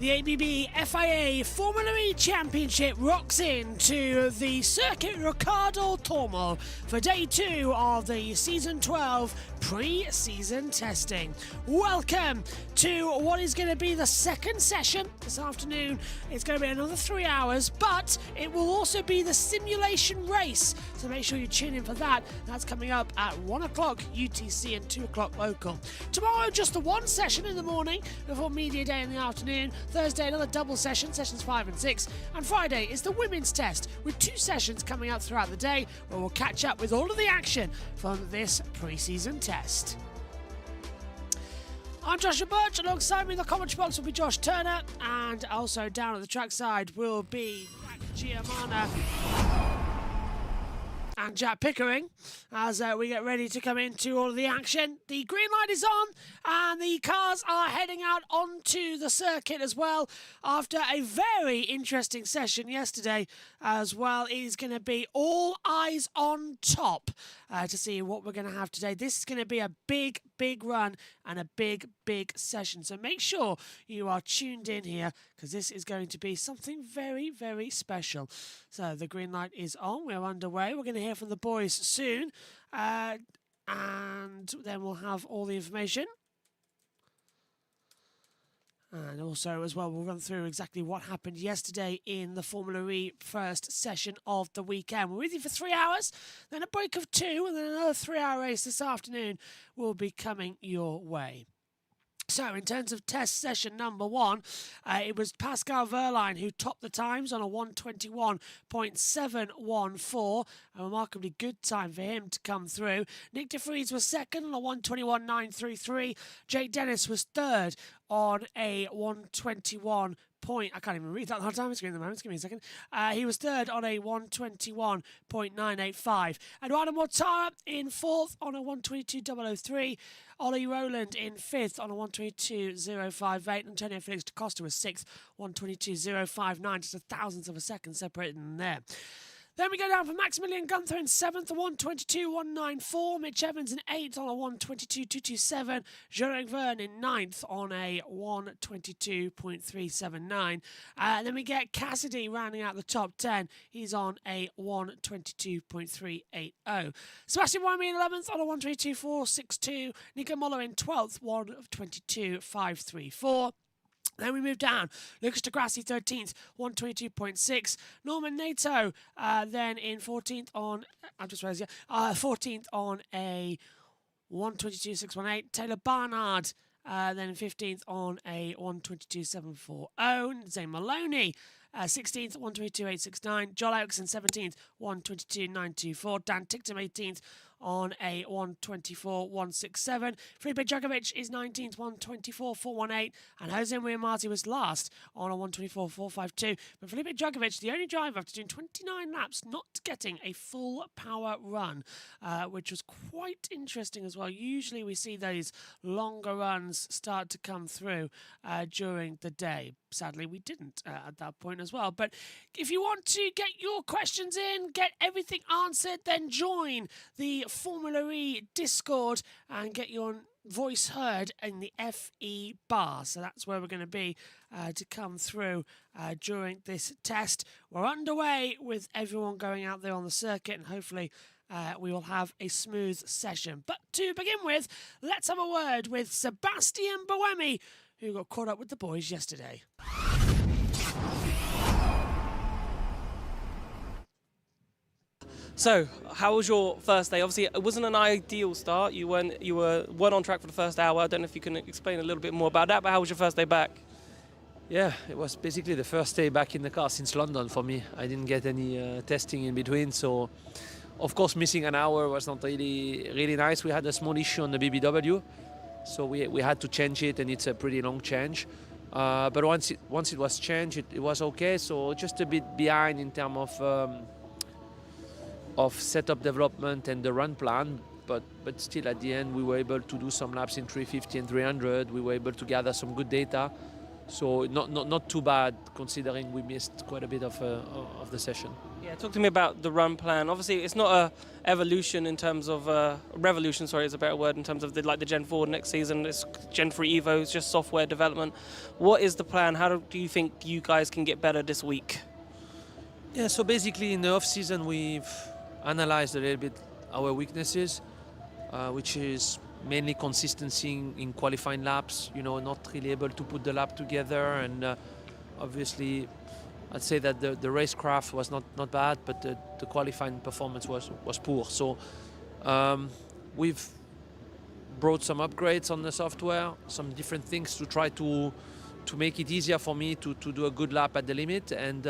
The ABB FIA Formula E Championship rocks into the Circuit Riccardo Tormo for day 2 of the Season 12 pre-season testing. Welcome to what is going to be the second session this afternoon. It's going to be another 3 hours, but it will also be the simulation race, so make sure you tune in for that. That's coming up at 1 o'clock UTC and 2 o'clock local. Tomorrow, just the one session in the morning before media day in the afternoon. Thursday, another double session, sessions 5 and 6. And Friday is the women's test, with 2 sessions coming up throughout the day, where we'll catch up with all of the action from this pre-season test. I'm Joshua Birch. Alongside me in the commentary box will be Josh Turner, and also down at the trackside will be Jack Giamana and Jack Pickering as we get ready to come into all of the action. The green light is on and the cars are heading out onto the circuit as well after a very interesting session yesterday as well. It is going to be all eyes on top to see what we're going to have today. This is going to be a big run and a big session, so make sure you are tuned in here because this is going to be something very special. So the green light is on, we're underway. We're going to hear from the boys soon, and then we'll have all the information. And also, as well, we'll run through exactly what happened yesterday in the Formula E first session of the weekend. We're with you for 3 hours, then a break of 2, and then another 3-hour race this afternoon will be coming your way. So, in terms of test session number 1, it was Pascal Wehrlein who topped the times on a 1:21.714. A remarkably good time for him to come through. Nick de Vries was second on a 1:21.933. Jake Dennis was third on a 1:21. I can't even read that on the time screen at the moment. Give me a second. He was third on a 1:21.985. Eduardo Mortara in fourth on a 1:22.003. Ollie Rowland in fifth on a 1:22.058. Antonio Felix da Costa was sixth, 1:22.059. Just a thousandth of a second separated them there. Then we go down for Maximilian Gunther in 7th, a 1:22.194. Mitch Evans in 8th on a 1:22.227. Jerome Verne in 9th on a 1:22.379. Then we get Cassidy rounding out the top 10. He's on a 1:22.380. Sebastian Wyme in 11th on a 1:22.462. Nico Moller in 12th, 1:22.534. Then we move down. Lucas de Grassi 13th, 1:22.6. Norman Nato then in 14th on 14th on a 1:22.618. Taylor Barnard then in 15th on a 1:22.740. Zane Maloney 16th, 1:22.869. Joel Eriksson 17th, 1:22.924. Dan Ticktum 18th on a 1:24.167. Felipe Dragovic is 19th, 1:24.418. And Jose Maria Marti was last on a 1:24.452. But Felipe Dragovic, the only driver after doing 29 laps, not getting a full power run, which was quite interesting as well. Usually we see those longer runs start to come through during the day. Sadly, we didn't at that point as well. But if you want to get your questions in, get everything answered, then join the Formula E Discord and get your voice heard in the FE bar. So that's where we're going to be to come through during this test. We're underway with everyone going out there on the circuit, and hopefully we will have a smooth session. But to begin with, let's have a word with Sebastian Buemi, who got caught up with the boys yesterday. So, how was your first day? Obviously, it wasn't an ideal start. You weren't on track for the first hour. I don't know if you can explain a little bit more about that, but how was your first day back? Yeah, it was basically the first day back in the car since London for me. I didn't get any testing in between, so of course missing an hour was not really nice. We had a small issue on the BBW, so we had to change it, and it's a pretty long change. But once it was changed, it was okay. So just a bit behind in terms of setup development and the run plan, but still at the end we were able to do some laps in 350 and 300. We were able to gather some good data, So not too bad considering we missed quite a bit of the session. Yeah, talk to me about the run plan. Obviously, it's not a evolution in terms of revolution. Sorry, is a better word in terms of the Gen 4 next season. It's Gen 3 Evo. It's just software development. What is the plan? How do you think you guys can get better this week? Yeah, so basically in the off season we've analyzed a little bit our weaknesses, which is mainly consistency in qualifying laps. Not really able to put the lap together, and obviously I'd say that the racecraft was not bad, but the qualifying performance was poor. So we've brought some upgrades on the software, some different things to try to make it easier for me to do a good lap at the limit, and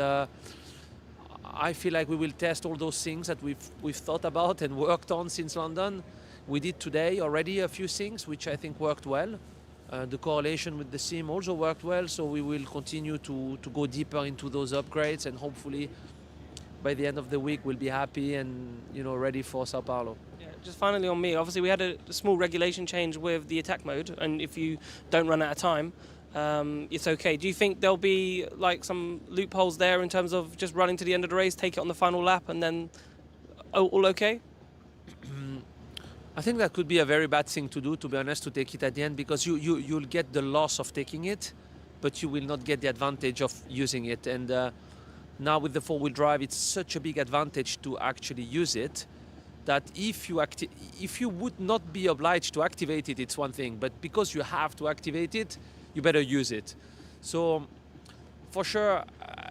I feel like we will test all those things that we've thought about and worked on since London. We did today already a few things which I think worked well. The correlation with the sim also worked well, so we will continue to go deeper into those upgrades, and hopefully by the end of the week we'll be happy and ready for Sao Paulo. Yeah, just finally on me, obviously we had a small regulation change with the attack mode, and if you don't run out of time, it's okay. Do you think there'll be some loopholes there in terms of just running to the end of the race, take it on the final lap, and then all okay? I think that could be a very bad thing to do, to be honest, to take it at the end, because you'll get the loss of taking it, but you will not get the advantage of using it. And now with the four-wheel drive, it's such a big advantage to actually use it that if you would not be obliged to activate it, it's one thing, but because you have to activate it, you better use it. So for sure,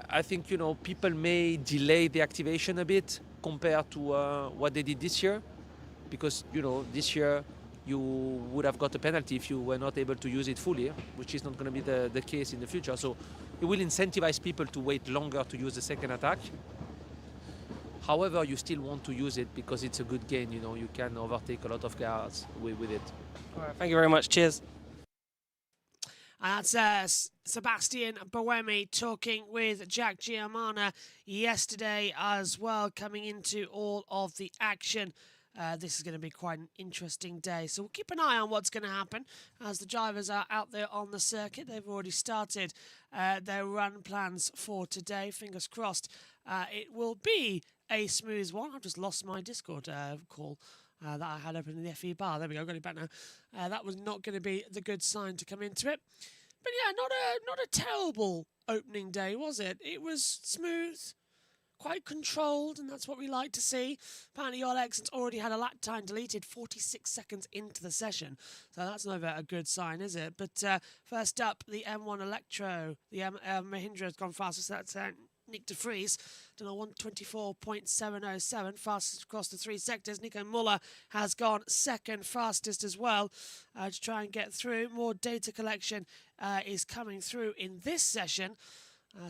I think people may delay the activation a bit compared to what they did this year, because this year you would have got a penalty if you were not able to use it fully, which is not going to be the case in the future. So it will incentivize people to wait longer to use the second attack. However, you still want to use it because it's a good gain. You can overtake a lot of cars with it. All right, thank you very much. Cheers. And that's Sebastian Buemi talking with Jack Giamana yesterday as well, coming into all of the action. This is going to be quite an interesting day. So we'll keep an eye on what's going to happen as the drivers are out there on the circuit. They've already started their run plans for today. Fingers crossed it will be a smooth one. I've just lost my Discord call that I had open in the FE bar. There we go, got it back now. That was not going to be the good sign to come into it. But yeah, not a terrible opening day, was it? It was smooth, quite controlled, and that's what we like to see. Apparently, your Exon's already had a lap time deleted 46 seconds into the session, so that's never a good sign, is it? But first up, the M1 Electro, the Mahindra has gone faster, so that's Nick de Vries, done a 124.707, fastest across the three sectors. Nico Muller has gone second fastest as well to try and get through. More data collection is coming through in this session.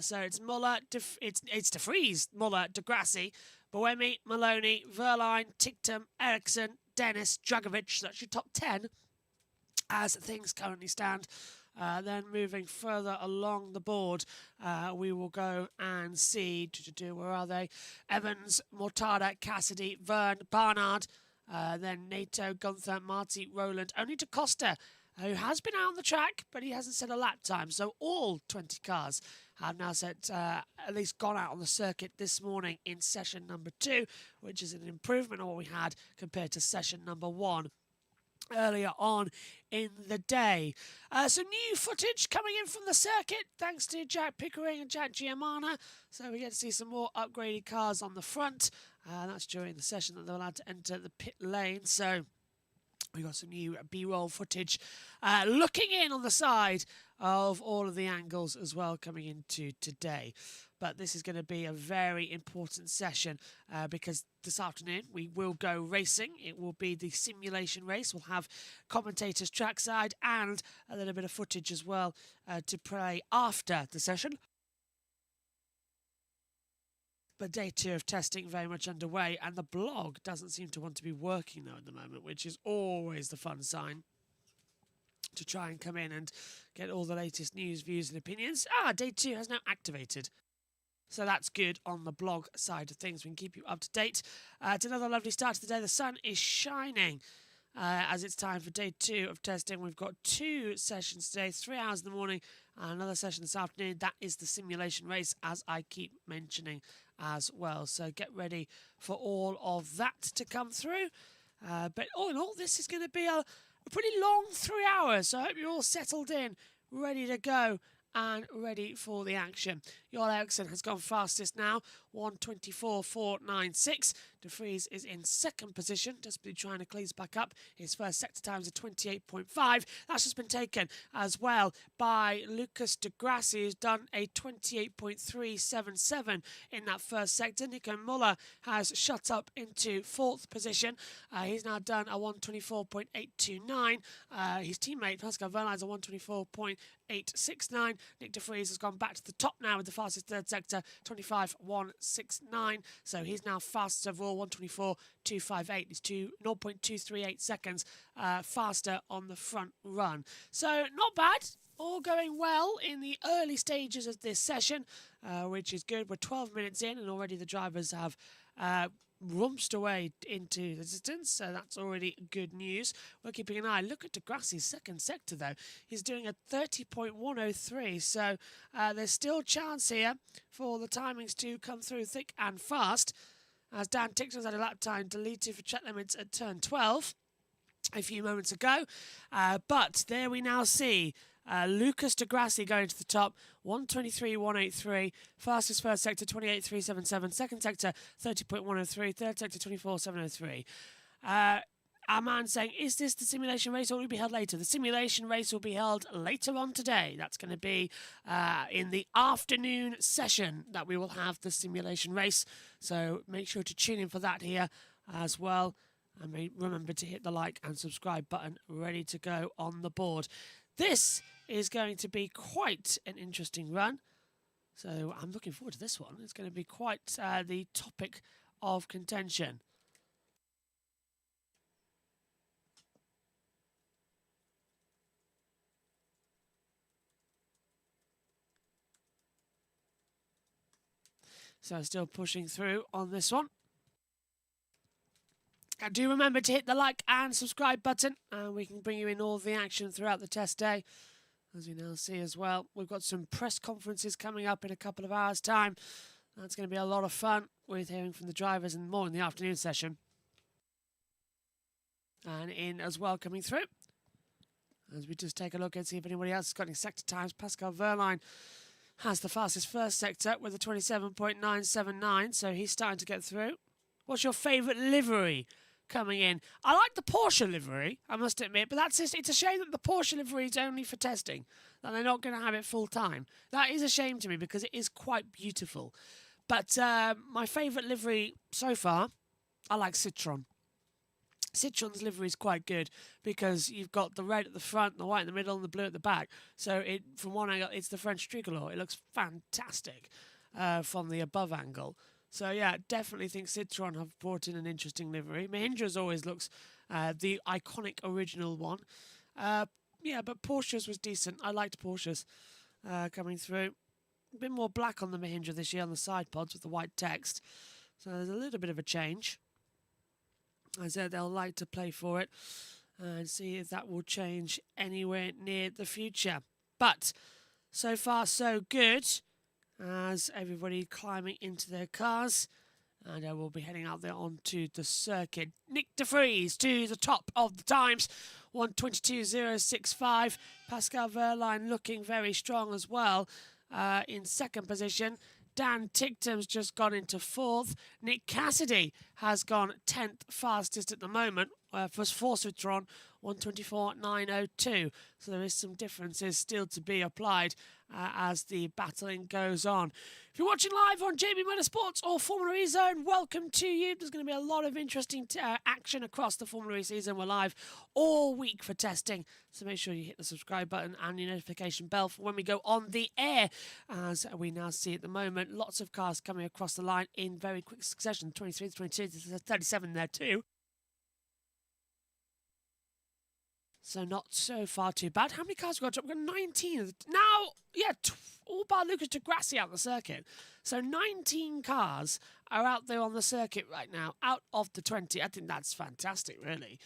So it's Muller, it's de Vries, Muller, de Grassi, Buemi, Maloney, Verline, Ticktum, Ericsson, Dennis, Dragovic. That's your top 10 as things currently stand. Then moving further along the board, we will go and see, where are they? Evans, Mortada, Cassidy, Verne, Barnard, then Nato, Gunther, Marty, Roland, only to Costa, who has been out on the track, but he hasn't set a lap time. So all 20 cars have now set, at least gone out on the circuit this morning in session number 2, which is an improvement on what we had compared to session number 1 earlier on in the day. Some new footage coming in from the circuit thanks to Jack Pickering and Jack Giamana, so we get to see some more upgraded cars on the front. That's during the session that they're allowed to enter the pit lane, so we got some new B-roll footage looking in on the side of all of the angles as well coming into today. But this is going to be a very important session because this afternoon we will go racing. It will be the simulation race. We'll have commentators trackside and a little bit of footage as well to play after the session. But day 2 of testing very much underway, and the blog doesn't seem to want to be working though at the moment, which is always the fun sign to try and come in and get all the latest news, views and opinions. Day 2 has now activated. So that's good on the blog side of things. We can keep you up to date. It's another lovely start to the day. The sun is shining as it's time for day 2 of testing. We've got 2 sessions today, 3 hours in the morning Another session this afternoon, that is the simulation race, as I keep mentioning as well. So get ready for all of that to come through. But all in all, this is going to be a pretty long 3 hours. So I hope you're all settled in, ready to go, and ready for the action. Jarl Eriksson has gone fastest now, 1:24.496. De Vries is in second position, desperately trying to clease back up. His first sector times are 28.5. That's just been taken as well by Lucas de Grassi, who's done a 28.377 in that first sector. Nico Muller has shut up into fourth position. He's now done a 1:24.829. His teammate Pascal Verlaine's a 1:24.869. Nick de Vries has gone back to the top now with the fastest third sector, 25.169. So he's now fastest overall, 1:24.258. He's 0.238 seconds faster on the front run. So not bad. All going well in the early stages of this session, which is good. We're 12 minutes in and already the drivers have rumsed away into the distance, so that's already good news. We're keeping an eye. Look at de Grassi's second sector, though. He's doing a 30.103, so there's still chance here for the timings to come through thick and fast, as Dan Tickton's had a lap time deleted for track limits at turn 12 a few moments ago. But there we now see Lucas de Grassi going to the top, 1:23.183. Fastest first sector, 28.377. Second sector, 30.103. Third sector, 24.703. Our man saying, is this the simulation race or will it be held later? The simulation race will be held later on today. That's going to be in the afternoon session that we will have the simulation race. So make sure to tune in for that here as well. And remember to hit the like and subscribe button ready to go on the board. This is going to be quite an interesting run. So I'm looking forward to this one. It's going to be quite the topic of contention. So still pushing through on this one. Do remember to hit the like and subscribe button, and we can bring you in all the action throughout the test day. As we now see as well, we've got some press conferences coming up in a couple of hours' time. That's going to be a lot of fun with hearing from the drivers and more in the afternoon session. And in as well coming through, as we just take a look and see if anybody else has got any sector times. Pascal Verlaine has the fastest first sector with a 27.979, so he's starting to get through. What's your favourite livery coming in? I like the Porsche livery, I must admit, but that's just, it's a shame that the Porsche livery is only for testing, that they're not going to have it full time. That is a shame to me because it is quite beautiful. But my favourite livery so far, I like Citroën. Citroën's livery is quite good because you've got the red at the front, the white in the middle, and the blue at the back. So it, from one angle, it's the French tricolor. It looks fantastic from the above angle. So yeah, definitely think Citroën have brought in an interesting livery. Mahindra's always looks the iconic original one. Yeah, but Porsche's was decent. I liked Porsche's coming through. A bit more black on the Mahindra this year on the side pods with the white text. So there's a little bit of a change. I said they'll like to play for it and see if that will change anywhere near the future. But so far so good, as everybody climbing into their cars. And we'll be heading out there onto the circuit. Nick de Vries to the top of the times, 1:22.065. Pascal Verlaine looking very strong as well in second position. Dan Ticktum's just gone into fourth. Nick Cassidy has gone 10th fastest at the moment for Citroën, 1:24.902. So there is some differences still to be applied as the battling goes on. If you're watching live on JB Motorsports or Formula E Zone, welcome to you. There's going to be a lot of interesting action across the Formula E season. We're live all week for testing, so make sure you hit the subscribe button and your notification bell for when we go on the air. As we now see at the moment, lots of cars coming across the line in very quick succession. 23, 22, 37 there too. So not so far too bad. How many cars have we got? We've got 19. Now, yeah, all by Lucas de Grassi out the circuit. So 19 cars are out there on the circuit right now, out of the 20. I think that's fantastic, really.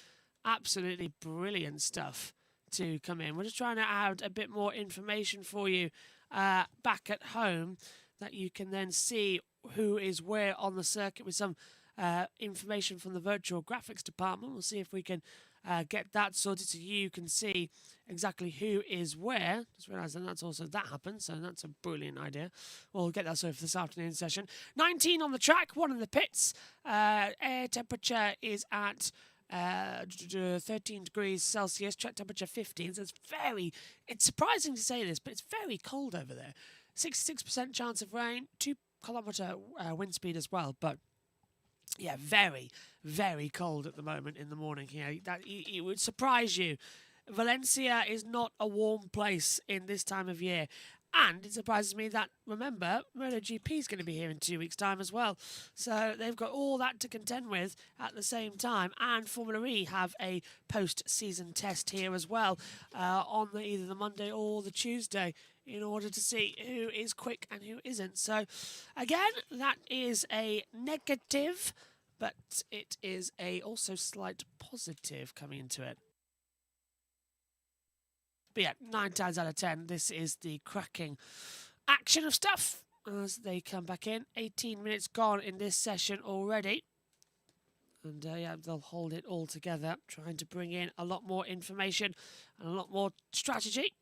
Absolutely brilliant stuff to come in. We're just trying to add a bit more information for you back at home that you can then see who is where on the circuit with some information from the virtual graphics department. We'll see if we can get that sorted so you can see exactly who is where. Just realised that happens, so that's a brilliant idea. We'll get that sorted for this afternoon session. 19 on the track, 1 in the pits. Air temperature is at 13 degrees Celsius, track temperature 15, so it's surprising to say this, but it's very cold over there. 66% chance of rain, 2-kilometre wind speed as well, but yeah, very, very cold at the moment in the morning here. It would surprise you. Valencia is not a warm place in this time of year. And it surprises me that, remember, MotoGP is going to be here in 2 weeks' time as well. So they've got all that to contend with at the same time. And Formula E have a post-season test here as well on either the Monday or the Tuesday in order to see who is quick and who isn't. So, again, that is a negative, but it is a also slight positive coming into it. But yeah, 9 times out of 10, this is the cracking action of stuff as they come back in. 18 minutes gone in this session already. And yeah, they'll hold it all together, trying to bring in a lot more information and a lot more strategy.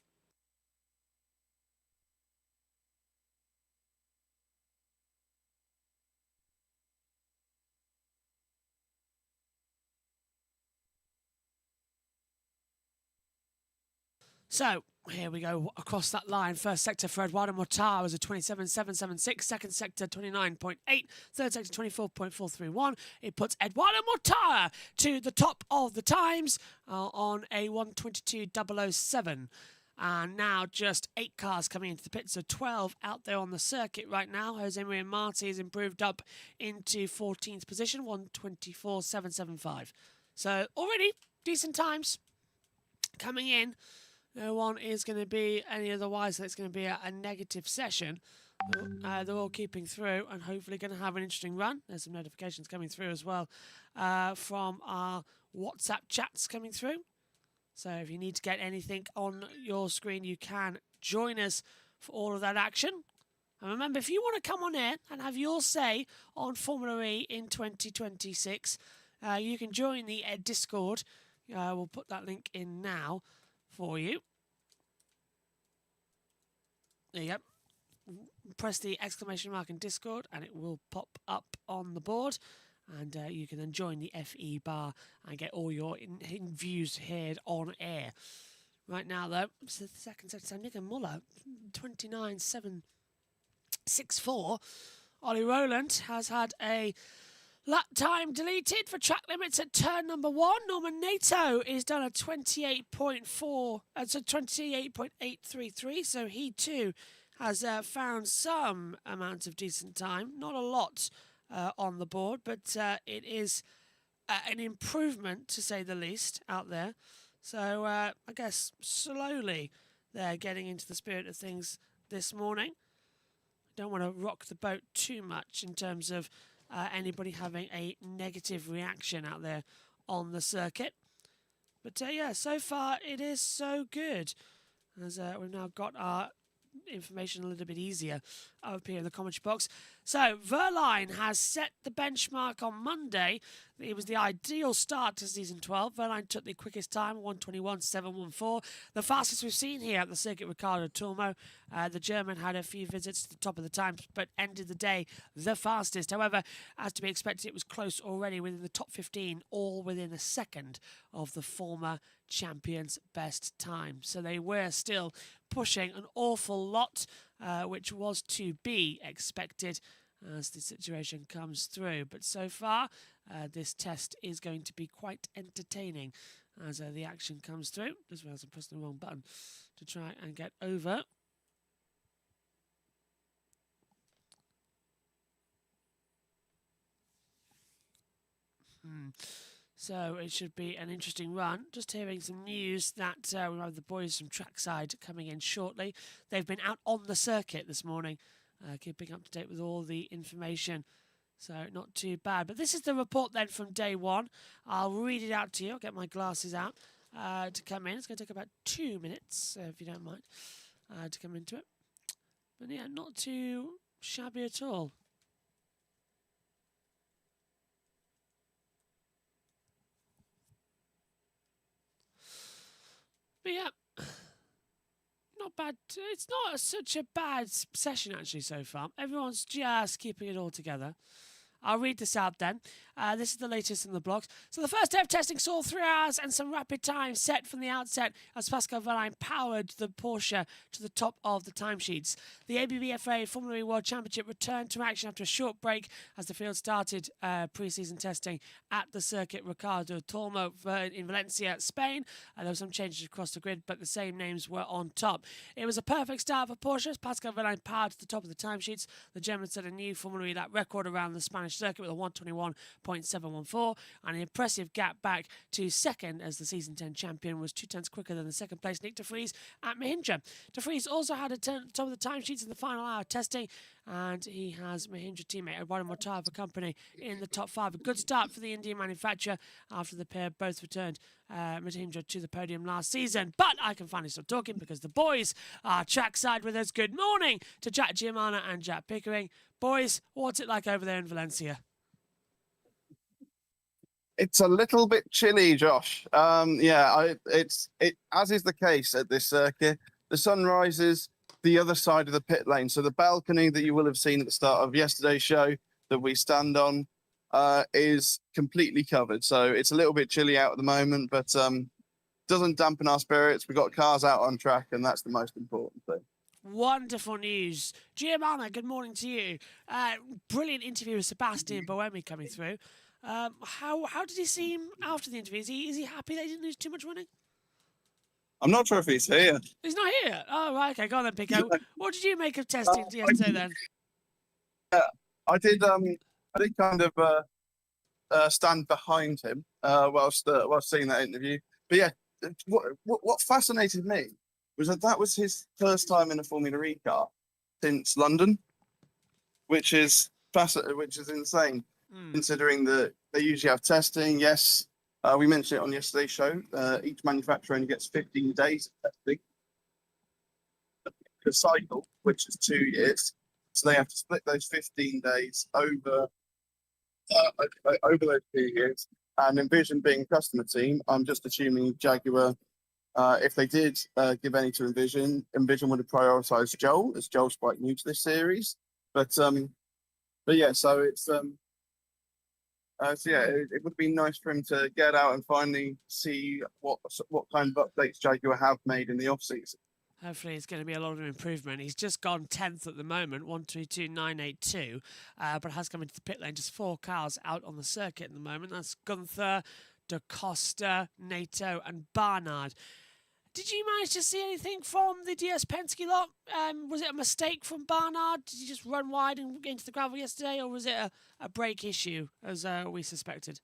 So, here we go across that line. First sector for Eduardo Mortar was a 27.776. Second sector, 29.8. Third sector, 24.431. It puts Eduardo Mortar to the top of the times on a 1:22.007. And now just 8 cars coming into the pit, so 12 out there on the circuit right now. Jose Maria Marti has improved up into 14th position, 1:24.775. So, already decent times coming in. No one is going to be any otherwise, so it's going to be a negative session. They're all keeping through and hopefully going to have an interesting run. There's some notifications coming through as well from our WhatsApp chats coming through. So if you need to get anything on your screen, you can join us for all of that action. And remember, if you want to come on air and have your say on Formula E in 2026, you can join the Discord. We'll put that link in now for you. There you go. Press the exclamation mark in Discord and it will pop up on the board, and you can then join the FE bar and get all your views heard on air. Right now though, it's the second sector, Nico Muller, 29.764. Ollie Rowland has had a lap time deleted for track limits at turn number 1. Norman Nato is done a 28.833, so he too has found some amount of decent time. Not a lot on the board, but it is an improvement, to say the least, out there. So I guess slowly they're getting into the spirit of things this morning. Don't want to rock the boat too much in terms of anybody having a negative reaction out there on the circuit. But yeah, so far it is so good. As we've now got our information a little bit easier up here in the commentary box. So Verline has set the benchmark on Monday. It was the ideal start to season 12. Verline took the quickest time, 1:21.714. The fastest we've seen here at the circuit, Ricardo Turmo. The German had a few visits to the top of the times, but ended the day the fastest. However, as to be expected, it was close already within the top 15, all within a second of the former champion's best time. So they were still pushing an awful lot, which was to be expected as the situation comes through. But so far, this test is going to be quite entertaining as the action comes through. Just realised I'm pressing the wrong button to try and get over. So it should be an interesting run. Just hearing some news that we have the boys from trackside coming in shortly. They've been out on the circuit this morning, keeping up to date with all the information. So not too bad. But this is the report then from day one. I'll read it out to you. I'll get my glasses out. to come in. It's going to take about 2 minutes, if you don't mind, to come into it. But yeah, not too shabby at all. But yeah, not bad. It's not such a bad session actually so far. Everyone's just keeping it all together. I'll read this out then. This is the latest in the blogs. So the first day of testing saw 3 hours and some rapid times set from the outset as Pascal Wehrlein powered the Porsche to the top of the timesheets. The ABBFA Formula E World Championship returned to action after a short break as the field started pre-season testing at the circuit Ricardo Tormo in Valencia, Spain. There were some changes across the grid, but the same names were on top. It was a perfect start for Porsche as Pascal Wehrlein powered to the top of the timesheets. The German set a new Formula E lap record around the Spanish circuit with a 121.714 and an impressive gap back to second as the season 10 champion was 2 tenths quicker than the second place Nick de Vries at Mahindra. De Vries also had a top of the timesheets in the final hour of testing, and he has Mahindra teammate Eduardo Mortara company in the top 5. A good start for the Indian manufacturer after the pair both returned Mahindra to the podium last season. But I can finally stop talking because the boys are trackside with us. Good morning to Jack Giamana and Jack Pickering. Boys, what's it like over there in Valencia? It's a little bit chilly, Josh. It's as is the case at this circuit. The sun rises the other side of the pit lane, so the balcony that you will have seen at the start of yesterday's show that we stand on is completely covered. So it's a little bit chilly out at the moment, but doesn't dampen our spirits. We've got cars out on track, and that's the most important thing. Wonderful news. Giamana, good morning to you. Brilliant interview with Sebastian Boemi coming through. How did he seem after the interview? Is he happy that he didn't lose too much running? I'm not sure if he's here. He's not here. Oh, right, okay. Go on then, Pico. What did you make of testing yesterday then? I did kind of stand behind him whilst seeing that interview. But yeah, what fascinated me was that was his first time in a Formula E car since London, which is insane. Considering that they usually have testing. Yes, we mentioned it on yesterday's show. Each manufacturer only gets 15 days of testing per cycle, which is 2 years. So they have to split those 15 days over those 2 years. And Envision being a customer team, I'm just assuming Jaguar, if they did give any to Envision would have prioritised Joel, as Joel's quite new to this series. But yeah, so it's it would be nice for him to get out and finally see what kind of updates Jaguar have made in the off season. Hopefully it's going to be a lot of improvement. He's just gone 10th at the moment, 122.982, but has come into the pit lane. Just 4 cars out on the circuit at the moment. That's Gunther, Da Costa, Nato and Barnard. Did you manage to see anything from the DS Penske lot? Was it a mistake from Barnard? Did he just run wide and get into the gravel yesterday, or was it a brake issue, as we suspected?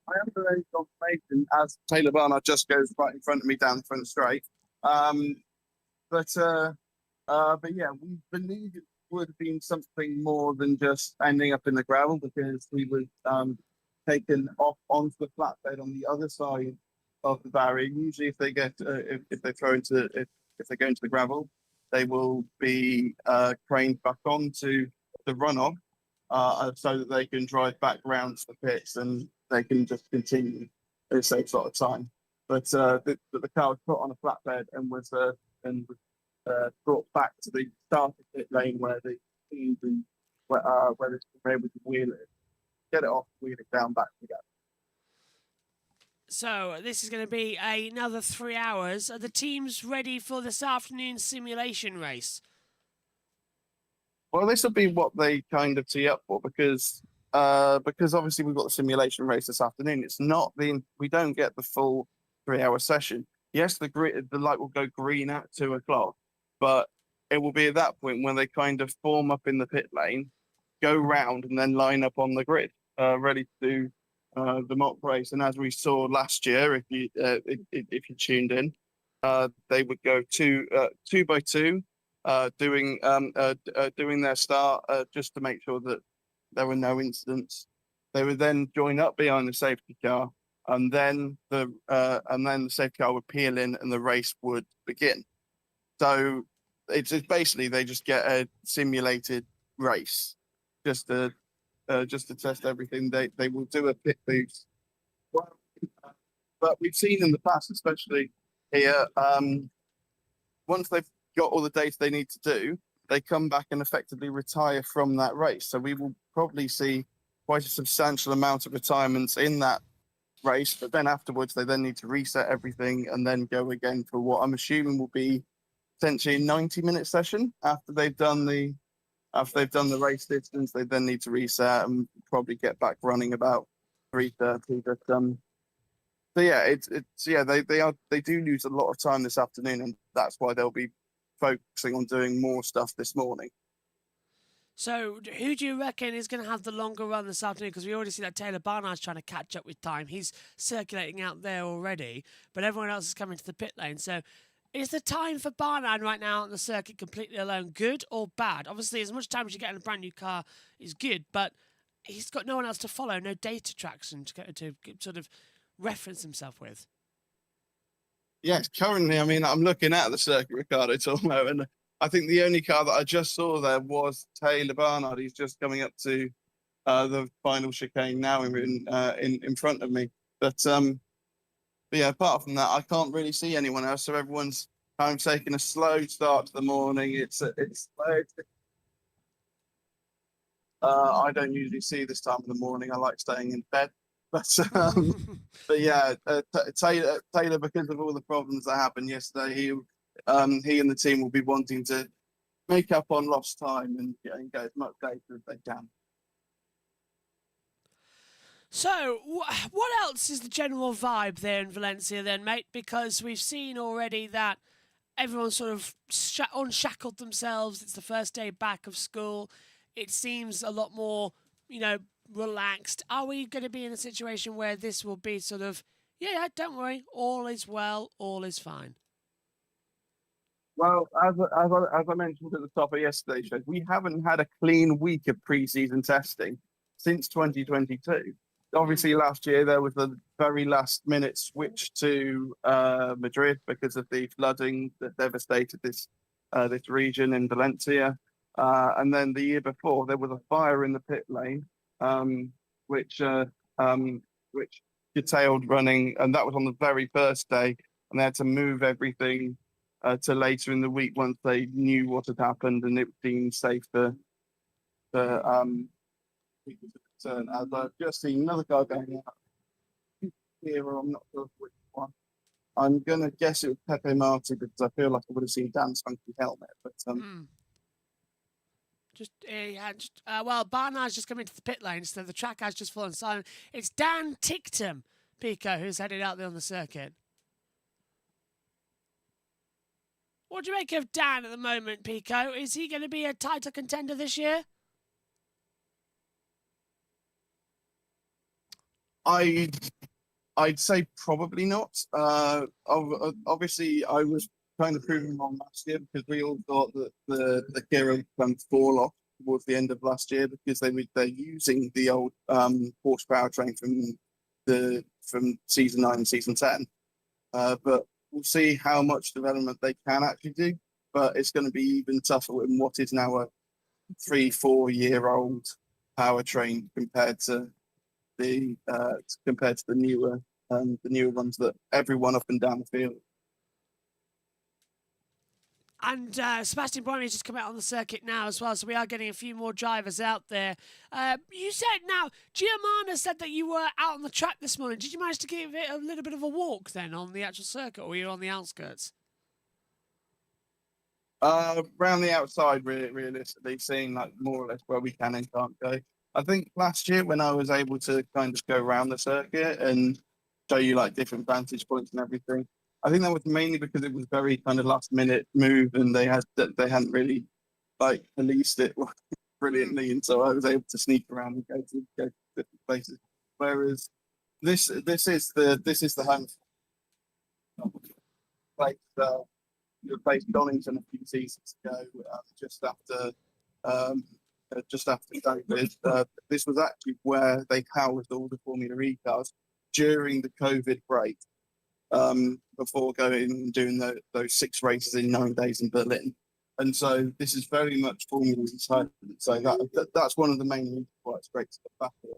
I haven't heard any confirmation as Taylor Barnard just goes right in front of me down the front straight. But yeah, we believe it would have been something more than just ending up in the gravel, because he was taken off onto the flatbed on the other side of the barrier. Usually, if they get if they go into the gravel, they will be craned back onto the runoff so that they can drive back round to the pits and they can just continue at the same sort of time. But the car was put on a flatbed and was brought back to the start of pit lane where they were able to wheel it. Get it off, wheel it down back together. So this is going to be another 3 hours. Are the teams ready for this afternoon's simulation race? Well, this will be what they kind of tee up for, because obviously we've got the simulation race this afternoon. It's not we don't get the full 3 hour session. Yes, the light will go green at 2 o'clock, but it will be at that point when they kind of form up in the pit lane, go round and then line up on the grid, ready to do the mock race. And as we saw last year, if you tuned in, they would go two by two, doing their start just to make sure that there were no incidents. They would then join up behind the safety car and then the safety car would peel in and the race would begin. So it's basically they just get a simulated race just to test everything. They will do a pit boost. Well, but we've seen in the past, especially here, once they've got all the data they need to do, they come back and effectively retire from that race. So we will probably see quite a substantial amount of retirements in that race. But then afterwards, they then need to reset everything and then go again for what I'm assuming will be potentially a 90-minute session after they've done the race distance. They then need to reset and probably get back running about 3:30. But yeah, they do lose a lot of time this afternoon, and that's why they'll be focusing on doing more stuff this morning. So, who do you reckon is going to have the longer run this afternoon? Because we already see that Taylor Barnard's trying to catch up with time. He's circulating out there already, but everyone else is coming to the pit lane. So, is the time for Barnard right now on the circuit completely alone good or bad? Obviously, as much time as you get in a brand new car is good, but he's got no one else to follow, no data traction to sort of reference himself with. Yes, currently, I mean, I'm looking at the circuit, Ricardo Tormo, and I think the only car that I just saw there was Taylor Barnard. He's just coming up to the final chicane now in front of me. But yeah, apart from that, I can't really see anyone else. So everyone's kind of taking a slow start to the morning. It's slow. I don't usually see this time of the morning. I like staying in bed. But yeah, Taylor, because of all the problems that happened yesterday, he and the team will be wanting to make up on lost time and get as much data as they can. So, what else is the general vibe there in Valencia then, mate? Because we've seen already that everyone sort of unshackled themselves. It's the first day back of school. It seems a lot more, relaxed. Are we going to be in a situation where this will be sort of, yeah, don't worry, all is well, all is fine? Well, as I mentioned at the top of yesterday's show, we haven't had a clean week of pre-season testing since 2022. Obviously, last year there was the very last-minute switch to Madrid because of the flooding that devastated this region in Valencia, and then the year before there was a fire in the pit lane, which curtailed running, and that was on the very first day, and they had to move everything to later in the week once they knew what had happened and it was deemed safe for people to return. As I've just seen another car going out here, I'm not sure which one. I'm gonna guess it was Pepe Marti because I feel like I would have seen Dan's funky helmet, but well, Barnard's just come into the pit lane, so the track has just fallen silent. It's Dan Ticktum, Pico, who's headed out there on the circuit. What do you make of Dan at the moment, Pico? Is he going to be a title contender this year? I'd say probably not. Obviously, I was kind of proving wrong last year because we all thought that the Kira would come fall off towards the end of last year because they're using the old horsepower train from season 9 and season 10. But we'll see how much development they can actually do. But it's going to be even tougher in what is now a 3-4 year old powertrain compared to the newer ones that everyone up and down the field. And Sebastian Buemi has just come out on the circuit now as well, so we are getting a few more drivers out there. You said now, Giamana said that you were out on the track this morning. Did you manage to give it a little bit of a walk then on the actual circuit, or were you on the outskirts? Around the outside, realistically, seeing like more or less where we can and can't go. I think last year when I was able to kind of go around the circuit and show you like different vantage points and everything, I think that was mainly because it was very kind of last minute move and they hadn't really like policed it brilliantly, and so I was able to sneak around and go to different places. Whereas this is the home place. Replaced Donington a few seasons ago, just after COVID. This was actually where they housed all the Formula E cars. during the COVID break, before going and doing those 6 races in 9 days in Berlin. And so this is very much Formula excitement. So that's one of the main reasons why it's great to get back here.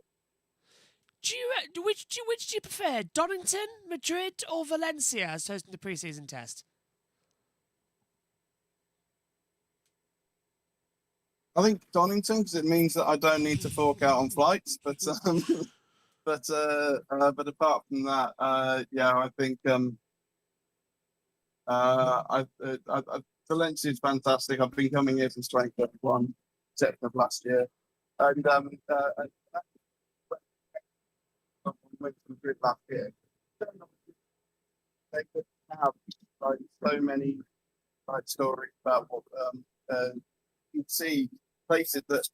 Which do you prefer, Donington, Madrid, or Valencia as hosting the pre-season test? I think Donington, because it means that I don't need to fork out on flights. But apart from that, I think Valencia is fantastic. I've been coming here since 2021, September of last year, and went to Madrid last year. They could have like so many stories about what you'd see places that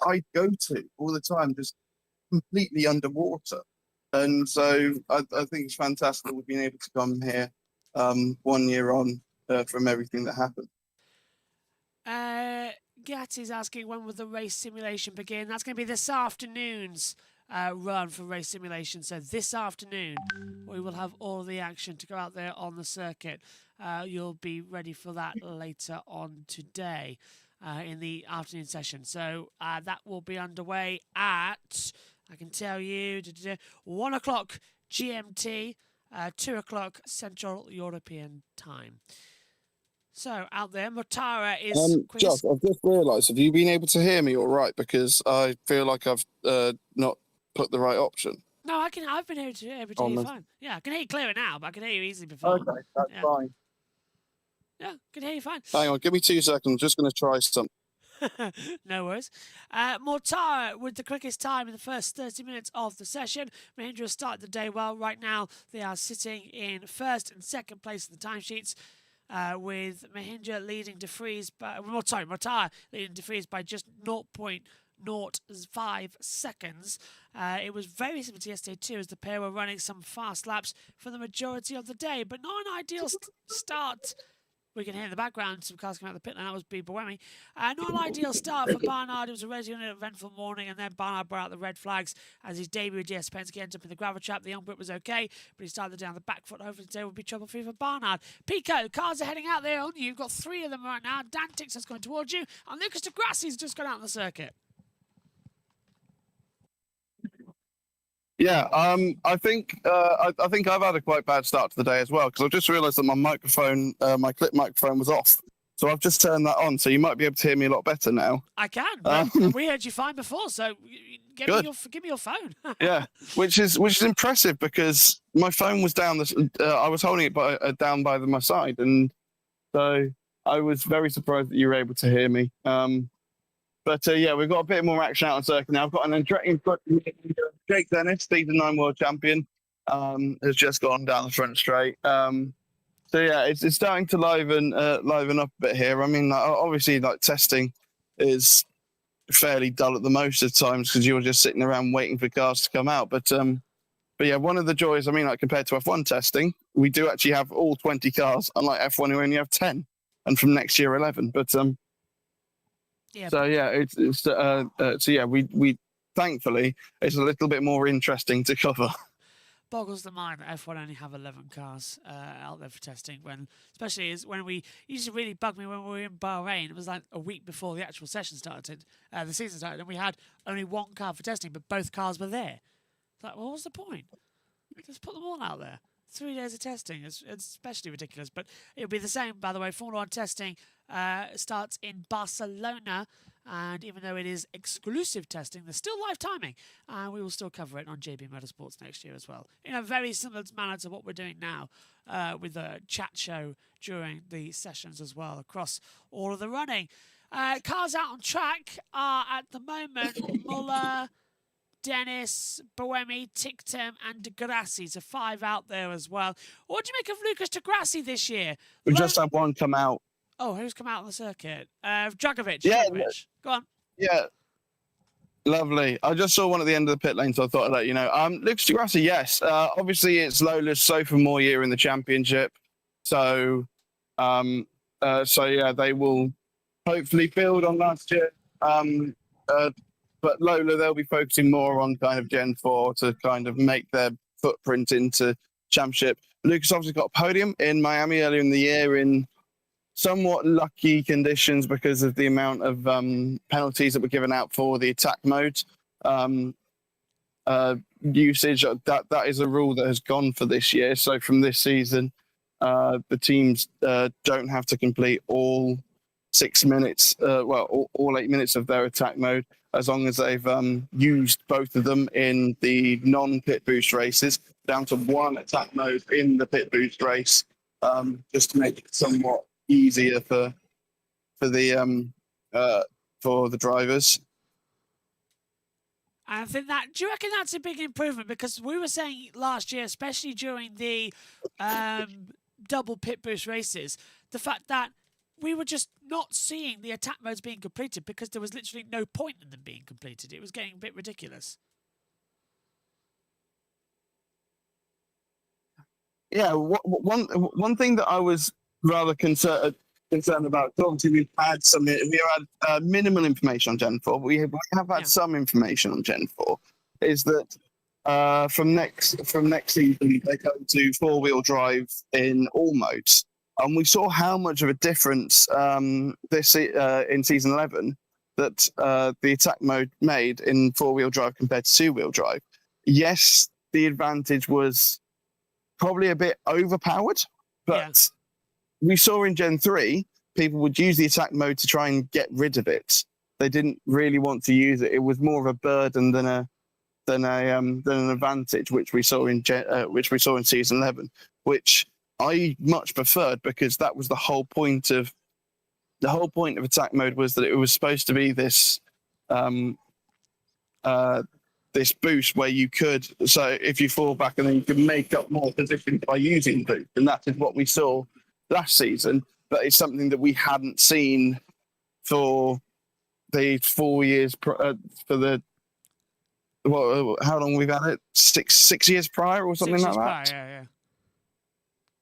I go to all the time, just completely underwater. And so I think it's fantastic we've been able to come here 1 year on from everything that happened. Gatti's asking when will the race simulation begin? That's going to be this afternoon's run for race simulation. So this afternoon we will have all the action to go out there on the circuit. You'll be ready for that later on today in the afternoon session. So that will be underway at, I can tell you, 1 o'clock GMT, 2 o'clock Central European time. So out there, Motara is. Josh, I've just realised. Have you been able to hear me all right? Because I feel like I've not put the right option. No, I've been able to hear you fine. Yeah, I can hear you clearer now, but I can hear you easily before. Okay, that's fine. Yeah, can hear you fine. Hang on, give me 2 seconds. I'm just going to try something. No worries. Mortara with the quickest time in the first 30 minutes of the session. Mahindra started the day well. Right now, they are sitting in first and second place in the timesheets. With Mahindra leading De Vries by, Mortara leading De Vries by just 0.05 seconds. It was very similar to yesterday too, as the pair were running some fast laps for the majority of the day, but not an ideal start. We can hear in the background some cars coming out of the pit lane. That was Buemi. Not an ideal start for Barnard. It was a relatively eventful morning, and then Barnard brought out the red flags as his debut with DS Penske ended up in the gravel trap. The young Brit was okay, but he started down the back foot. Hopefully today will be trouble-free for Barnard. Pico, cars are heading out there on you. You've got 3 of them right now. Dantix is going towards you, and Lucas de Grassi's just gone out on the circuit. Yeah, I think I've had a quite bad start to the day as well, because I've just realised that my microphone, my clip microphone, was off. So I've just turned that on, so you might be able to hear me a lot better now. I can. We heard you fine before, so give me your phone. Yeah, which is impressive, because my phone was down. I was holding it down by my side, and so I was very surprised that you were able to hear me. But we've got a bit more action out on circuit now. I've got Jake Dennis, season 9 world champion, has just gone down the front straight. It's starting to liven up a bit here. I mean, obviously, testing is fairly dull at the most of times, because you're just sitting around waiting for cars to come out. But one of the joys, I mean, compared to F1 testing, we do actually have all 20 cars, unlike F1 who only have 10, and from next year 11. But we thankfully it's a little bit more interesting to cover. Boggles the mind that F1 only have 11 cars out there for testing, especially when we used to really bug me when we were in Bahrain. It was like a week before the actual session started, the season started, and we had only 1 car for testing, but both cars were there. It's like, well, what's the point? Just put them all out there. 3 days of testing. It's especially ridiculous, but it'll be the same, by the way. Formula 1 testing starts in Barcelona, and even though it is exclusive testing, there's still live timing, and we will still cover it on JB Motorsports next year as well, in a very similar manner to what we're doing now with the chat show during the sessions as well, across all of the running. Cars out on track are, at the moment, Muller, Dennis, Buemi, Tictum, and De Grassi. So 5 out there as well. What do you make of Lucas De Grassi this year? We just had one come out. Oh, who's come out on the circuit? Dragovic. Yeah. Dragovic. Go on. Yeah. Lovely. I just saw one at the end of the pit lane, so I thought I'd let you know. Lucas De Grassi, yes. Obviously, it's Lola's sophomore year in the championship. So they will hopefully build on last year. But Lola, they'll be focusing more on kind of Gen 4 to kind of make their footprint into championship. Lucas obviously got a podium in Miami earlier in the year in somewhat lucky conditions because of the amount of penalties that were given out for the attack mode usage. That is a rule that has gone for this year. So from this season, the teams don't have to complete all 6 minutes, all 8 minutes of their attack mode, as long as they've used both of them in the non-pit boost races, down to one attack mode in the pit boost race, just to make it somewhat easier for the drivers. I think that. Do you reckon that's a big improvement? Because we were saying last year, especially during the double pit boost races, the fact that we were just not seeing the attack modes being completed because there was literally no point in them being completed. It was getting a bit ridiculous. Yeah, one thing that I was rather concerned about. Obviously, we had minimal information on Gen 4. But we have had some information on Gen 4. Is that from next season they go to 4-wheel drive in all modes, and we saw how much of a difference this in season 11 that the attack mode made in 4-wheel drive compared to 2-wheel drive. Yes, the advantage was probably a bit overpowered, but we saw in Gen 3, people would use the attack mode to try and get rid of it. They didn't really want to use it. It was more of a burden than an advantage, which we saw in season 11, which I much preferred, because that was the whole point of attack mode, was that it was supposed to be this this boost where you could, so if you fall back and then you can make up more positions by using boost, and that is what we saw last season. But it's something that we hadn't seen for the 4 years for the how long we've had it, six years prior or something like that. Yeah.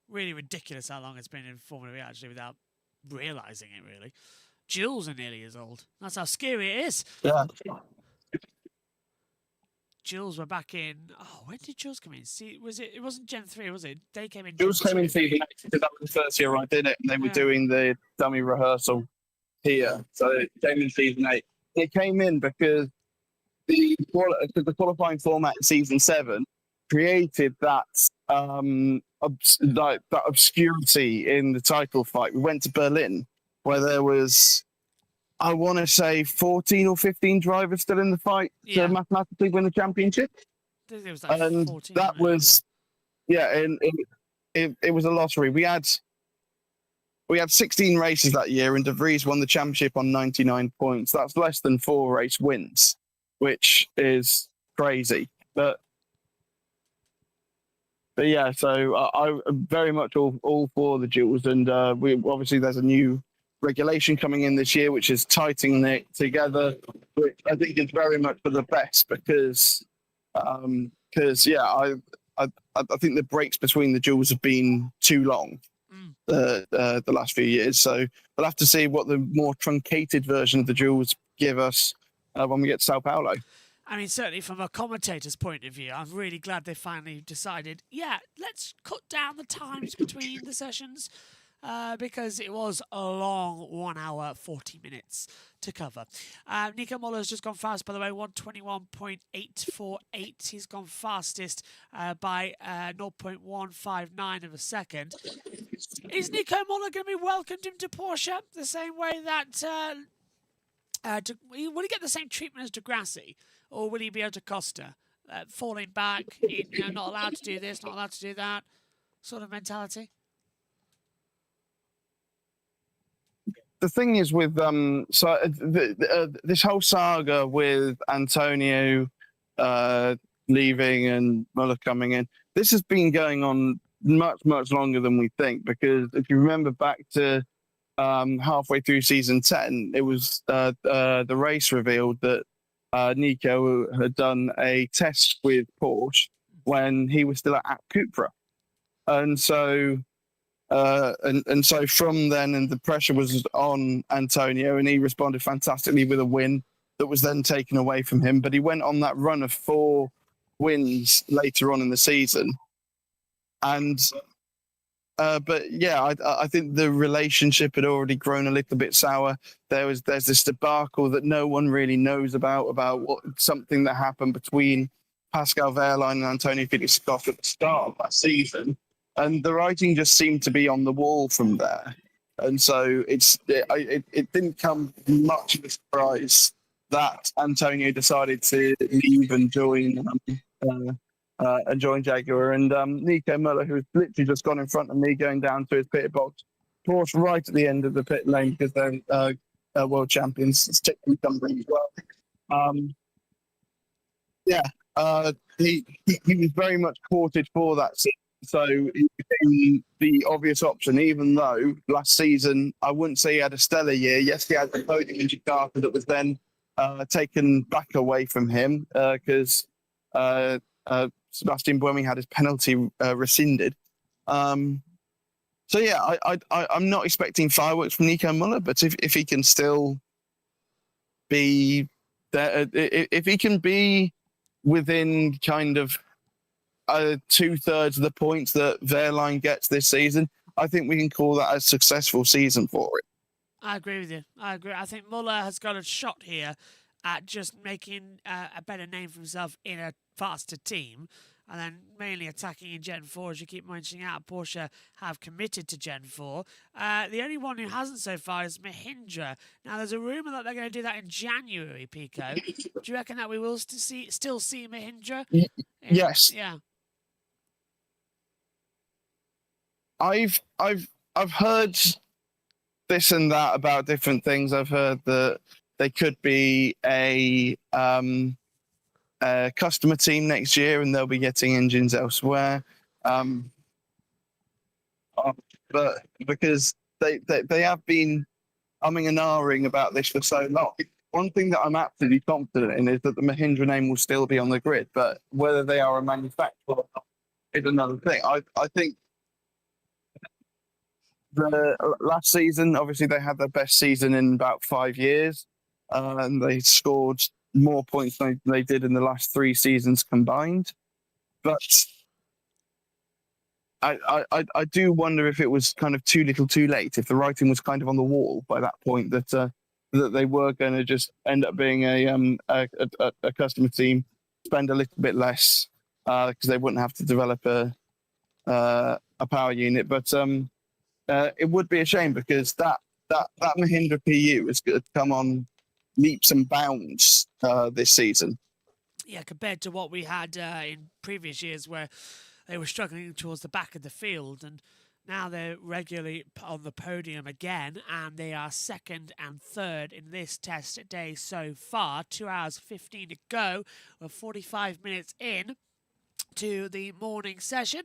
Really ridiculous how long it's been in Formula E, actually, without realizing it. Really, Jules are nearly as old. That's how scary it is. Yeah. Jules were back in. Oh, when did Jules come in? See, it wasn't Gen 3, was it? They came in. Jules came in season 8 because that was the first year I did it, and they were doing the dummy rehearsal here. So it came in season 8. It came in because the qualifying format in season 7 created that that obscurity in the title fight. We went to Berlin, where there was, I want to say, 14 or 15 drivers still in the fight to mathematically win the championship. It was like and 14, that was, and it was a lottery. We had 16 races that year, and De Vries won the championship on 99 points. That's less than 4 race wins, which is crazy. But yeah, so I'm very much all for the duels, and we obviously there's a new regulation coming in this year, which is tightening it together, which I think is very much for the best, because I think the breaks between the duels have been too long the last few years. So we'll have to see what the more truncated version of the duels give us when we get to Sao Paulo. I mean, certainly from a commentator's point of view, I'm really glad they finally decided, let's cut down the times between the sessions, because it was a long 1 hour, 40 minutes to cover. Nico Moller's just gone fast, by the way, 121.848. He's gone fastest by 0.159 of a second. Is Nico Moller going to be welcomed into Porsche the same way that... will he get the same treatment as Degrassi, or will he be able to Costa, falling back, not allowed to do this, not allowed to do that, sort of mentality? The thing is with this whole saga with Antonio leaving and Muller coming in, this has been going on much longer than we think, because if you remember back to halfway through season 10, it was the race revealed that Nico had done a test with Porsche when he was still at Cupra, and so from then, and the pressure was on Antonio, and he responded fantastically with a win that was then taken away from him. But he went on that run of 4 wins later on in the season. And but yeah, I think the relationship had already grown a little bit sour. There's this debacle that no one really knows about something that happened between Pascal Wehrlein and Antonio Felix Scott at the start of that season, and the writing just seemed to be on the wall from there. And so it didn't come much of a surprise that Antonio decided to leave and join Jaguar. And Nico Muller, who's literally just gone in front of me, going down to his pit box, Porsche right at the end of the pit lane because they're world champions. It's technically Cumbria as well. He was very much courted for that season. So he became the obvious option, even though last season, I wouldn't say he had a stellar year. Yes, he had the podium in Jakarta that was then taken back away from him because Sebastian Buemi had his penalty rescinded. So yeah, I'm not expecting fireworks from Nico Muller, but if he can still be there, if he can be within kind of 2/3 of the points that Wehrlein gets this season, I think we can call that a successful season for it. I agree with you. I agree. I think Muller has got a shot here at just making a better name for himself in a faster team, and then mainly attacking in Gen 4, as you keep mentioning out. Porsche have committed to Gen 4. The only one who hasn't so far is Mahindra. Now, there's a rumour that they're going to do that in January, Pico. Do you reckon that we will still see Mahindra? Yes. Yeah. I've heard this and that about different things. I've heard that they could be a customer team next year, and they'll be getting engines elsewhere. But because they have been umming and ahhing about this for so long. One thing that I'm absolutely confident in is that the Mahindra name will still be on the grid, but whether they are a manufacturer or not is another thing. I think the last season, obviously, they had their best season in about 5 years, and they scored more points than they did in the last 3 seasons combined. But I do wonder if it was kind of too little, too late. If the writing was kind of on the wall by that point, that they were going to just end up being a customer team, spend a little bit less because they wouldn't have to develop a power unit, but. It would be a shame because that Mahindra PU is going to come on leaps and bounds this season. Yeah, compared to what we had in previous years where they were struggling towards the back of the field, and now they're regularly on the podium again, and they are second and third in this test day so far. 2 hours 15 to go. We're 45 minutes in to the morning session.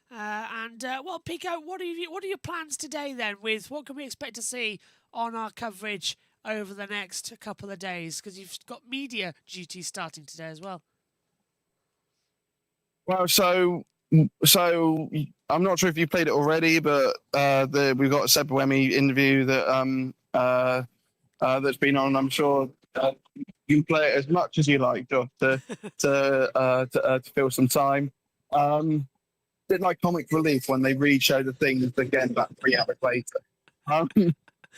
Well, Pico, what are your plans today then? With what can we expect to see on our coverage over the next couple of days? Because you've got media duties starting today as well. Well, so I'm not sure if you played it already, but we've got a Seb Buemi interview that that's been on. I'm sure you can play it as much as you like, Josh, to fill some time. Bit like comic relief when they re-show the things again about 3 hours later.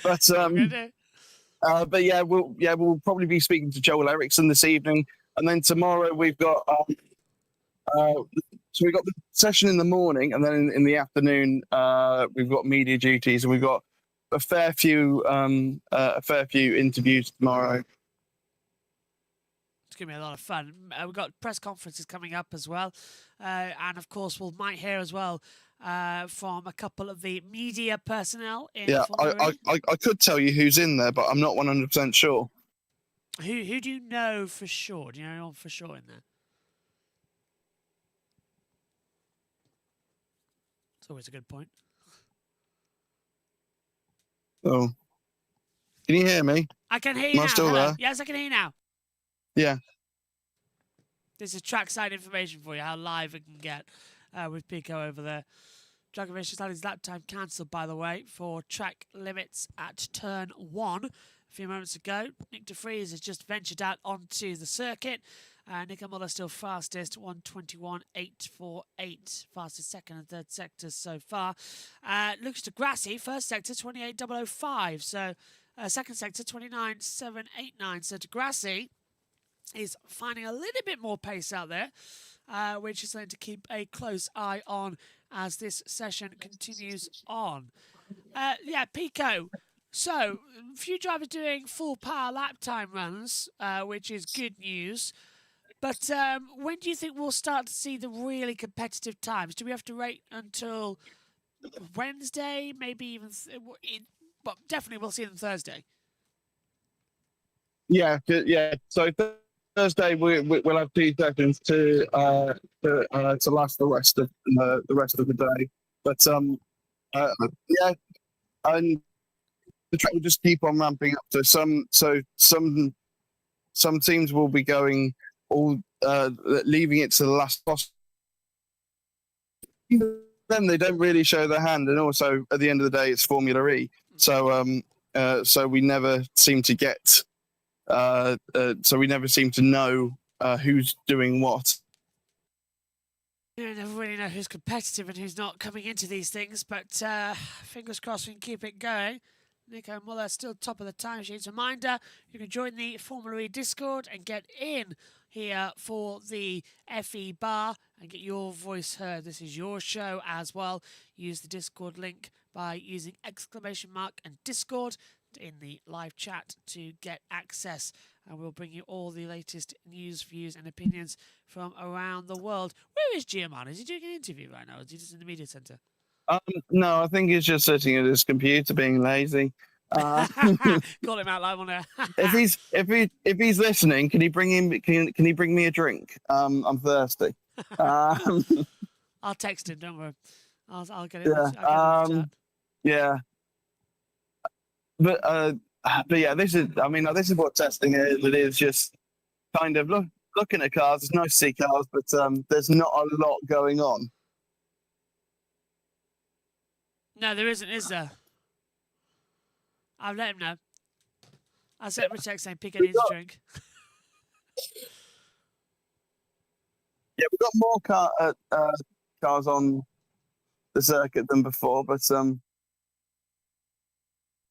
But yeah, we'll probably be speaking to Joel Eriksson this evening, and then tomorrow we've got so we've got the session in the morning, and then in the afternoon we've got media duties, and we've got a fair few interviews tomorrow. It's going to be a lot of fun. We've got press conferences coming up as well. And, of course, we might hear as well from a couple of the media personnel. I could tell you who's in there, but I'm not 100% sure. Who do you know for sure? Do you know anyone for sure in there? It's always a good point. Oh. Can you hear me? I can hear you now. Am I still there? Yes, I can hear you now. Yeah. This is trackside information for you, how live it can get with Pico over there. Dragovich has had his lap time cancelled, by the way, for track limits at turn 1 a few moments ago. Nick de Vries has just ventured out onto the circuit. Nico Muller still fastest, 1:21.848. Fastest second and third sectors so far. Lucas de Grassi, first sector, 28.005. So second sector, 29.789. So de Grassi is finding a little bit more pace out there, which is something to keep a close eye on as this session continues on. Pico. So, a few drivers doing full power lap time runs, which is good news. But when do you think we'll start to see the really competitive times? Do we have to wait until Wednesday? Maybe even, but definitely we'll see them Thursday. Yeah. So Thursday we'll have 2 sessions to last the rest of the day. But and the track will just keep on ramping up. So some teams will be going leaving it to the last possible. Then they don't really show their hand, and also at the end of the day, it's Formula E. So we never seem to get. So we never seem to know who's doing what. You never really know who's competitive and who's not coming into these things, but fingers crossed we can keep it going. Nico Muller still top of the timesheets. Reminder, you can join the Formula E Discord and get in here for the FE bar and get your voice heard. This is your show as well. Use the Discord link by using !and Discord in the live chat to get access, and we'll bring you all the latest news, views and opinions from around the world. Where is Giamano? Is he doing an interview right now? Is he just in the media centre? No, I think he's just sitting at his computer being lazy. Call him out live on air. if he's listening, can he bring me a drink? I'm thirsty. I'll text him. Don't worry. I'll get it. Yeah. But yeah, this is what testing is. It is just kind of looking at cars. It's nice to see cars, but there's not a lot going on. No, there isn't, is there? I've let him know. I sent him a text saying, Pico needs a drink. Yeah, we've got more cars on the circuit than before, but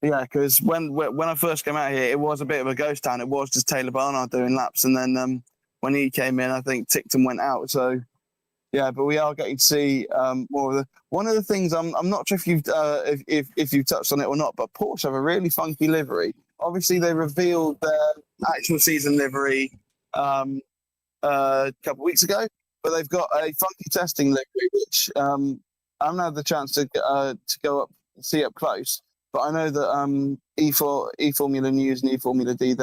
yeah, because when I first came out here, it was a bit of a ghost town. It was just Taylor Barnard doing laps, and then when he came in, I think Tickton went out. So yeah, but we are getting to see more of the. One of the things I'm not sure if you've touched on it or not, but Porsche have a really funky livery. Obviously, they revealed their actual season livery a couple of weeks ago, but they've got a funky testing livery, which I haven't had the chance to go up see up close. But I know that eFormula News and eFormula D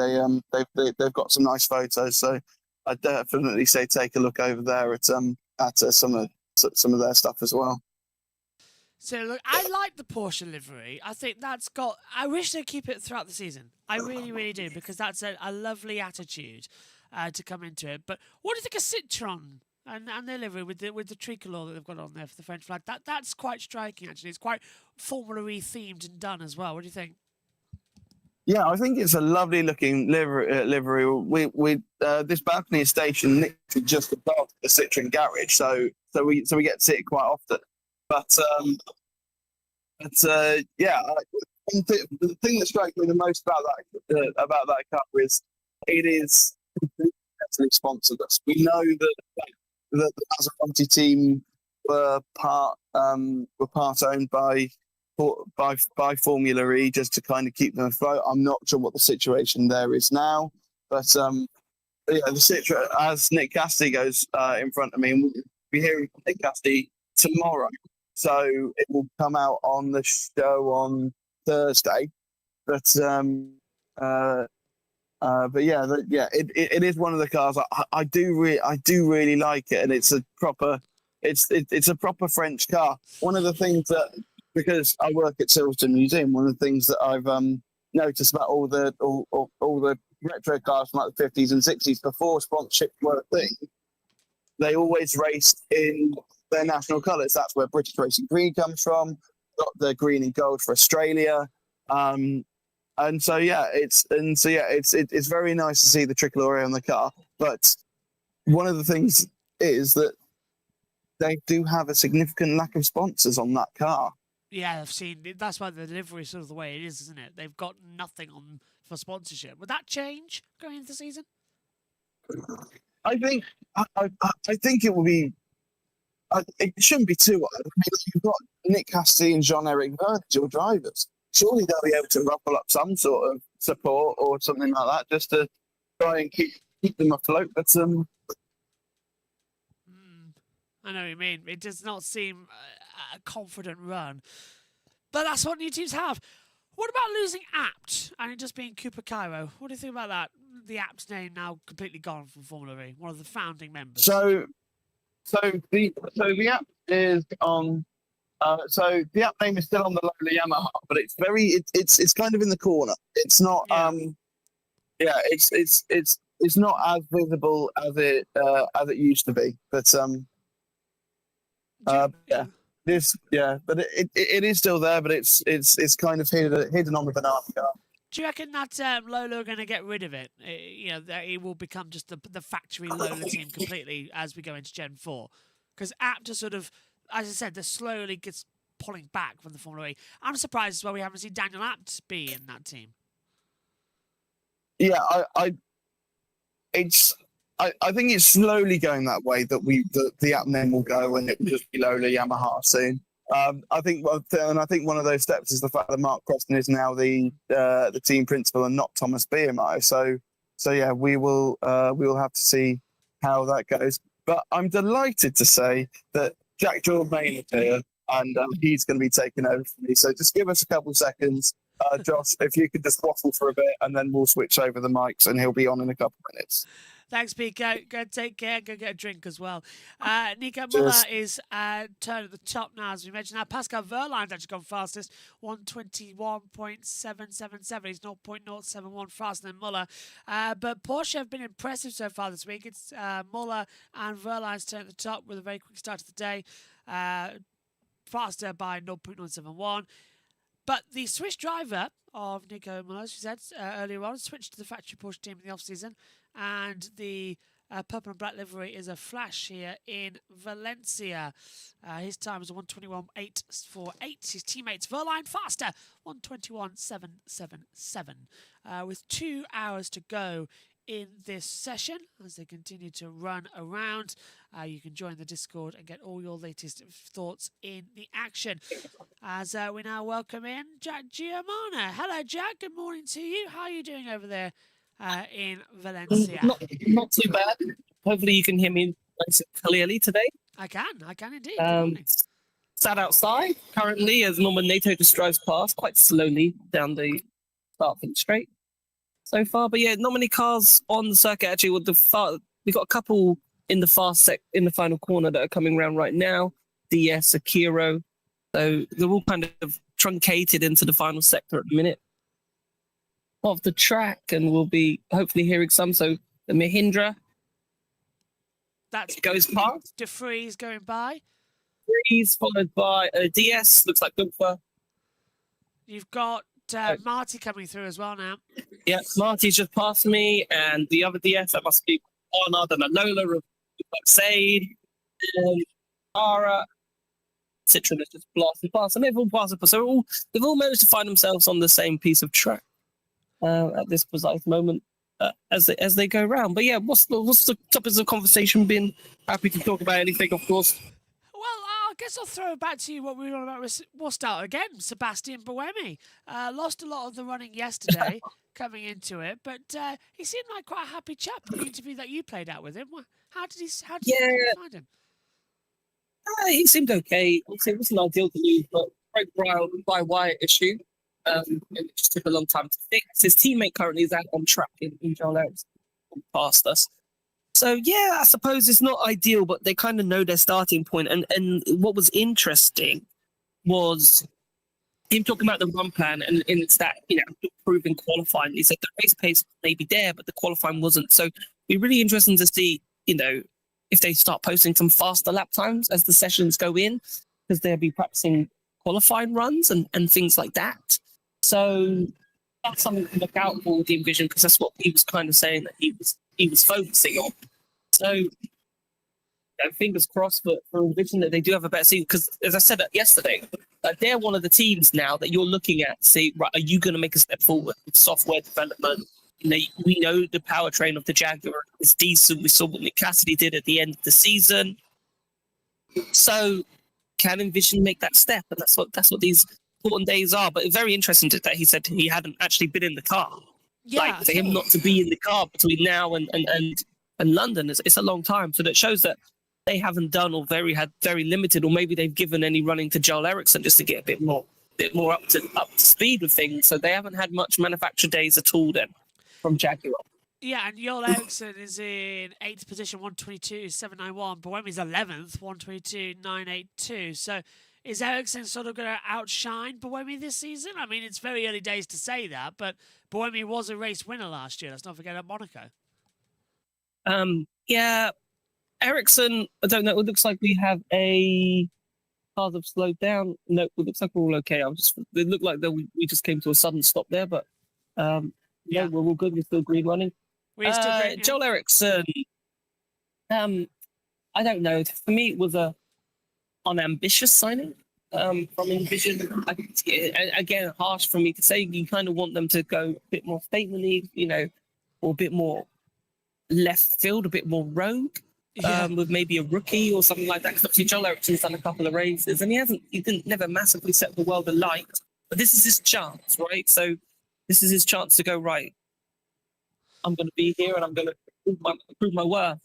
they've got some nice photos. So I'd definitely say take a look over there at some of their stuff as well. So look, I like the Porsche livery. I think that's got. I wish they'd keep it throughout the season. I really, really do, because that's a lovely attitude to come into it. But what do you think of Citroën and their livery with the tricolor that they've got on there for the French flag? That's quite striking, actually. It's quite Formula E themed and done as well. What do you think? Yeah, I think it's a lovely looking livery. We this balcony is stationed literally just above the Citroën garage, so we get to see it quite often. But yeah, the thing that strikes me the most about that car is it is completely sponsorless. We know that the Maserati team were part owned by Formula E, just to kind of keep them afloat. I'm not sure what the situation there is now, but yeah, the Citroën, as Nick Casti goes in front of me, and we'll be hearing from Nick Casti tomorrow, so it will come out on the show on Thursday. But yeah, it is one of the cars I do really like it, and it's a proper French car. One of the things that, because I work at Silverstone Museum, one of the things that I've noticed about all the retro cars from like the 50s and 60s before sponsorship were a thing, they always raced in their national colours. That's where British Racing Green comes from. Got the green and gold for Australia, and so yeah, it's very nice to see the tricolore on the car. But one of the things is that they do have a significant lack of sponsors on that car. Yeah, I've seen. That's why the delivery is sort of the way it is, isn't it? They've got nothing on for sponsorship. Would that change going into the season? I think it will be. It shouldn't be too hard. I mean, you've got Nick Cassidy and Jean-Eric Vergne, your drivers. Surely they'll be able to ruffle up some sort of support or something like that, just to try and keep them afloat. But I know what you mean. It does not seem a confident run, but that's what new teams have. What about losing Apt and it just being Cooper Cairo? What do you think about that? The Apt name now completely gone from Formula E, one of the founding members. So the app is on. So the app name is still on the Lola Yamaha, but it's kind of in the corner. It's not. It's not as visible as it used to be. But but it is still there, but it's kind of hidden on the banana car. Do you reckon that Lola are going to get rid of it? That it will become just the factory Lola team completely as we go into Gen 4? Because Apt are sort of, as I said, they're slowly pulling back from the Formula E. I'm surprised as well we haven't seen Daniel Apt be in that team. Yeah, I think it's slowly going that way, that the app name will go and it will just be Lola Yamaha soon. I think one of those steps is the fact that Mark Preston is now the team principal and not Thomas BMI. So yeah, we will have to see how that goes. But I'm delighted to say that Jack Jordan is here and he's going to be taking over for me. So just give us a couple of seconds, Josh, if you could just waffle for a bit, and then we'll switch over the mics and he'll be on in a couple of minutes. Thanks, Pico. Go take care. Go get a drink as well. Nico Muller is turned at the top now, as we mentioned. Now, Pascal Verline's actually gone fastest, 121.777. He's 0.071 faster than Muller. But Porsche have been impressive so far this week. It's Muller and Verline's turned at the top with a very quick start to the day. Faster by 0.971. But the Swiss driver of Nico Muller, as we said earlier on, switched to the factory Porsche team in the off-season. And the purple and black livery is a flash here in Valencia. His time is 121.848. His teammates Verline faster, 121.777. With 2 hours to go in this session as they continue to run around. You can join the Discord and get all your latest thoughts in the action. As we now welcome in Jack Giamana. Hello, Jack. Good morning to you. How are you doing over there in Valencia? Not too bad. Hopefully you can hear me nice and clearly today. I can indeed. Sat outside currently as Norman Nato just drives past quite slowly down the start of the straight so far. But yeah, not many cars on the circuit actually. We've got a couple in the in the final corner that are coming around right now. DS, Akiro. So they're all kind of truncated into the final sector at the minute of the track, and we'll be hopefully hearing some. So the Mahindra goes past. De Vries going by. Vries followed by DS. Looks like Gunther. You've got Marty coming through as well now. Yeah, Marty's just passed me, and the other DS, that must be Arnold and Lola of Said, Ara. Citroen is just blasted past, and they've all passed it. So they've all managed to find themselves on the same piece of track at this precise moment as they go around. But yeah, what's the topics of conversation been? Happy to talk about anything, of course. Well, I guess I'll throw it back to you. What we were on about. We'll start again. Sebastian Buemi lost a lot of the running yesterday coming into it, but he seemed like quite a happy chap in the interview that you played out with him. How did you find him? He seemed okay. Obviously, it wasn't ideal to lose, but broke by wire issue. It just took a long time to fix. His teammate currently is out on track in John Ericsson past us. So yeah, I suppose it's not ideal, but they kind of know their starting point. And what was interesting was him talking about the run plan, and it's that, improving qualifying. He said the race pace may be there, but the qualifying wasn't. So it'd be really interesting to see, if they start posting some faster lap times as the sessions go in, because they'll be practicing qualifying runs and things like that. So that's something to look out for with the Envision, because that's what he was kind of saying that he was focusing on. So fingers crossed for Envision that they do have a better season. Because as I said yesterday, they're one of the teams now that you're looking at. Say, right, are you going to make a step forward with software development? We know the powertrain of the Jaguar is decent. We saw what Nick Cassidy did at the end of the season. So can Envision make that step? And that's what these important days are. But very interesting that he said he hadn't actually been in the car. Yeah, like for him not to be in the car between now and London, it's a long time. So that shows that they haven't done or had very limited, or maybe they've given any running to Joel Eriksson just to get a bit more up to speed with things. So they haven't had much manufacture days at all then from Jaguar. Yeah, and Joel Eriksson is in 8th position, 122.791. Boemi's 11th, 122.982. So is Eriksson sort of going to outshine Boemi this season? I mean, it's very early days to say that, but Boemi was a race winner last year. Let's not forget at Monaco. Yeah, Eriksson, I don't know. It looks like we have cars have slowed down. No, it looks like we're all okay. It looked like we just came to a sudden stop there, but yeah, we're all good. We're still green running. We're still great, yeah. Joel Eriksson, I don't know. For me, it was a unambitious signing from Envision. Again, harsh for me to say. You kind of want them to go a bit more statemently, or a bit more left field, a bit more rogue, with maybe a rookie or something like that. Because obviously Joel Eriksson's done a couple of races, and he didn't never massively set the world alight. But this is his chance, right? So this is his chance to go right. I'm going to be here, and I'm going to prove my worth,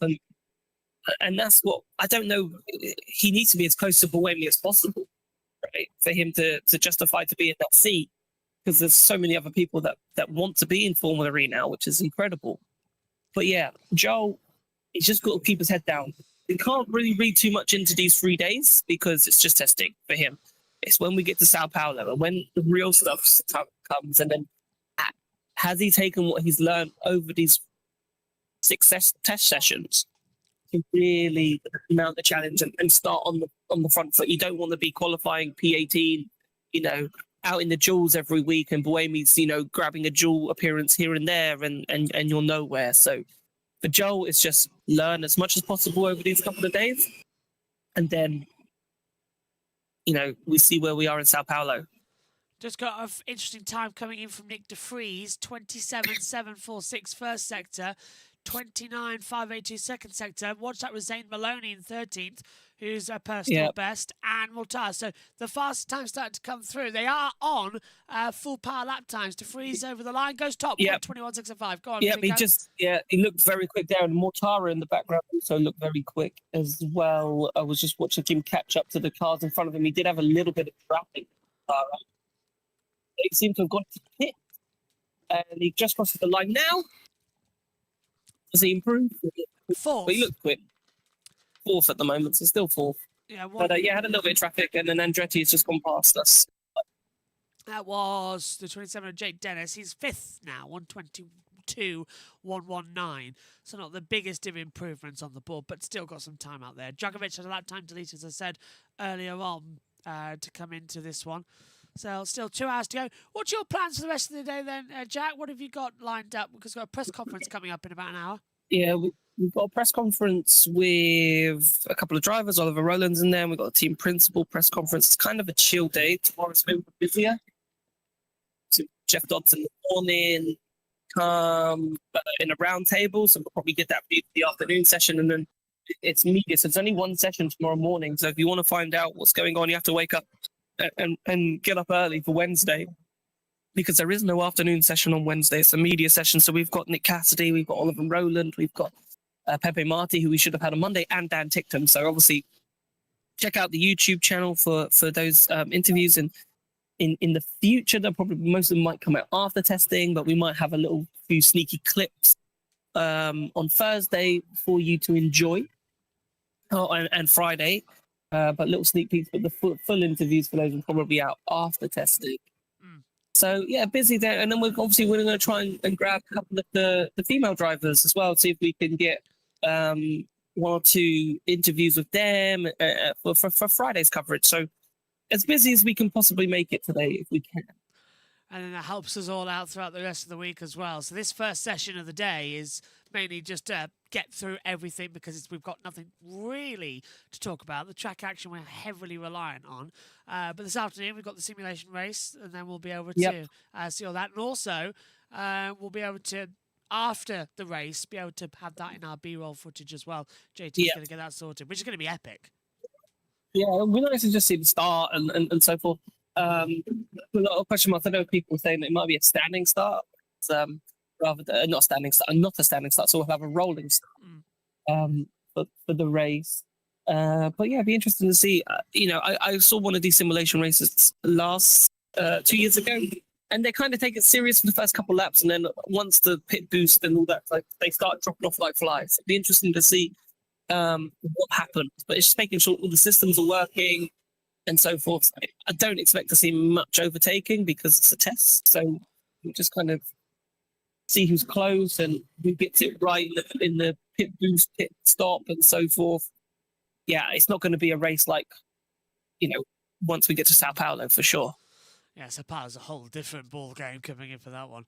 and that's what I don't know. He needs to be as close to Boemi as possible, right, for him to justify to be in that seat. Because there's so many other people that want to be in Formula E now, which is incredible. But yeah, Joel, he's just got to keep his head down. We can't really read too much into these 3 days because it's just testing for him. It's when we get to Sao Paulo and when the real stuff comes, and then has he taken what he's learned over these 6 test sessions to really mount the challenge and start on the front foot? You don't want to be qualifying P18, out in the duels every week, and Boemi's, grabbing a duel appearance here and there, and you're nowhere. So for Joel, it's just learn as much as possible over these couple of days, and then, we see where we are in Sao Paulo. Just got an interesting time coming in from Nick De Vries, 27.746 first sector, 29.582 second sector. Watch that with Zane Maloney in 13th, who's a personal best, and Mortar. So the fastest time starting to come through. They are on full power lap times. De Vries over the line, goes top, 21.605. Go on. He looked very quick there, and Mortara in the background also looked very quick as well. I was just watching him catch up to the cars in front of him. He did have a little bit of traffic. He seemed to have gone to pit, and he just crosses the line now. Has he improved? Fourth. But he looked quick. Fourth at the moment, so still fourth. Yeah, but had a little bit of traffic, and then Andretti has just gone past us. That was the 27 of Jake Dennis. He's fifth now, 122.119. So not the biggest of improvements on the board, but still got some time out there. Djokovic had a lap time delete, as I said earlier on, to come into this one. So still 2 hours to go. What's your plans for the rest of the day then, Jack? What have you got lined up? Because we've got a press conference coming up in about an hour. Yeah, we've got a press conference with a couple of drivers. Oliver Rowland's in there. We've got a team principal press conference. It's kind of a chill day. Tomorrow's a bit busier. So Jeff Dodds in the morning, in a round table. So we'll probably get that for the afternoon session. And then it's media. So it's only one session tomorrow morning. So if you want to find out what's going on, you have to wake up and get up early for Wednesday, because there is no afternoon session on Wednesday. It's a media session. So we've got Nick Cassidy, we've got Oliver Rowland, we've got Pepe Marti, who we should have had on Monday, and Dan Tickton. So obviously check out the YouTube channel for those interviews. And in the future, most of them might come out after testing, but we might have a few sneaky clips on Thursday for you to enjoy. And Friday. But little sneak peeks, but the full interviews for those will probably be out after testing. So yeah, busy there. And then we're going to try and grab a couple of the female drivers as well, see if we can get 1 or 2 interviews with them for Friday's coverage. So as busy as we can possibly make it today, if we can. And then that helps us all out throughout the rest of the week as well. So this first session of the day is mainly just to get through everything because we've got nothing really to talk about. The track action we're heavily reliant on. But this afternoon we've got the simulation race, and then we'll be able to see all that. And also we'll be able to, after the race, be able to have that in our B-roll footage as well. JT's going to get that sorted, which is going to be epic. Yeah, it'll be nice to just see the start and so forth. A lot of question marks. I know people saying that it might be a standing start, rather than not a standing start. So we'll have a rolling start for the race. But yeah, it'd be interesting to see. I saw one of these simulation races last 2 years ago, and they kind of take it serious for the first couple laps, and then once the pit boost and all that, like they start dropping off like flies. It'd be interesting to see what happens. But it's just making sure all the systems are working and so forth. I don't expect to see much overtaking because it's a test. So we just kind of see who's close and who gets it right in the pit boost, pit stop, and so forth. Yeah, it's not going to be a race like, once we get to Sao Paulo for sure. Yeah, Sao Paulo's a whole different ball game coming in for that one.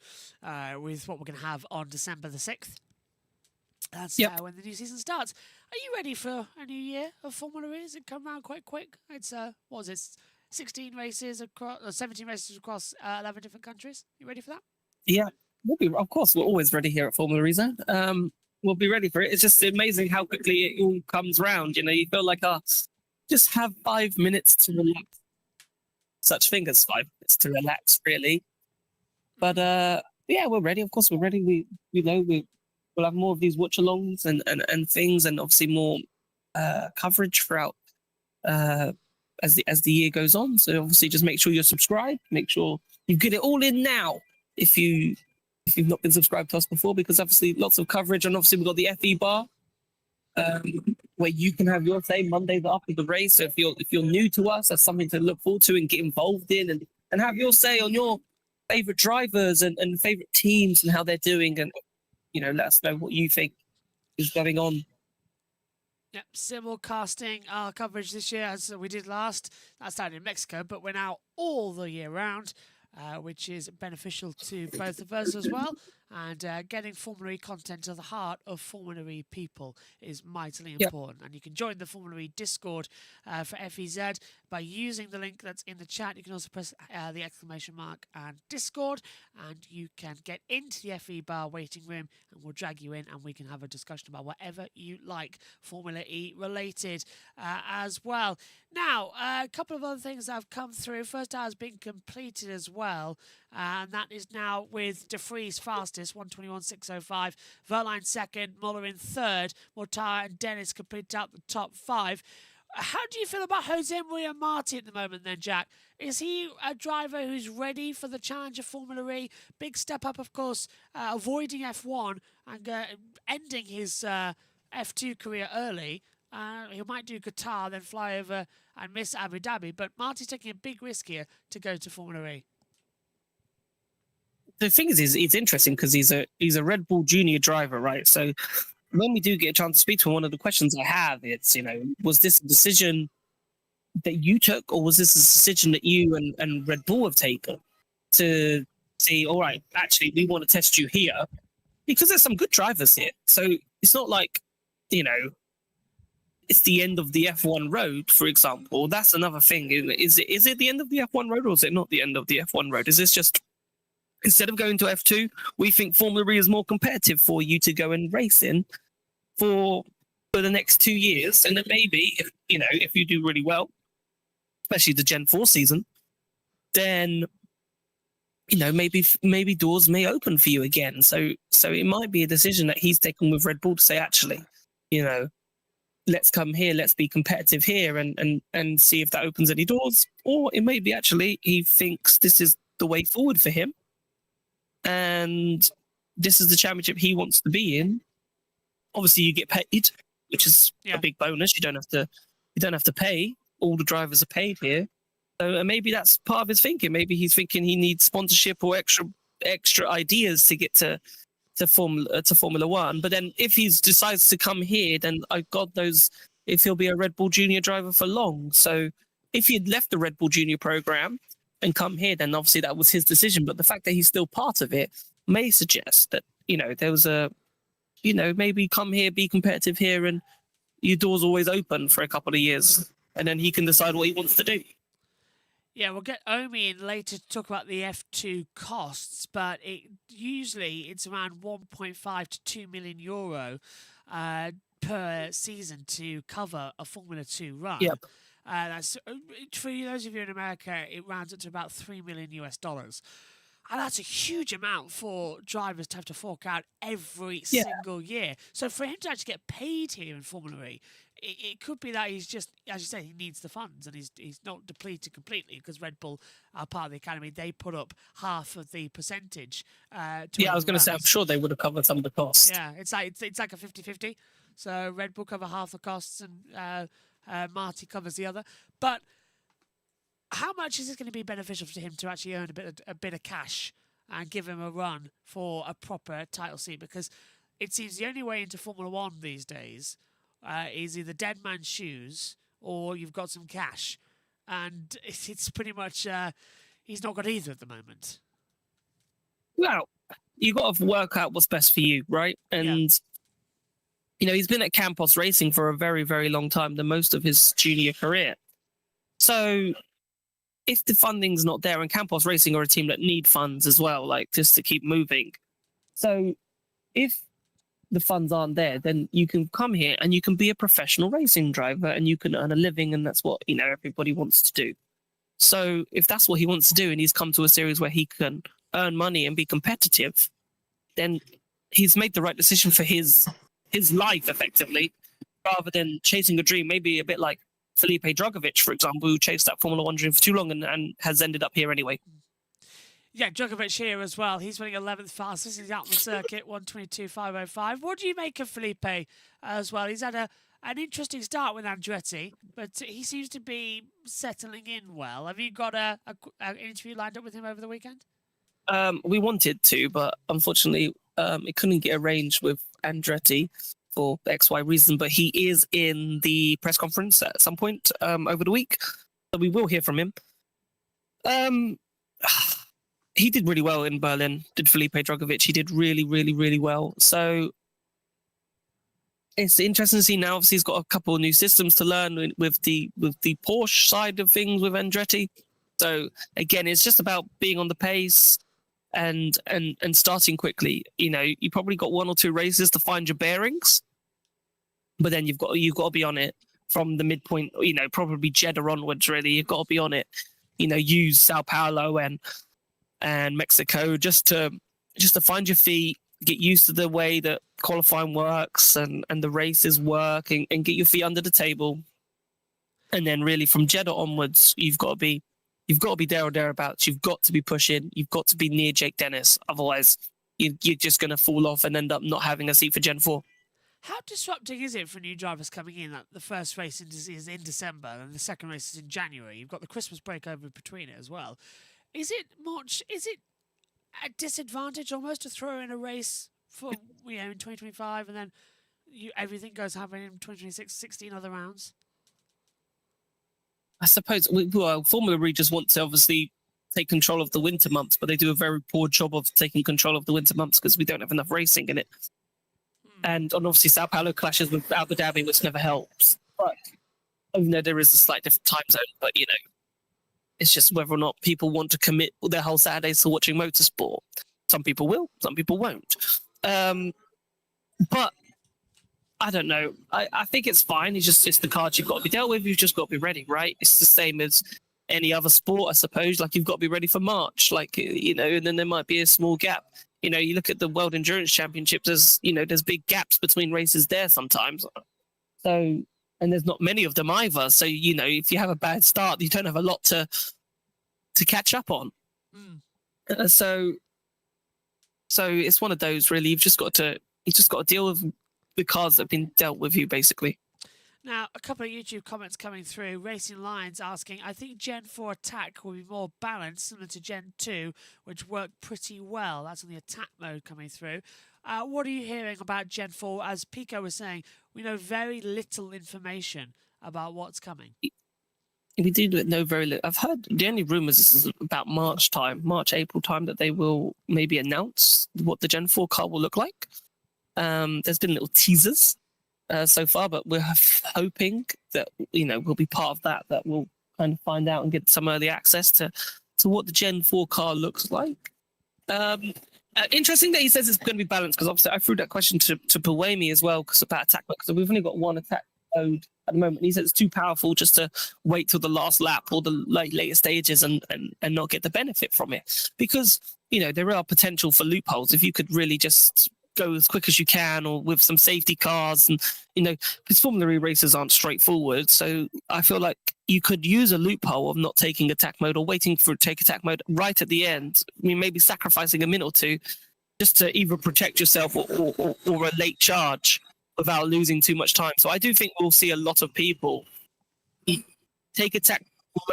With what we're going to have on December the 6th. That's when the new season starts. Are you ready for a new year of Formula E? Has it come around quite quick? It's, 16 races across, 17 races across 11 different countries. You ready for that? Yeah, of course, we're always ready here at Formula E. We'll be ready for it. It's just amazing how quickly it all comes round. You feel like, just have 5 minutes to relax. Such thing as 5 minutes to relax, really. But yeah, we're ready. Of course, we're ready. We'll have more of these watch-alongs and things, and obviously more coverage throughout as the year goes on. So obviously, just make sure you're subscribed. Make sure you get it all in now if you've not been subscribed to us before, because obviously lots of coverage, and obviously we've got the FE bar where you can have your say Mondays after the race. So if you're new to us, that's something to look forward to and get involved in, and have your say on your favorite drivers and favorite teams and how they're doing, and let us know what you think is going on. Yep, simulcasting our coverage this year as we did last. That started in Mexico, but we're now all the year round, which is beneficial to both of us as well. And getting Formula E content to the heart of Formula E people is mightily important. And you can join the Formula E Discord for FEZ by using the link that's in the chat. You can also press the exclamation mark and Discord, and you can get into the FE bar waiting room, and we'll drag you in, and we can have a discussion about whatever you like Formula E related as well. Now, a couple of other things that have come through. First hour has been completed as well, and that is now with De Vries fastest, 1:21.605. Verline second, Muller in third. Mortara and Dennis completed out the top 5. How do you feel about Jose Maria Marti at the moment then, Jack? Is he a driver who's ready for the challenge of Formula E? Big step up, of course, avoiding F1 and ending his F2 career early. He might do Qatar, then fly over and miss Abu Dhabi. But Marty's taking a big risk here to go to Formula E. The thing is it's interesting because he's a Red Bull Junior driver, right? So when we do get a chance to speak to him, one of the questions I have, it's, was this a decision that you took, or was this a decision that you and Red Bull have taken to say, all right, actually, we want to test you here? Because there's some good drivers here. So it's not like, it's the end of the F1 road, for example. That's another thing. Is it the end of the F1 road, or is it not the end of the F1 road? Is this just, instead of going to F2, we think Formula E is more competitive for you to go and race in for the next 2 years, and then maybe if you do really well, especially the Gen 4 season, then maybe doors may open for you again. So it might be a decision that he's taken with Red Bull to say, actually, let's come here, let's be competitive here, and see if that opens any doors. Or it may be actually he thinks this is the way forward for him, and this is the championship he wants to be in. Obviously, you get paid, which is a big bonus. You don't have to pay. All the drivers are paid here, so maybe that's part of his thinking. Maybe he's thinking he needs sponsorship or extra ideas to get to Formula One. But then if he decides to come here, then God knows if he'll be a Red Bull Junior driver for long. So if he had left the Red Bull Junior program and come here, then obviously that was his decision. But the fact that he's still part of it may suggest that, there was a, maybe come here, be competitive here, and your door's always open for a couple of years, and then he can decide what he wants to do. Yeah, we'll get Omi in later to talk about the F2 costs, but usually it's around 1.5 to 2 million euro per season to cover a Formula 2 run. Yep. That's for those of you in America, it rounds up to about $3 million US. And that's a huge amount for drivers to have to fork out every single year. So for him to actually get paid here in Formula E, it could be that he's just, as you say, he needs the funds and he's not depleted completely because Red Bull are part of the academy. They put up half of the percentage. I was going to say, I'm sure they would have covered some of the costs. Yeah, it's like a 50-50. So Red Bull cover half the costs and Marty covers the other. But how much is it going to be beneficial to him to actually earn a bit of cash and give him a run for a proper title seat? Because it seems the only way into Formula One these days is either dead man's shoes or you've got some cash, and it's pretty much he's not got either at the moment. Well, you got to work out what's best for you, right? And he's been at Campos Racing for a very, very long time, the most of his junior career. So if the funding's not there, and Campos Racing are a team that need funds as well, like just to keep moving. So if the funds aren't there, then you can come here and you can be a professional racing driver and you can earn a living, and that's what everybody wants to do. So if that's what he wants to do, and he's come to a series where he can earn money and be competitive, then he's made the right decision for his life, effectively, rather than chasing a dream. Maybe a bit like Felipe Drugovich, for example, who chased that Formula 1 dream for too long and has ended up here anyway. Yeah, Drugovich here as well. He's running 11th fastest. He's out on the circuit, 1:22.505. What do you make of Felipe as well? He's had an interesting start with Andretti, but he seems to be settling in well. Have you got an interview lined up with him over the weekend? We wanted to, but unfortunately, it couldn't get arranged with Andretti for XY reason. But he is in the press conference at some point over the week, so we will hear from him. He did really well in Berlin, did Felipe Drugovich. He did really, really, really well. So it's interesting to see now. Obviously, he's got a couple of new systems to learn with the Porsche side of things with Andretti. So again, it's just about being on the pace and starting quickly. You probably got one or two races to find your bearings, but then you've got to be on it from the midpoint. Probably Jeddah onwards. Really, you've got to be on it. Use Sao Paulo and Mexico just to find your feet, get used to the way that qualifying works and the races work, and get your feet under the table. And then really from Jeddah onwards, you've got to be there or thereabouts. You've got to be pushing. You've got to be near Jake Dennis. Otherwise, you're just going to fall off and end up not having a seat for Gen 4. How disrupting is it for new drivers coming in? Like the first race is in December and the second race is in January. You've got the Christmas break over between it as well. Is it a disadvantage almost to throw in a race for in 2025 and then everything goes happening in 2026, 16 other rounds? I suppose, Formula E just want to obviously take control of the winter months, but they do a very poor job of taking control of the winter months because we don't have enough racing in it. And obviously Sao Paulo clashes with Abu Dhabi, which never helps. But even though there is a slight different time zone, but it's just whether or not people want to commit their whole Saturdays to watching motorsport. Some people will, some people won't. But I don't know. I think it's fine. It's the cards you've got to be dealt with. You've just got to be ready, right? It's the same as any other sport, I suppose. Like you've got to be ready for March, and then there might be a small gap. You look at the World Endurance Championships, there's big gaps between races there sometimes. So, and there's not many of them either. So, if you have a bad start, you don't have a lot to catch up on. So it's one of those really. You've just got to deal with the cards that have been dealt with you, basically. Now, a couple of YouTube comments coming through. Racing Lines asking, I think Gen 4 attack will be more balanced, similar to Gen 2, which worked pretty well. That's on the attack mode coming through. What are you hearing about Gen 4? As Pico was saying, we know very little information about what's coming. We do know very little. I've heard the only rumors is about March time, April time, that they will maybe announce what the Gen 4 car will look like. There's been little teasers so far, but we're hoping that, we'll be part of that we'll kind of find out and get some early access to what the Gen 4 car looks like. Interesting that he says it's going to be balanced, because obviously I threw that question to Buemi as well, because about attack mode, because we've only got one attack mode at the moment. He said it's too powerful just to wait till the last lap or the later stages and not get the benefit from it, because there are potential for loopholes if you could really just go as quick as you can, or with some safety cars, and because Formula E races aren't straightforward. So I feel like you could use a loophole of not taking attack mode or waiting for take attack mode right at the end. I mean, maybe sacrificing a minute or two just to either protect yourself or a late charge without losing too much time. So I do think we'll see a lot of people take attack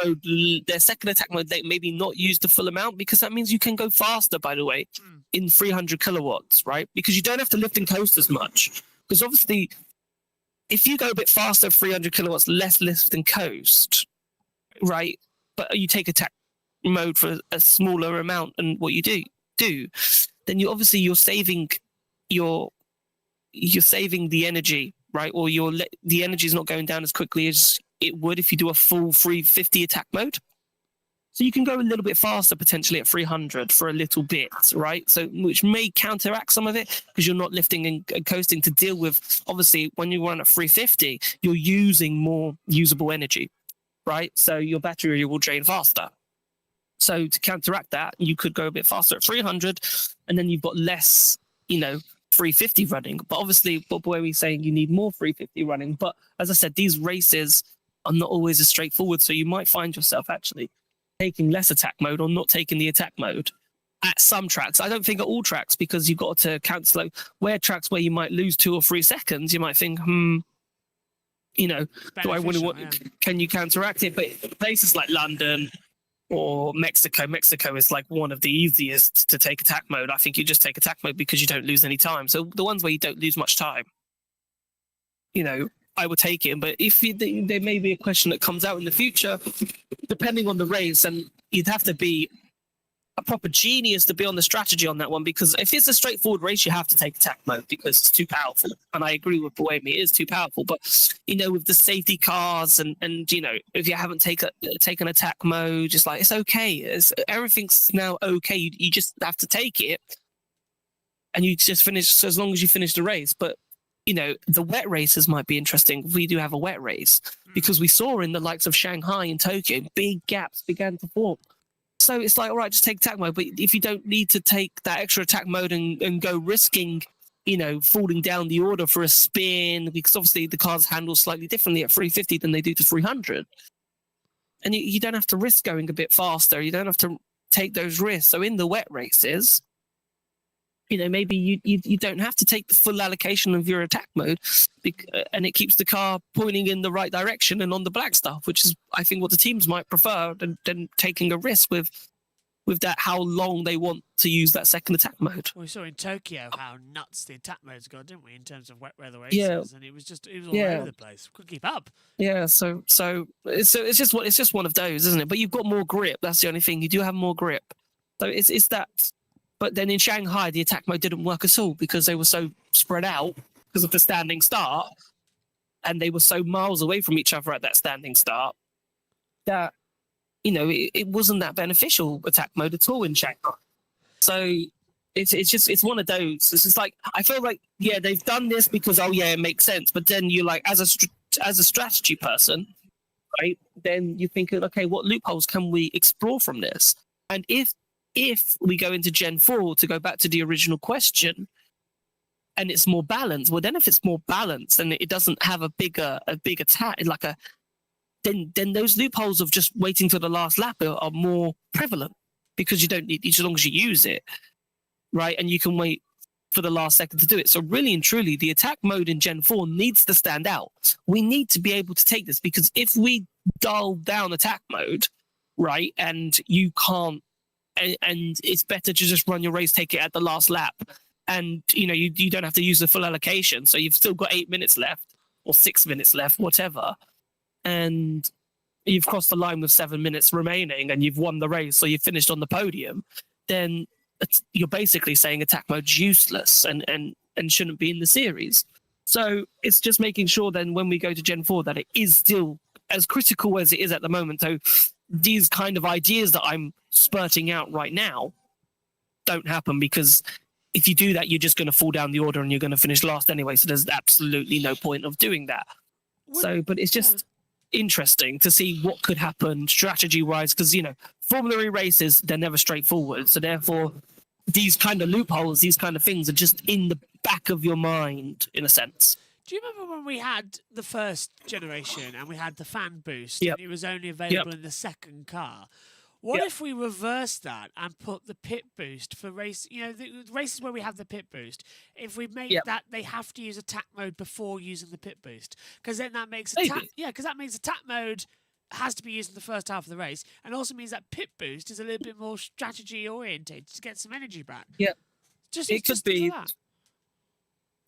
mode, their second attack mode, they maybe not use the full amount, because that means you can go faster, by the way, in 300 kilowatts, right? Because you don't have to lift and coast as much. Because obviously, if you go a bit faster, 300 kilowatts, less lift and coast, right? But you take attack mode for a smaller amount, and what you do, then you're saving the energy, right? Or the energy is not going down as quickly as it would if you do a full 350 attack mode. So you can go a little bit faster potentially at 300 for a little bit, right? So which may counteract some of it, because you're not lifting and coasting to deal with, obviously, when you run at 350, you're using more usable energy, right? So your battery will drain faster. So to counteract that, you could go a bit faster at 300, and then you've got less, 350 running. But obviously, what Boy's saying, you need more 350 running. But as I said, these races are not always as straightforward. So you might find yourself actually taking less attack mode or not taking the attack mode at some tracks. I don't think at all tracks, because you've got to count slow. Where tracks where you might lose 2 or 3 seconds, you might think, do I want to? Can you counteract it? But places like London or Mexico is like one of the easiest to take attack mode. I think you just take attack mode because you don't lose any time. So the ones where you don't lose much time, I would take it. But if there may be a question that comes out in the future, depending on the race, and you'd have to be a proper genius to be on the strategy on that one, because if it's a straightforward race, you have to take attack mode because it's too powerful. And I agree with Boemi, it is too powerful. But with the safety cars and if you haven't taken attack mode, just like, it's okay. Everything's now okay. You just have to take it, and you just finish as long as you finish the race. But the wet races might be interesting if we do have a wet race, because we saw in the likes of Shanghai and Tokyo, big gaps began to form. So it's like, all right, just take attack mode. But if you don't need to take that extra attack mode and go risking, falling down the order for a spin, because obviously the cars handle slightly differently at 350 than they do to 300. And you don't have to risk going a bit faster. You don't have to take those risks. So in the wet races, maybe you don't have to take the full allocation of your attack mode, and it keeps the car pointing in the right direction and on the black stuff, which is, I think, what the teams might prefer than taking a risk with that, how long they want to use that second attack mode. We saw in Tokyo how nuts the attack modes got, didn't we, in terms of wet weather races? Yeah. And it was all over the place. Couldn't keep up. Yeah, so it's just one of those, isn't it? But you've got more grip. That's the only thing. You do have more grip. So it's that. But then in Shanghai, the attack mode didn't work at all, because they were so spread out because of the standing start, and they were so miles away from each other at that standing start that, it wasn't that beneficial attack mode at all in Shanghai. So it's one of those. It's just like, I feel like, yeah, they've done this because, it makes sense. But then you're like, as a strategy person, right, then you're thinking, okay, what loopholes can we explore from this? And if we go into Gen 4, to go back to the original question, and it's more balanced, well, then if it's more balanced and it doesn't have a big attack, then those loopholes of just waiting for the last lap are more prevalent, because you don't need, as long as you use it, right? And you can wait for the last second to do it. So really and truly, the attack mode in Gen 4 needs to stand out. We need to be able to take this, because if we dull down attack mode, right, and you can't, and it's better to just run your race, take it at the last lap, and you don't have to use the full allocation, so you've still got 8 minutes left or 6 minutes left, whatever, and you've crossed the line with 7 minutes remaining and you've won the race or you've finished on the podium, then you're basically saying attack mode's useless and shouldn't be in the series. So it's just making sure then when we go to Gen 4 that it is still as critical as it is at the moment. So these kind of ideas that I'm spurting out right now don't happen, because if you do that, you're just going to fall down the order and you're going to finish last anyway. So there's absolutely no point of doing that. But it's just interesting to see what could happen strategy-wise, because, Formula E races, they're never straightforward. So therefore, these kind of loopholes, these kind of things are just in the back of your mind, in a sense. Do you remember when we had the first generation and we had the fan boost Yep. and it was only available in the second car? What Yep. if we reverse that and put the pit boost for race? The races where we have the pit boost. If we make Yep. that, they have to use attack mode before using the pit boost, because then that makes Maybe. attack. Yeah, because that means attack mode has to be used in the first half of the race, and also means that pit boost is a little bit more strategy oriented to get some energy back. Yep. It could be. that.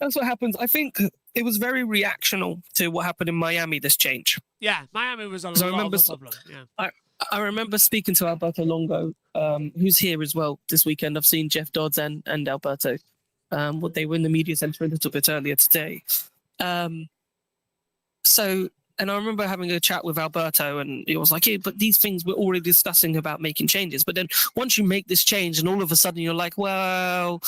That's what happens. I think it was very reactional to what happened in Miami, this change. Yeah, Miami was a lot So I of remember the problem. Yeah. I remember speaking to Alberto Longo, who's here as well this weekend. I've seen Jeff Dodds and Alberto. What they were in the media center a little bit earlier today. And I remember having a chat with Alberto, and he was like, "Yeah, but these things we're already discussing about making changes. But then once you make this change, and all of a sudden you're like, well,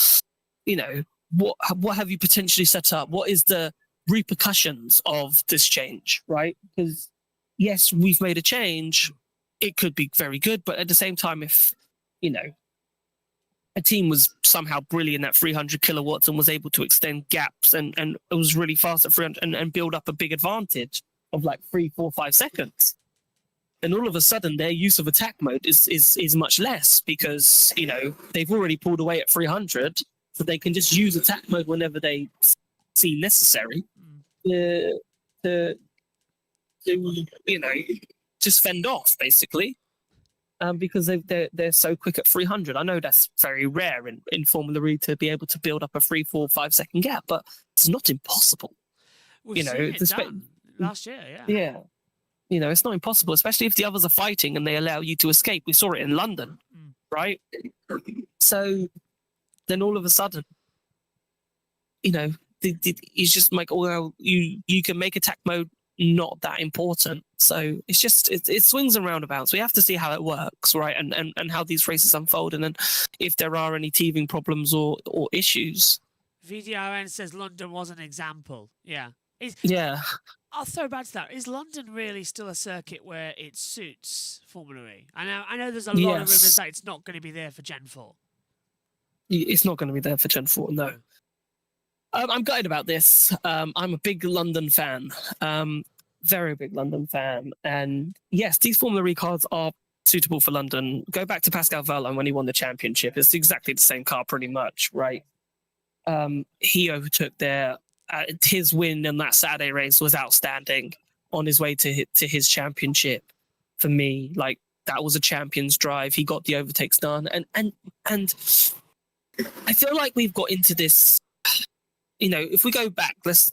what have you potentially set up? What is the repercussions of this change, right? Because yes, we've made a change. It could be very good, but at the same time, if a team was somehow brilliant at 300 kilowatts and was able to extend gaps and it was really fast at 300 and build up a big advantage of like 3, 4, 5 seconds, and all of a sudden their use of attack mode is much less, because they've already pulled away at 300, so they can just use attack mode whenever they see necessary to just fend off, basically, because they're so quick at 300. I know that's very rare in Formula E to be able to build up a 3, 4, 5 second gap, but it's not impossible. We've seen it done last year, Yeah. It's not impossible, especially if the others are fighting and they allow you to escape. We saw it in London, right? So then all of a sudden, it's just like, well, you can make attack mode not that important. So it's just it swings and roundabouts. We have to see how it works, right? And how these races unfold, and then if there are any teething problems or issues. VDRN says London was an example. Yeah. I'll throw back to that. Is London really still a circuit where it suits Formula E? I know there's a lot of rumours that it's not going to be there for Gen 4. It's not going to be there for Gen 4, no. I'm gutted about this. I'm a big London fan, very big London fan. And yes, these Formula E cars are suitable for London. Go back to Pascal Wehrlein when he won the championship. It's exactly the same car pretty much, right? He overtook his win in that Saturday race was outstanding on his way to his championship. For me, like, that was a champion's drive. He got the overtakes done. And I feel like we've got into this, if we go back, let's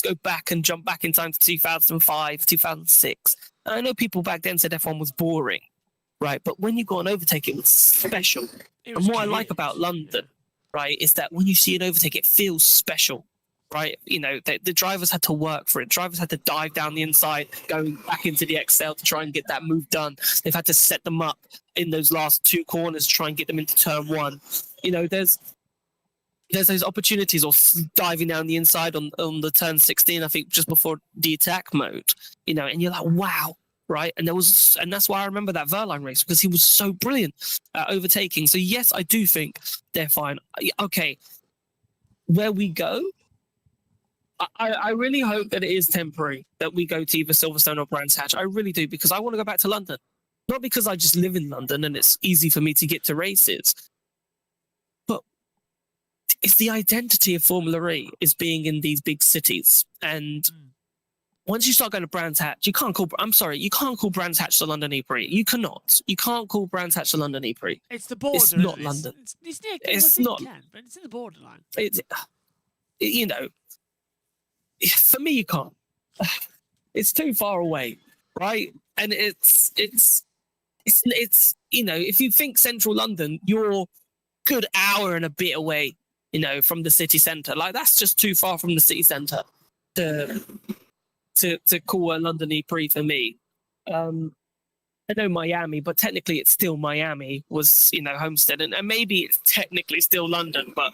go back and jump back in time to 2005, 2006. And I know people back then said F1 was boring, right? But when you got an overtake, it was special. And what I like about London, right, is that when you see an overtake, it feels special, right? The drivers had to work for it. Drivers had to dive down the inside, going back into the XL to try and get that move done. They've had to set them up in those last 2 corners to try and get them into turn 1. There's those opportunities of diving down the inside on the turn 16, I think, just before the attack mode, and you're like, wow, right? And that's why I remember that Wehrlein race, because he was so brilliant at overtaking. So yes, I do think they're fine. Okay, where we go, I really hope that it is temporary, that we go to either Silverstone or Brands Hatch. I really do, because I want to go back to London. Not because I just live in London and it's easy for me to get to races, but it's the identity of Formula E is being in these big cities. And once you start going to Brands Hatch, you can't call Brands Hatch the London E-Prix. You cannot. You can't call Brands Hatch the London E-Prix. It's the border. It's not London. It's near. It's not. But it's in the borderline. For me, you can't. It's too far away. right? And it's you know, if you think central London, you're good hour and a bit away, you know, from the city centre. Like that's just too far from the city centre to call a London E-Prix for me. I know Miami, but technically it's still Miami was, you know, Homestead, and maybe it's technically still London, but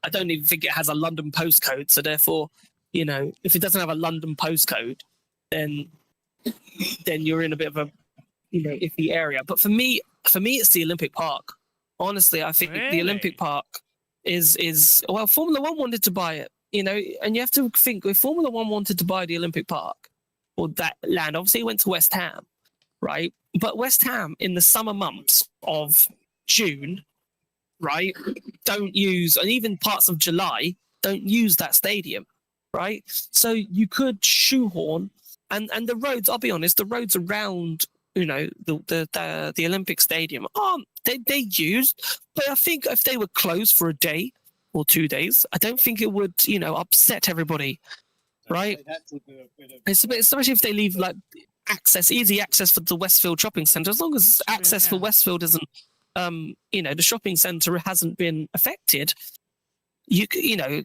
I don't even think it has a London postcode. So therefore, you know, if it doesn't have a London postcode, then you're in a bit of a, you know, iffy area. But for me, it's the Olympic Park. Honestly, I think the Olympic Park is well, Formula One wanted to buy it, you know, and you have to think if Formula One wanted to buy the Olympic Park or that land, obviously it went to West Ham, right? But West Ham in the summer months of June, right, don't use, and even parts of July, don't use that stadium, right? So you could shoehorn, and the roads, I'll be honest, the roads around, you know, the Olympic Stadium aren't, they used, but I think if they were closed for a day or 2 days, I don't think it would, you know, upset everybody, right? It's a bit, especially if they leave like easy access for the Westfield shopping centre. As long as access for Westfield isn't, you know, the shopping centre hasn't been affected, you know,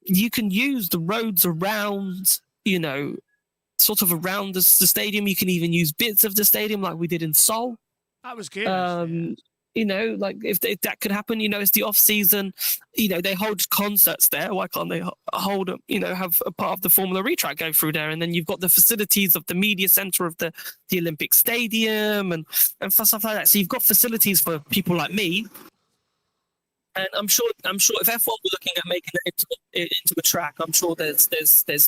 you can use the roads around, you know, sort of around the stadium. You can even use bits of the stadium like we did in Seoul. That was good. You know, like if that could happen, you know, it's the off season, you know, they hold concerts there. Why can't they hold, you know, have a part of the Formula E track go through there? And then you've got the facilities of the media center of the Olympic Stadium and for stuff like that. So you've got facilities for people like me. And I'm sure if F1 were looking at making it into a track, I'm sure there's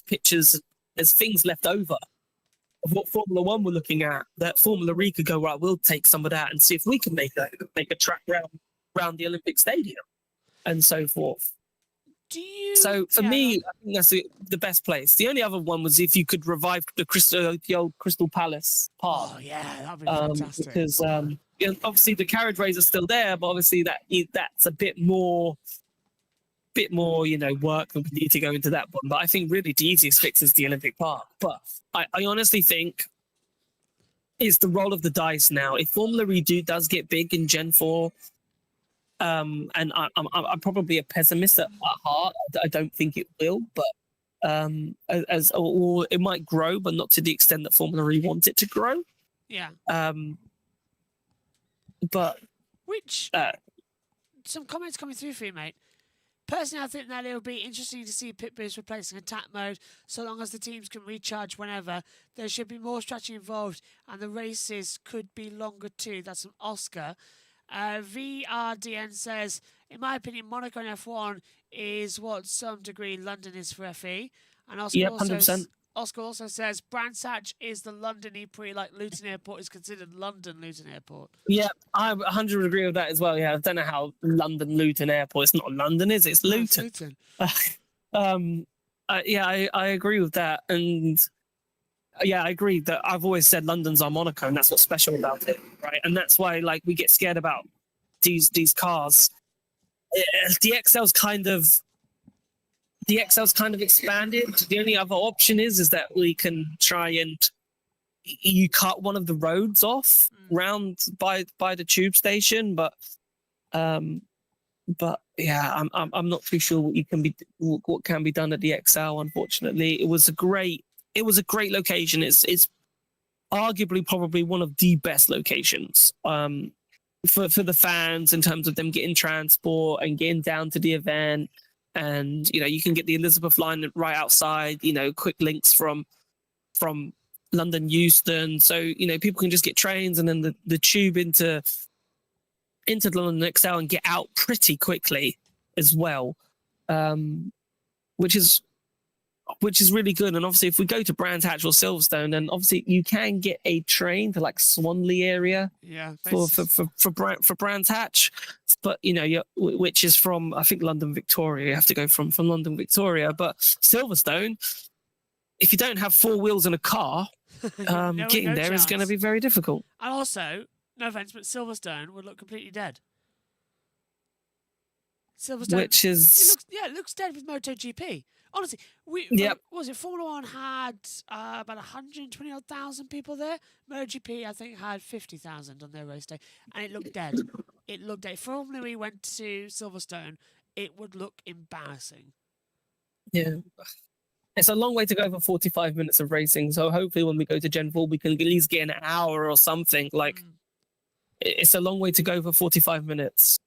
pictures, there's things left over of what Formula One were looking at, that Formula E could go, right, we'll take some of that and see if we can make a track round the Olympic Stadium and so forth. So for me, I think that's the best place. The only other one was if you could revive the old Crystal Palace Park. Oh yeah, that'd be fantastic. Because you know, obviously the carriageways are still there, but obviously that's a bit more, you know, work and we need to go into that one. But I think really the easiest fix is the Olympic Park. But I honestly think it's the roll of the dice now. If Formula E does get big in Gen 4, and I'm probably a pessimist at heart. I don't think it will, but or it might grow, but not to the extent that Formula E wants it to grow. Yeah. But some comments coming through for you, mate. Personally, I think that it'll be interesting to see pit boost replacing attack mode. So long as the teams can recharge whenever, there should be more strategy involved, and the races could be longer too. That's from Oscar. VRDN says, in my opinion, Monaco and F1 is what some degree London is for FE. And Oscar, 100%. Oscar also says, Brands Hatch is the London E-Prix, like Luton Airport is considered London Luton Airport. Yeah, I 100% agree with that as well. Yeah, I don't know how London Luton Airport. It's not London, is it? It's Luton. It's Luton. Yeah, I agree with that, and yeah, I agree that I've always said London's our Monaco, and that's what's special about it, right? And that's why, like, we get scared about these cars. The XL's kind of expanded. The only other option is that we can try and you cut one of the roads off round by the tube station, but yeah, I'm not too sure what can be done at the XL. Unfortunately, it was a great location. It's arguably probably one of the best locations for the fans in terms of them getting transport and getting down to the event. And, you know, you can get the Elizabeth line right outside, you know, quick links from London Euston. So, you know, people can just get trains and then the tube into London XL and get out pretty quickly as well, which is really good. And obviously, if we go to Brands Hatch or Silverstone, then obviously you can get a train to like Swanley area. Yeah, for Brands Hatch, but you know, which is from I think London Victoria. You have to go from London Victoria, but Silverstone, if you don't have four wheels in a car, getting there is going to be very difficult. And also, no offense, but Silverstone would look completely dead. Silverstone, Which is it looks dead with MotoGP. Honestly, Yep. what was it? Formula One had about 120,000 people there. MotoGP, I think, had 50,000 on their race day, and it looked dead. It looked dead. If Formula E went to Silverstone, it would look embarrassing. Yeah. It's a long way to go for 45 minutes of racing. So hopefully when we go to Gen 4, we can at least get an hour or something. Like, it's a long way to go for 45 minutes.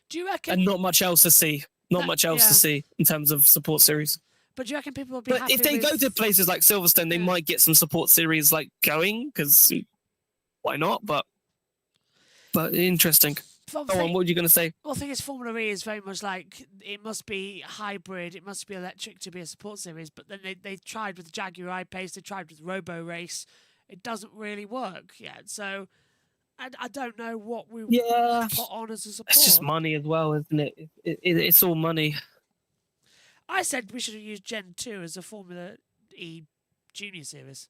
Do you reckon? And not much else to see. Not That- much else to yeah. see in terms of support series. But do you reckon people will be But happy if they with... go to places like Silverstone, they Yeah. might get some support series like going, because why not? But interesting. Well, Go on, what were you going to say? Well, the thing is, Formula E is very much like it must be hybrid, it must be electric to be a support series. But then they tried with Jaguar I-Pace, they tried with Robo Race. It doesn't really work yet. So I don't know what we Yeah, put on as a support. it's just money as well, isn't it? It's all money. I said we should have used Gen 2 as a Formula E junior series.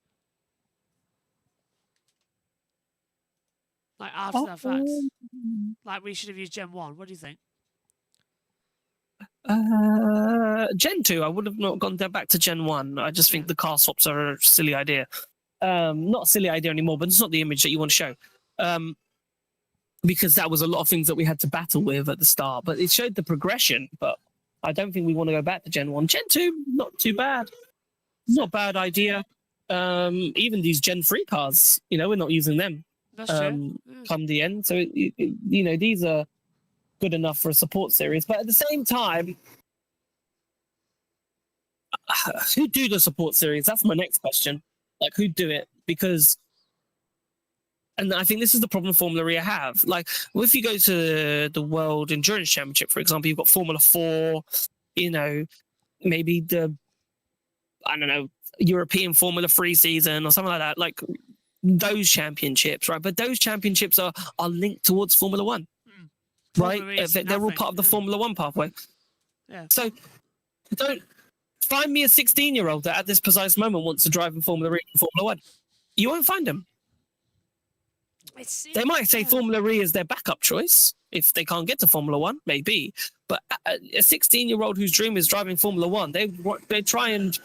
Like after that fact. Like we should have used Gen 1. What do you think? Gen 2, I would have not gone back to Gen 1. I just think the car swaps are a silly idea. Not a silly idea anymore, but it's not the image that you want to show. Because that was a lot of things that we had to battle with at the start. But it showed the progression, but I don't think we want to go back to Gen 1. Gen 2, not too bad. Not a bad idea. Even these Gen 3 cars, we're not using them. That's true. Come the end. So, these are good enough for a support series. But at the same time, who do the support series? That's my next question. Like, who do it? Because, and I think this is the problem Formula E have. Like, if you go to the World Endurance Championship, for example, you've got Formula 4, maybe the, I don't know, European Formula 3 season or something like that. Like, those championships, right? But those championships are linked towards Formula 1, right? Formula E is They're all nothing, part of the Formula 1 pathway. Yeah. So don't find me a 16-year-old that at this precise moment wants to drive in Formula E and Formula 1. You won't find them. They might say Formula E is their backup choice if they can't get to Formula 1, maybe. But a 16-year-old whose dream is driving Formula 1, they try and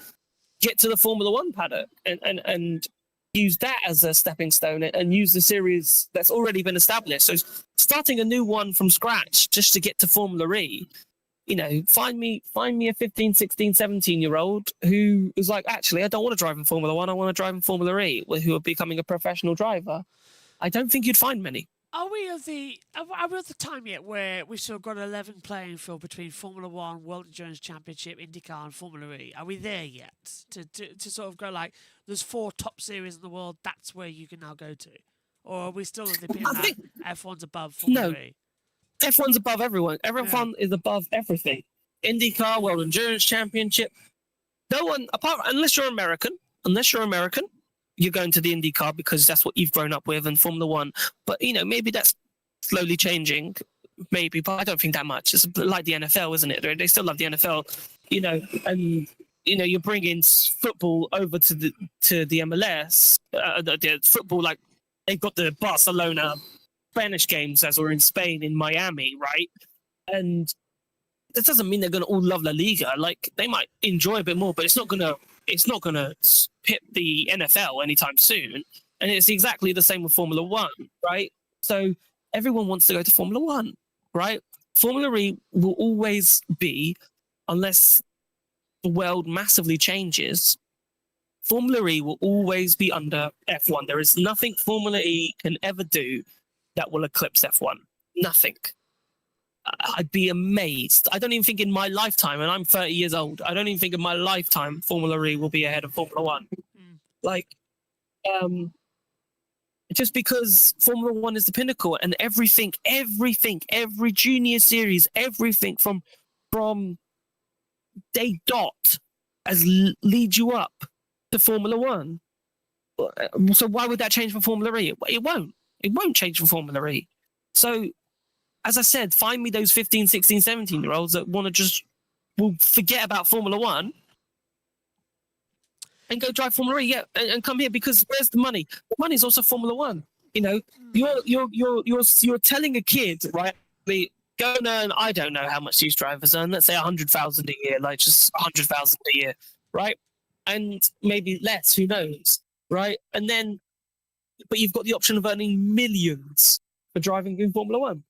get to the Formula 1 paddock and use that as a stepping stone and use the series that's already been established. So starting a new one from scratch just to get to Formula E, find me a 15, 16, 17-year-old who is like, actually, I don't want to drive in Formula 1, I want to drive in Formula E, who are becoming a professional driver. I don't think you'd find many. Are we at the time yet where we've still got an 11 playing field between Formula 1, World Endurance Championship, IndyCar and Formula E? Are we there yet to sort of go like, there's 4 top series in the world, that's where you can now go to? Or are we still at the opinion that F1's above Formula E? F1's above everyone. F1 is above everything. IndyCar, World Endurance Championship. No one, unless you're American, you're going to the IndyCar because that's what you've grown up with, and Formula 1. But, maybe that's slowly changing, maybe, but I don't think that much. It's like the NFL, isn't it? They still love the NFL, and, you're bringing football over to the MLS, the football, like, they've got the Barcelona Spanish games as we're in Spain, in Miami, right? And that doesn't mean they're going to all love La Liga. Like, they might enjoy a bit more, but it's not going to hit the NFL anytime soon. And it's exactly the same with Formula 1, right? So everyone wants to go to Formula 1, right? Formula E will always be, unless the world massively changes, Formula E will always be under F1. There is nothing Formula E can ever do that will eclipse F1. Nothing. I'd be amazed. I don't even think in my lifetime, and I'm 30 years old, I don't even think in my lifetime Formula E will be ahead of Formula 1. Like, just because Formula 1 is the pinnacle, and everything, every junior series, everything from day dot leads you up to Formula 1. So why would that change for Formula E? It won't. It won't change for Formula E. So, as I said, find me those 15, 16, 17-year-olds that want to will forget about Formula 1 and go drive Formula E, and come here, because where's the money? The money's also Formula 1. You're telling a kid, right? go and earn, I don't know how much these drivers earn, let's say 100,000 a year, like just 100,000 a year, right? And maybe less, who knows, right? And then, but you've got the option of earning millions for driving in Formula One.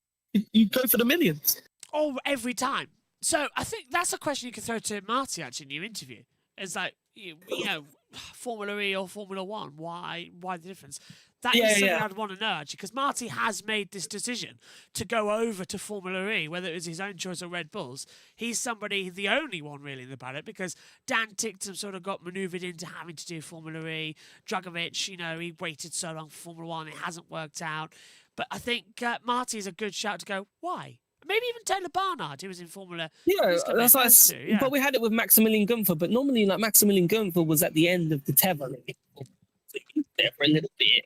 You go for the millions. Oh, every time. So I think that's a question you can throw to Marty actually in your interview. It's like, you know, Formula E or Formula One. Why the difference? That is something I'd want to know actually, because Marty has made this decision to go over to Formula E, whether it was his own choice or Red Bull's. He's somebody, the only one really in the paddock, because Dan Ticktum sort of got manoeuvred into having to do Formula E. Dragovic, you know, he waited so long for Formula One, it hasn't worked out. But I think Marty's a good shout to go, why? Maybe even Taylor Barnard, who was in Formula. Yeah, that's like, but we had it with Maximilian Gunther. But normally, like Maximilian Gunther was at the end of the tether, there for a little bit.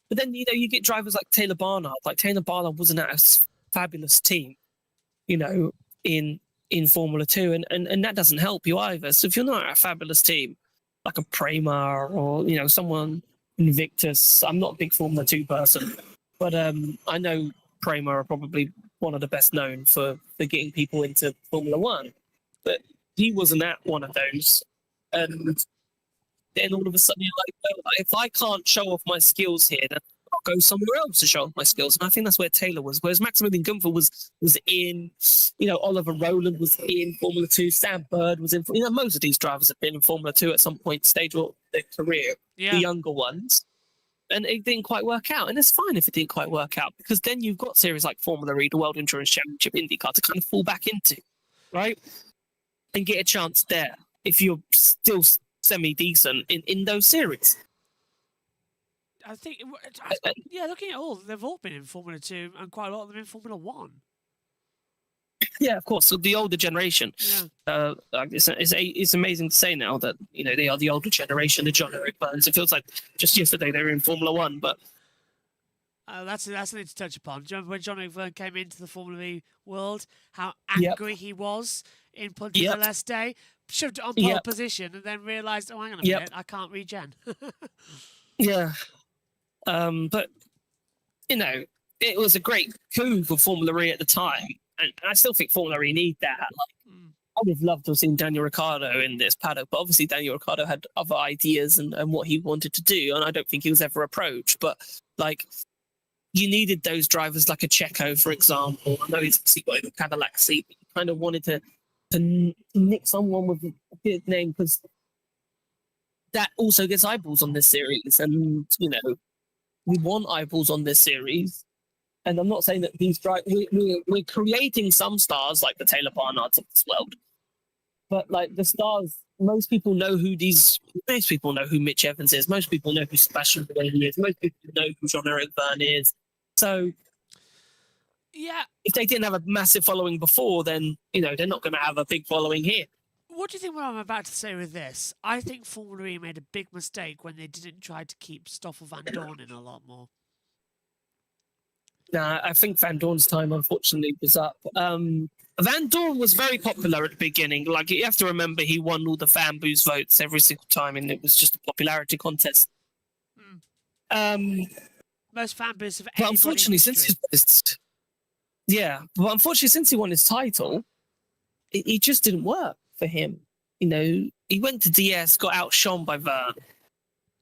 But then you get drivers like Taylor Barnard. Like Taylor Barnard wasn't at a fabulous team, in Formula 2, and that doesn't help you either. So if you're not at a fabulous team, like a Prema or someone Invictus, I'm not a big Formula 2 person, but I know Prema are probably one of the best known for getting people into Formula 1. But he wasn't at one of those. And then all of a sudden you're like, well, if I can't show off my skills here, then I'll go somewhere else to show off my skills. And I think that's where Taylor was. Whereas Maximilian Gunther was in, Oliver Rowland was in Formula 2, Sam Bird was in, most of these drivers have been in Formula 2 at some point stage of their career, the younger ones. And it didn't quite work out. And it's fine if it didn't quite work out, because then you've got series like Formula E, the World Endurance Championship, IndyCar to kind of fall back into, right? And get a chance there if you're still semi-decent in those series. I think, looking at all, they've all been in Formula 2 and quite a lot of them in Formula 1. Yeah, of course. So the older generation. Yeah. It's amazing to say now that they are the older generation, the John Eric Burns. It feels like just yesterday they were in Formula 1, but that's something to touch upon. Do you remember when John Eric Burns came into the Formula E world? How angry he was in Punta del Este, shoved it on pole position, and then realised, oh, hang on a minute, I can't regen. Yeah, but it was a great coup for Formula E at the time. And I still think Formula E need that. I would have loved to have seen Daniel Ricciardo in this paddock, but obviously Daniel Ricciardo had other ideas and what he wanted to do, and I don't think he was ever approached. But you needed those drivers like a Checo, for example. I know he's got a Cadillac seat, but you kind of wanted to nick someone with a good name, because that also gets eyeballs on this series, and we want eyeballs on this series. And I'm not saying that these drivers, we're creating some stars like the Taylor Barnards of this world. But the stars, most people know who Mitch Evans is. Most people know who Sebastian Vettel is. Most people know who Jean-Eric Verne is. So, if they didn't have a massive following before, then, they're not going to have a big following here. What do you think what I'm about to say with this? I think Formula E made a big mistake when they didn't try to keep Stoffel Van Dorn in a lot more. Nah, I think Van Dorn's time, unfortunately, was up. Van Dorn was very popular at the beginning. You have to remember, he won all the fan boost votes every single time, and it was just a popularity contest. Most fan boosts of but anybody unfortunately, since he won his title, it just didn't work for him. He went to DS, got outshone by Verne.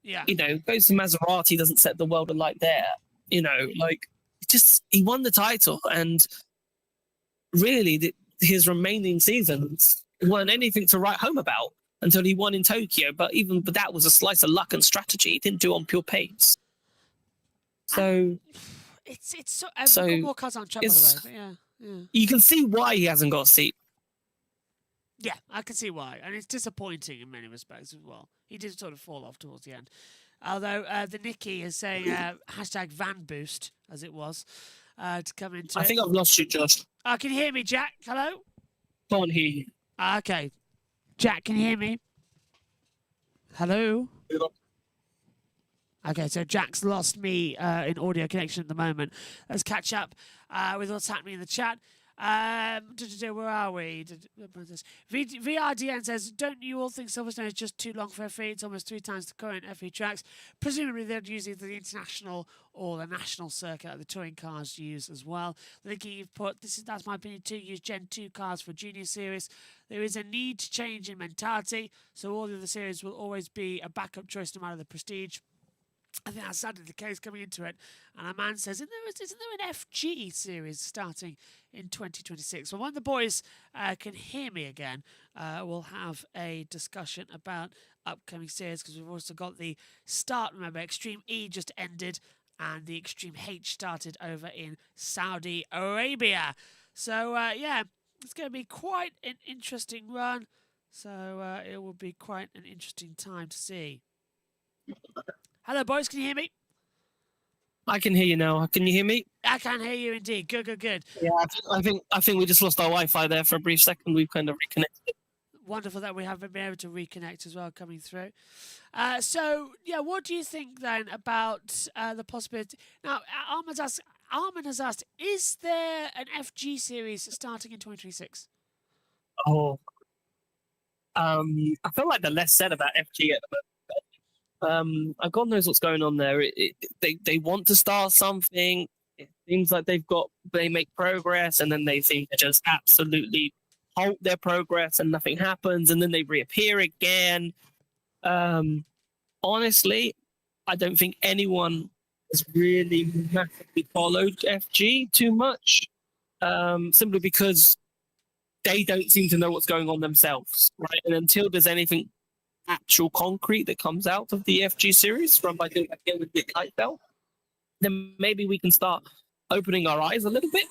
Yeah. Goes to Maserati, doesn't set the world alight there. He won the title, and really his remaining seasons weren't anything to write home about until he won in Tokyo. But that was a slice of luck and strategy. He didn't do it on pure pace. So it's so more cars on track, by the way. But yeah. You can see why he hasn't got a seat. Yeah, I can see why, and it's disappointing in many respects as well. He did sort of fall off towards the end. Although the Nicky is saying hashtag Van Boost, as it was, to come into I think I've lost you, Josh. Can you hear me, Jack? Hello? Can't hear you. Okay. Jack, can you hear me? Hello? Okay, so Jack's lost me in audio connection at the moment. Let's catch up with what's happening in the chat. Where are we? VRDN says, don't you all think Silverstone is just too long for FE? It's almost 3 times the current FE tracks. Presumably they'd use either the international or the national circuit that the touring cars use as well. Linky, you've put, that's my opinion too, use Gen 2 cars for Junior Series. There is a need to change in mentality, so all the other series will always be a backup choice no matter the prestige. I think that's sadly the case coming into it. And a man says, isn't there an FG series starting in 2026? Well, when the boys can hear me again, we'll have a discussion about upcoming series, because we've also got the start. Remember, Extreme E just ended and the Extreme H started over in Saudi Arabia. So, yeah, it's going to be quite an interesting run. So it will be quite an interesting time to see. Hello, boys. Can you hear me? I can hear you now. Can you hear me? I can hear you indeed. Good. Yeah, I think we just lost our Wi-Fi there for a brief second. We've kind of reconnected. Wonderful that we have been able to reconnect as well coming through. So, yeah, what do you think then about the possibility? Now, Armin has asked, is there an FG series starting in 2026? Oh, I feel like the less said about FG at the moment. God knows what's going on there. They want to start something. It seems like they make progress, and then they seem to just absolutely halt their progress, and nothing happens, and then they reappear again. Honestly, I don't think anyone has really massively followed FG too much, simply because they don't seem to know what's going on themselves, right? And until there's anything actual concrete that comes out of the FG series run by Bill McGill with Nick Heidfeld, then maybe we can start opening our eyes a little bit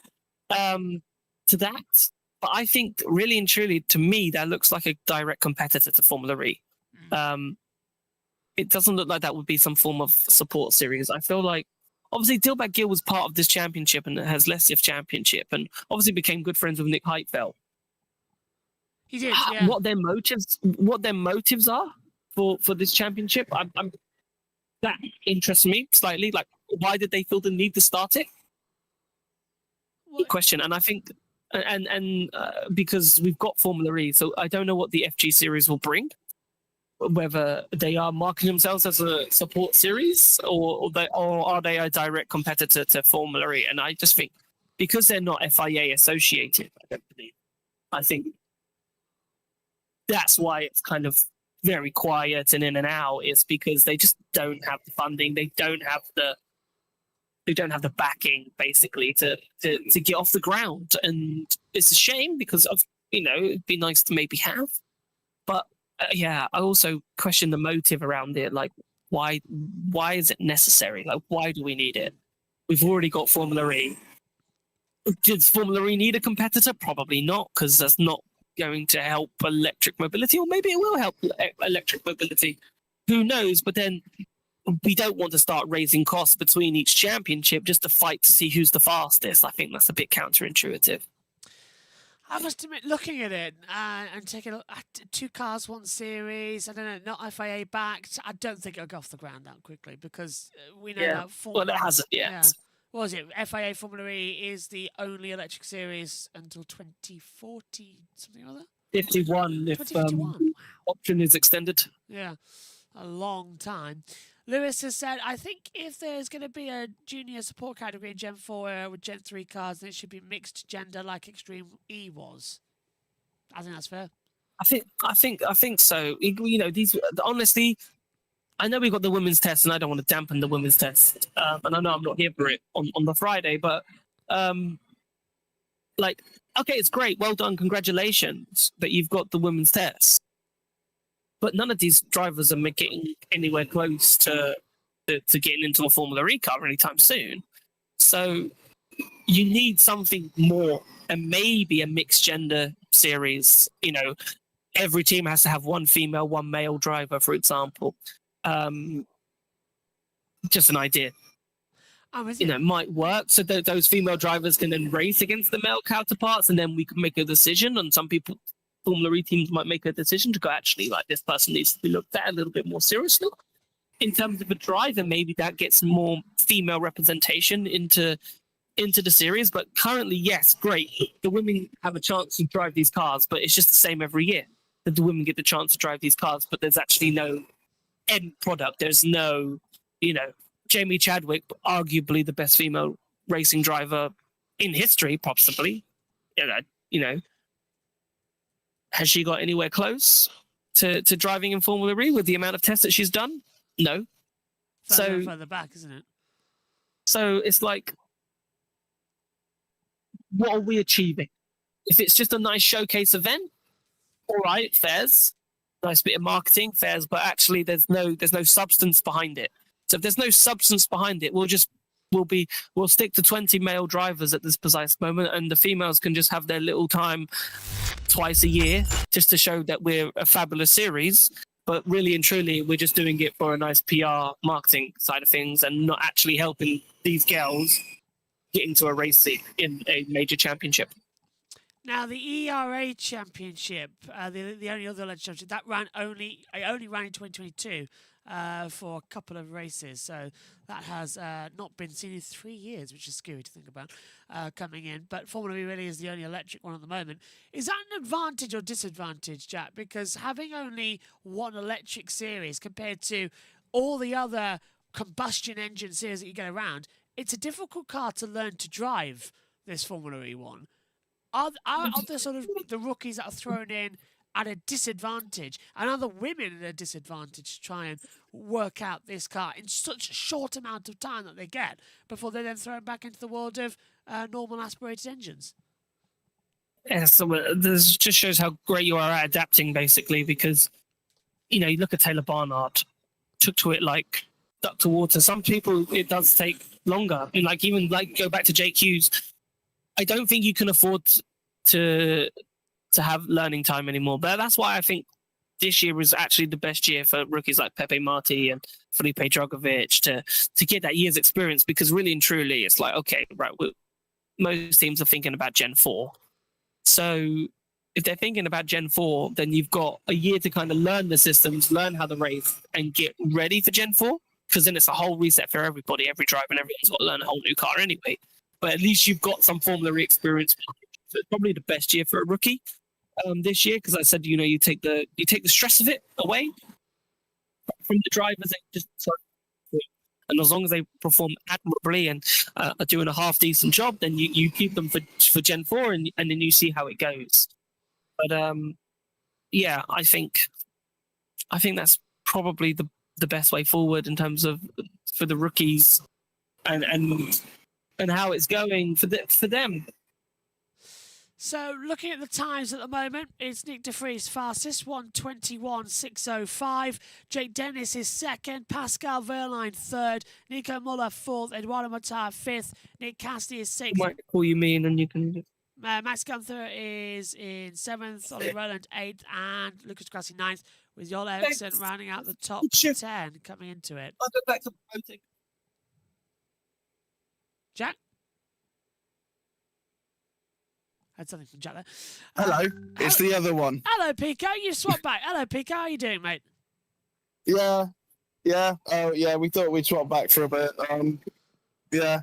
to that. But I think really and truly, to me, that looks like a direct competitor to Formula E. It doesn't look like that would be some form of support series. I feel like, obviously, Dilbert Gill was part of this championship and has Lesiev championship, and obviously became good friends with Nick Heidfeld. He did, yeah. What their motives are for this championship, that interests me slightly. Like, why did they feel the need to start it? What? Question. And I think, and because we've got Formula E, so I don't know what the FG series will bring. Whether they are marketing themselves as a support series, or are they a direct competitor to Formula E? And I just think, because they're not FIA associated, I think that's why it's kind of very quiet and in and out, is because they just don't have the funding. They don't have the backing, basically, to get off the ground. And it's a shame, because it'd be nice to maybe have. But yeah, I also question the motive around it. Like, why is it necessary? Like, why do we need it? We've already got Formula E. Does Formula E need a competitor? Probably not, because that's not going to help electric mobility, or maybe it will help electric mobility. Who knows? But then we don't want to start raising costs between each championship just to fight to see who's the fastest. I think that's a bit counterintuitive. I must admit, looking at it and taking a look at 2 cars, 1 series, I don't know, not FIA backed, I don't think it'll go off the ground that quickly, because we know that Formula... Well, it hasn't yet. Yeah. What was it? FIA Formula E is the only electric series until 2040, something or other? 51, if 2051. Wow. Option is extended. Yeah, a long time. Lewis has said, I think if there's going to be a junior support category in Gen 4 with Gen 3 cars, then it should be mixed gender like Extreme E was. I think that's fair. I think so. These, honestly, I know we got the women's test, and I don't want to dampen the women's test. And I know I'm not here for it on the Friday, but okay, it's great. Well done. Congratulations that you've got the women's test. But none of these drivers are getting anywhere close to getting into a Formula E car anytime soon. So you need something more, and maybe a mixed gender series. Every team has to have 1 female, 1 male driver, for example. Just an idea. Might work, so that those female drivers can then race against the male counterparts, and then we can make a decision. And some Formula E teams might make a decision to go, actually, like, this person needs to be looked at a little bit more seriously. In terms of a driver, maybe that gets more female representation into into the series, but currently, yes, great. The women have a chance to drive these cars, but it's just the same every year. That the women get the chance to drive these cars, but there's actually no end product. There's no, Jamie Chadwick, arguably the best female racing driver in history, possibly. Has she got anywhere close to driving in Formula E with the amount of tests that she's done? No. Further back, isn't it? So it's like, what are we achieving? If it's just a nice showcase event, all right, FEZ, nice bit of marketing, FEZ, but actually there's no substance behind it. So if there's no substance behind it, we'll stick to 20 male drivers at this precise moment, and the females can just have their little time twice a year just to show that we're a fabulous series. But really and truly, we're just doing it for a nice PR marketing side of things and not actually helping these girls get into a race seat in a major championship. Now, the ERA Championship, the only other alleged championship, that only ran in 2022 for a couple of races. So that has not been seen in 3 years, which is scary to think about coming in. But Formula E really is the only electric one at the moment. Is that an advantage or disadvantage, Jack? Because having only one electric series compared to all the other combustion engine series that you get around, it's a difficult car to learn to drive, this Formula E one. Are the sort of the rookies that are thrown in at a disadvantage, and are the women at a disadvantage to try and work out this car in such a short amount of time that they get before they're then thrown back into the world of normal aspirated engines? Yeah, so this just shows how great you are at adapting, basically, because, you look at Taylor Barnard, took to it like duck to water. Some people, it does take longer. And even go back to Jake Hughes, I don't think you can afford to have learning time anymore. But that's why I think this year was actually the best year for rookies like Pepe Marti and Felipe Drugovich to get that year's experience, because really and truly it's like, okay, right, most teams are thinking about Gen 4. So if they're thinking about Gen 4, then you've got a year to kind of learn the systems, learn how to race, and get ready for Gen 4, because then it's a whole reset for everybody, every driver, and everyone's got to learn a whole new car anyway. But at least you've got some Formula E experience. So it's probably the best year for a rookie this year, because I said, you take the stress of it away from the drivers. And as long as they perform admirably and are doing a half decent job, then you keep them for Gen 4, and then you see how it goes. But yeah, I think that's probably the best way forward in terms of for the rookies and how it's going for them. So, looking at the times at the moment, it's Nick De Vries fastest, 1:21.605. Jake Dennis is second, Pascal Wehrlein third, Nico Muller fourth, Eduardo Mortara fifth, Nick Cassidy is sixth. I might call you me, and then you can. Max Gunther is in seventh, Ollie Rowland eighth, and Lucas Grassi ninth, with Joel Eriksson rounding out the top 10 coming into it. I'll go back to voting. Jack? Had something from Jack there. Hello, it's the other one. Hello, Pico. You swapped back. Hello, Pico. How are you doing, mate? Yeah. Oh, yeah. We thought we'd swap back for a bit. Yeah.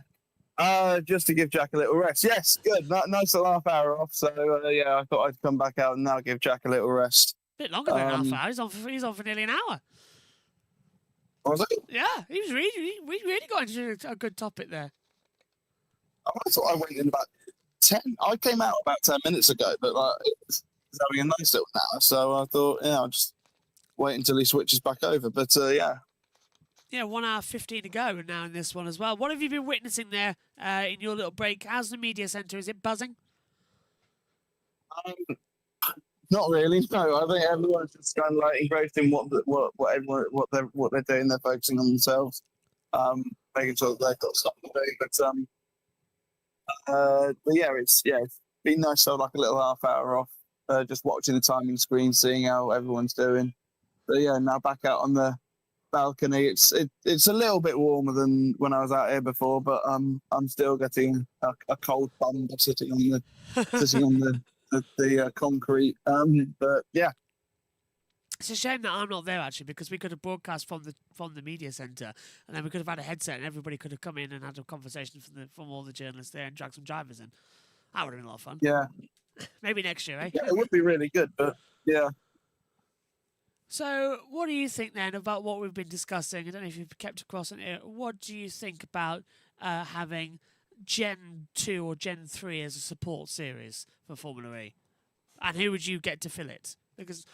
Just to give Jack a little rest. Yes, good. Nice little half hour off. So yeah, I thought I'd come back out and now give Jack a little rest. Bit longer than half hour. He's on for nearly an hour. Was it? Yeah, he really got into a good topic there. I thought I went in about 10. I came out about 10 minutes ago, but it's having a nice little hour. So I thought, yeah, I'll just wait until he switches back over. But yeah. Yeah, 1 hour 15 to go now in this one as well. What have you been witnessing there in your little break? How's the media centre? Is it buzzing? Not really. No, I think everyone's just kind of like engrossed in what they're doing. They're focusing on themselves, making sure that they've got something to do. But yeah, it's been nice to have like a little half hour off, just watching the timing screen, seeing how everyone's doing. But yeah, now back out on the balcony. It's a little bit warmer than when I was out here before, but I'm still getting a cold bum sitting on the concrete. But yeah. It's a shame that I'm not there actually, because we could have broadcast from the media centre, and then we could have had a headset, and everybody could have come in and had a conversation from all the journalists there and dragged some drivers in. That would have been a lot of fun. Yeah, Maybe next year, eh? yeah, it would be really good, but yeah. So, what do you think then about what we've been discussing? I don't know if you've kept across on it. What do you think about having Gen 2 or Gen 3 as a support series for Formula E? And who would you get to fill it? Because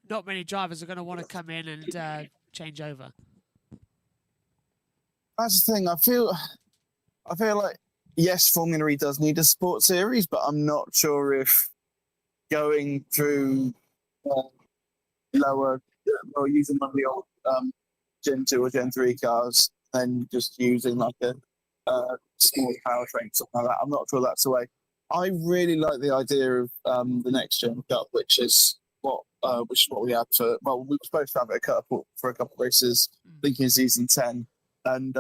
not many drivers are going to want to come in and change over. That's the thing. I feel like yes, Formula E does need a sports series, but I'm not sure if going through lower or using one of the old Gen 2 or Gen 3 cars and just using like a small powertrain, something like that. I'm not sure that's the way. I really like the idea of the next gen cup, which is what we had for. Well, we were supposed to have it for a couple of races, I think in season 10, and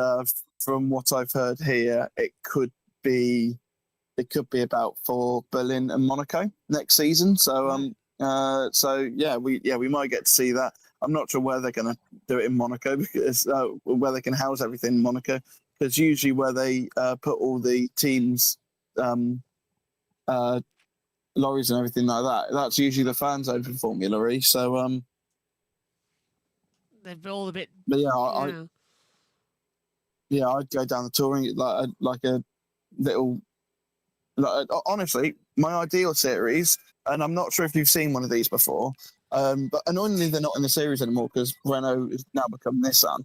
from what I've heard here, it could be about for Berlin and Monaco next season. So we might get to see that. I'm not sure where they're going to do it in Monaco, because where they can house everything in Monaco, because usually where they put all the teams. Lorries and everything like that. That's usually the fan zone for Formula E. So they've all a bit. But yeah, I'd go down the touring like a little. Honestly, my ideal series, and I'm not sure if you've seen one of these before, but annoyingly they're not in the series anymore because Renault has now become Nissan.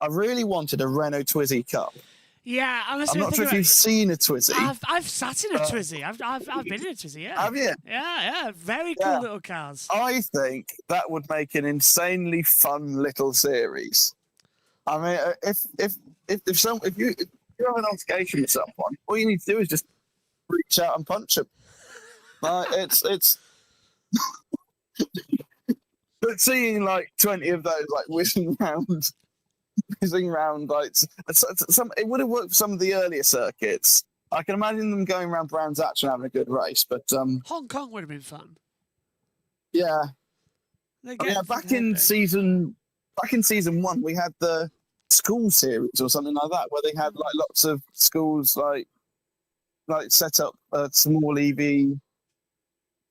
I really wanted a Renault Twizy Cup. Yeah, I'm not sure if you've seen a Twizy. I've sat in a Twizy. I've been in a Twizy. Yeah. Have you? Yeah. Very cool little cars. I think that would make an insanely fun little series. I mean, if you have an altercation with someone, all you need to do is just reach out and punch them. It's. But seeing like 20 of those like whizzing around like it would have worked for some of the earlier circuits. I can imagine them going around Brands Hatch and having a good race, but Hong Kong would have been fun. Yeah. Back in season 1 we had the school series or something like that, where they had like lots of schools like set up a small EV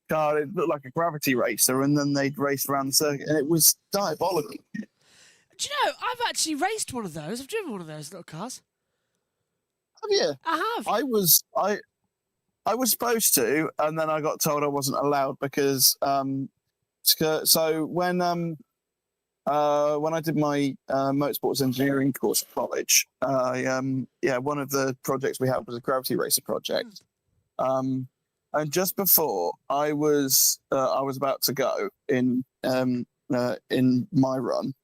car. It looked like a gravity racer, and then they'd race around the circuit, and it was diabolical. Do you know, I've actually raced one of those. I've driven one of those little cars. Have you? I have. I was supposed to, and then I got told I wasn't allowed because so when I did my motorsports engineering course at college, one of the projects we had was a gravity racer project. And just before I was about to go in my run,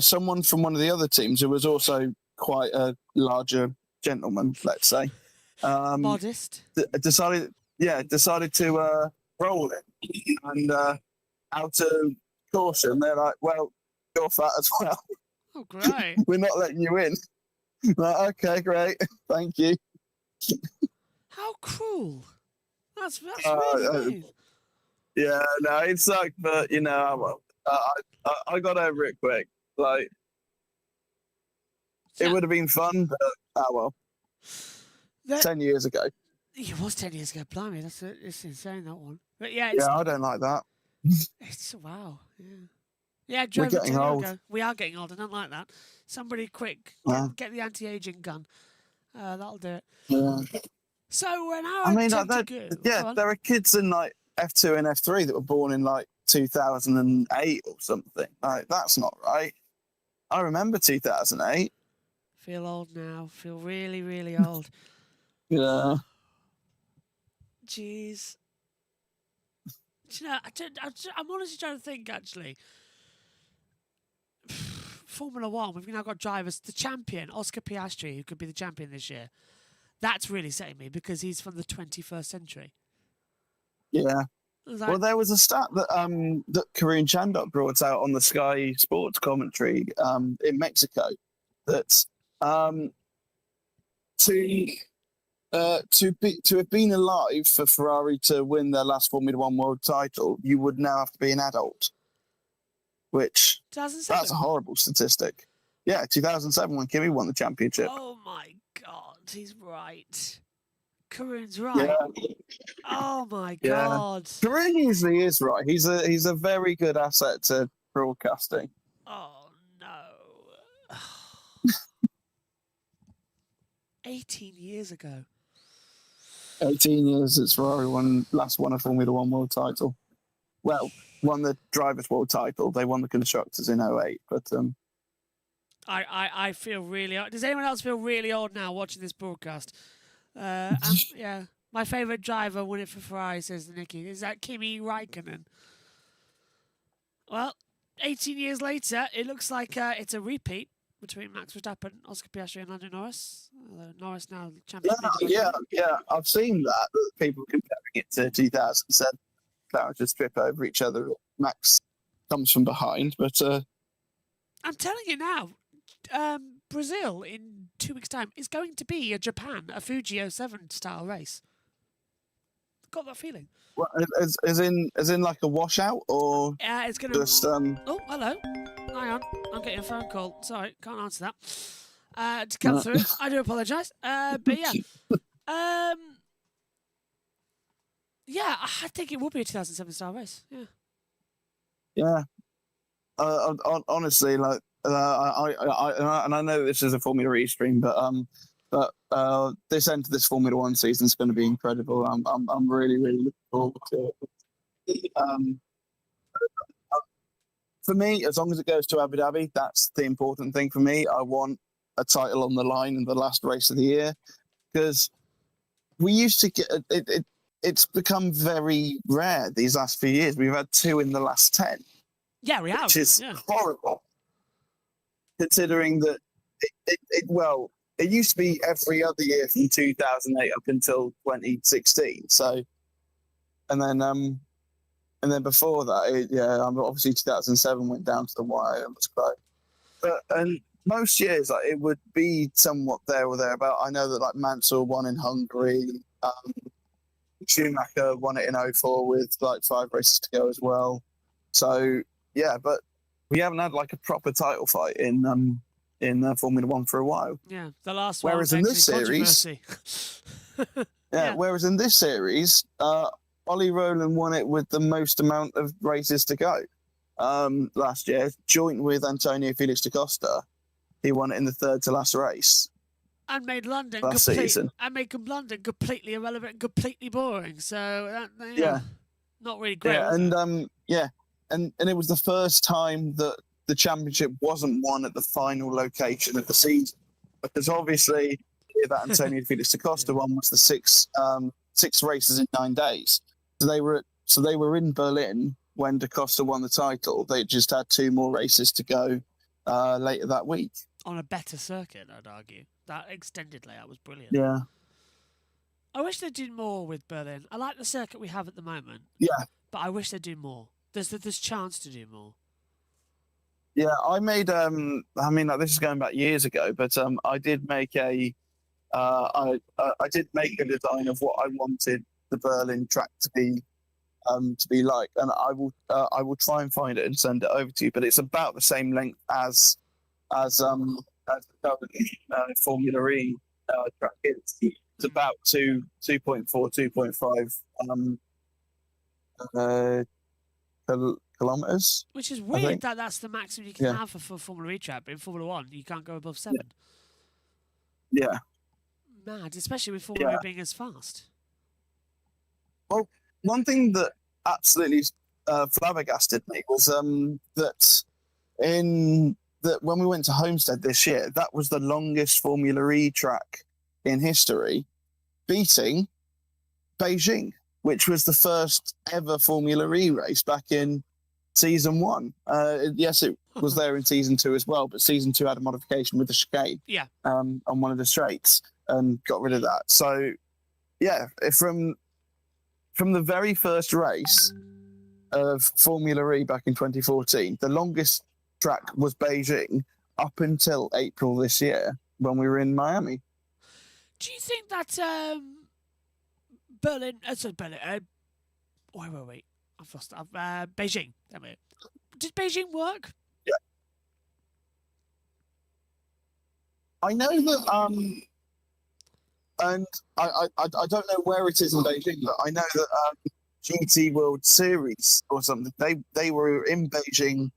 someone from one of the other teams, who was also quite a larger gentleman, let's say, modest, decided to roll it, and out of caution, they're like, "Well, you're fat as well. Oh, great! We're not letting you in." Like, okay, great, thank you. How cruel! That's really mean. Yeah, no, it sucked, but I got over it quick. Like, it would have been fun, but well. 10 years ago. It was 10 years ago. Blimey, it's insane, that one. But yeah, I don't like that. It's wow. Yeah, we're getting old. Ago. We are getting old. I don't like that. Somebody quick, get the anti-aging gun. That'll do it. Yeah. So there are kids in like F2 and F3 that were born in like 2008 or something. Like, that's not right. I remember 2008. Feel old now. Feel really, really old. Yeah. Jeez. Do you know, I'm honestly trying to think, actually. Formula One, we've now got drivers. The champion, Oscar Piastri, who could be the champion this year. That's really setting me because he's from the 21st century. Yeah. Well, there was a stat that that Karun Chandok brought out on the Sky Sports commentary in Mexico that to have been alive for Ferrari to win their last Formula One world title, you would now have to be an adult. which 2007. that's a horrible statistic. Yeah, 2007 when Kimi won the championship. Oh my God, he's right. Karun's right. Yeah, Oh my yeah. God. Karun usually is right. He's a very good asset to broadcasting. Oh no. 18 years ago. 18 years since Ferrari last won a Formula One world title. Well, won the drivers' world title. They won the constructors in 08, but I feel really old. Does anyone else feel really old now watching this broadcast? Yeah, my favourite driver won it for Ferrari, says Nikki. Is that Kimi Raikkonen? Well, 18 years later, it looks like it's a repeat between Max Verstappen, Oscar Piastri, and Lando Norris. Although Norris now champion. yeah. I've seen that. People comparing it to 2007. Cars just trip over each other. Max comes from behind, but I'm telling you now, Brazil in 2 weeks' time is going to be a Fuji 07 style race. Got that feeling. well, as in like a washout, or It's going to. just Oh, hello. Hang on. I'm getting a phone call. Sorry, can't answer that. To come through. I do apologise. But yeah. Yeah, I think it will be a 2007 style race. Yeah. yeah. Honestly, like I know this is a Formula E stream, but this end of this Formula One season is going to be incredible. I'm really looking forward to it. For me, as long as it goes to Abu Dhabi, that's the important thing for me. I want a title on the line in the last race of the year, because we used to get it. It's become very rare these last few years. We've had 2 in the last 10. Yeah, we have. Which is yeah. horrible, considering that it used to be every other year from 2008 up until 2016. So, and then before that, obviously 2007 went down to the wire. It was great, and most years like, it would be somewhat there or thereabout. I know that like Mansell won in Hungary. Schumacher won it in 04 with like 5 races to go as well. So yeah, but we haven't had like a proper title fight in Formula One for a while. Yeah, the last whereas one. In this series, whereas in this series, Ollie Rowland won it with the most amount of races to go. Last year, joint with Antonio Felix da Costa, he won it in the 3rd to last race. And made London season. And made London completely irrelevant, completely boring. So not really great. Yeah, and it was the first time that the championship wasn't won at the final location of the season, because obviously that Antonio Felix da Costa one was the 6 races in 9 days. So they were in Berlin when da Costa won the title. They just had 2 more races to go later that week. On a better circuit, I'd argue. That extended layout was brilliant. Yeah. I wish they'd do more with Berlin. I like the circuit we have at the moment. Yeah. But I wish they'd do more. There's chance to do more. Yeah, I made this is going back years ago, but I did make I did make a design of what I wanted the Berlin track to be like, and I will try and find it and send it over to you. But it's about the same length as the Formula E track is. It's about 2.4, 2.5 kilometers. Which is weird that that's the maximum you can have for Formula E track, but in Formula One you can't go above 7. Yeah. Mad, especially with Formula E being as fast. Well, one thing that absolutely flabbergasted me was that when we went to Homestead this year, that was the longest Formula E track in history, beating Beijing, which was the first ever Formula E race back in season 1. Yes, it was there in season 2 as well, but season 2 had a modification with the chicane on one of the straights and got rid of that. So, yeah, from the very first race of Formula E back in 2014, the longest track was Beijing up until April this year when we were in Miami. Do you think that Berlin? Wait. I've lost. Beijing. Damn it. Did Beijing work? I know that and I don't know where it is in Beijing, but I know that GT World Series or something, they were in Beijing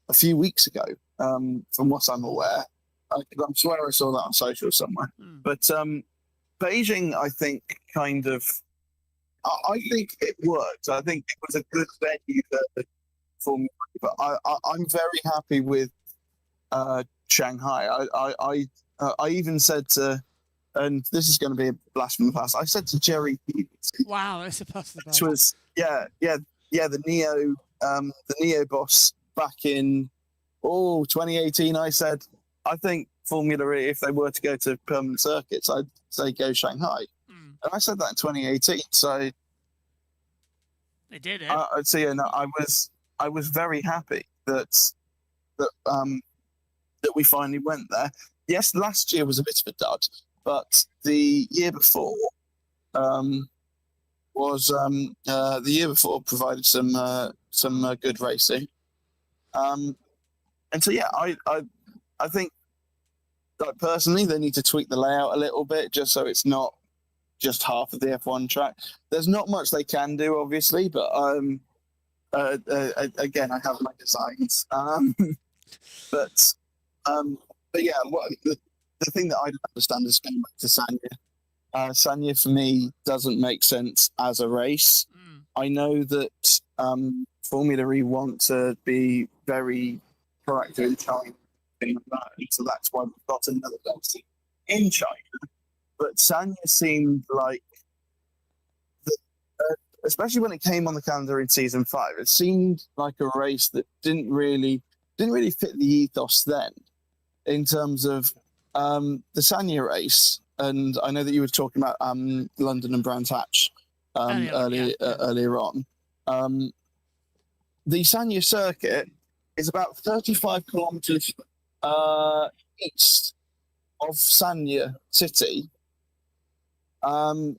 a few weeks ago, from what I'm aware. I'm sure I saw that on social somewhere. But Beijing, I think, kind of, I think it worked. I think it was a good venue for me. But I'm very happy with Shanghai. I even said to, and this is going to be a blast from the past, I said to Jerry Peters, Wow, that's a blast from the which past. was the Neo boss back in 2018. I said, I think Formula E, if they were to go to permanent circuits, I'd say go Shanghai. And I said that in 2018. So they did it. I was very happy that we finally went there. Yes, last year was a bit of a dud, but the year before provided some good racing. And so I think, like, personally, they need to tweak the layout a little bit just so it's not just half of the F1 track. There's not much they can do, obviously, but again, I have my designs. But yeah, the thing that I don't understand is going back to Sanya. Sanya, for me, doesn't make sense as a race. I know that Formula E want to be very proactive in China, and so that's why we've got another race in China. But Sanya seemed like, especially when it came on the calendar in season 5, it seemed like a race that didn't really fit the ethos then, in terms of the Sanya race. And I know that you were talking about London and Brands Hatch earlier on. The Sanya circuit is about 35 kilometers east of Sanya city, on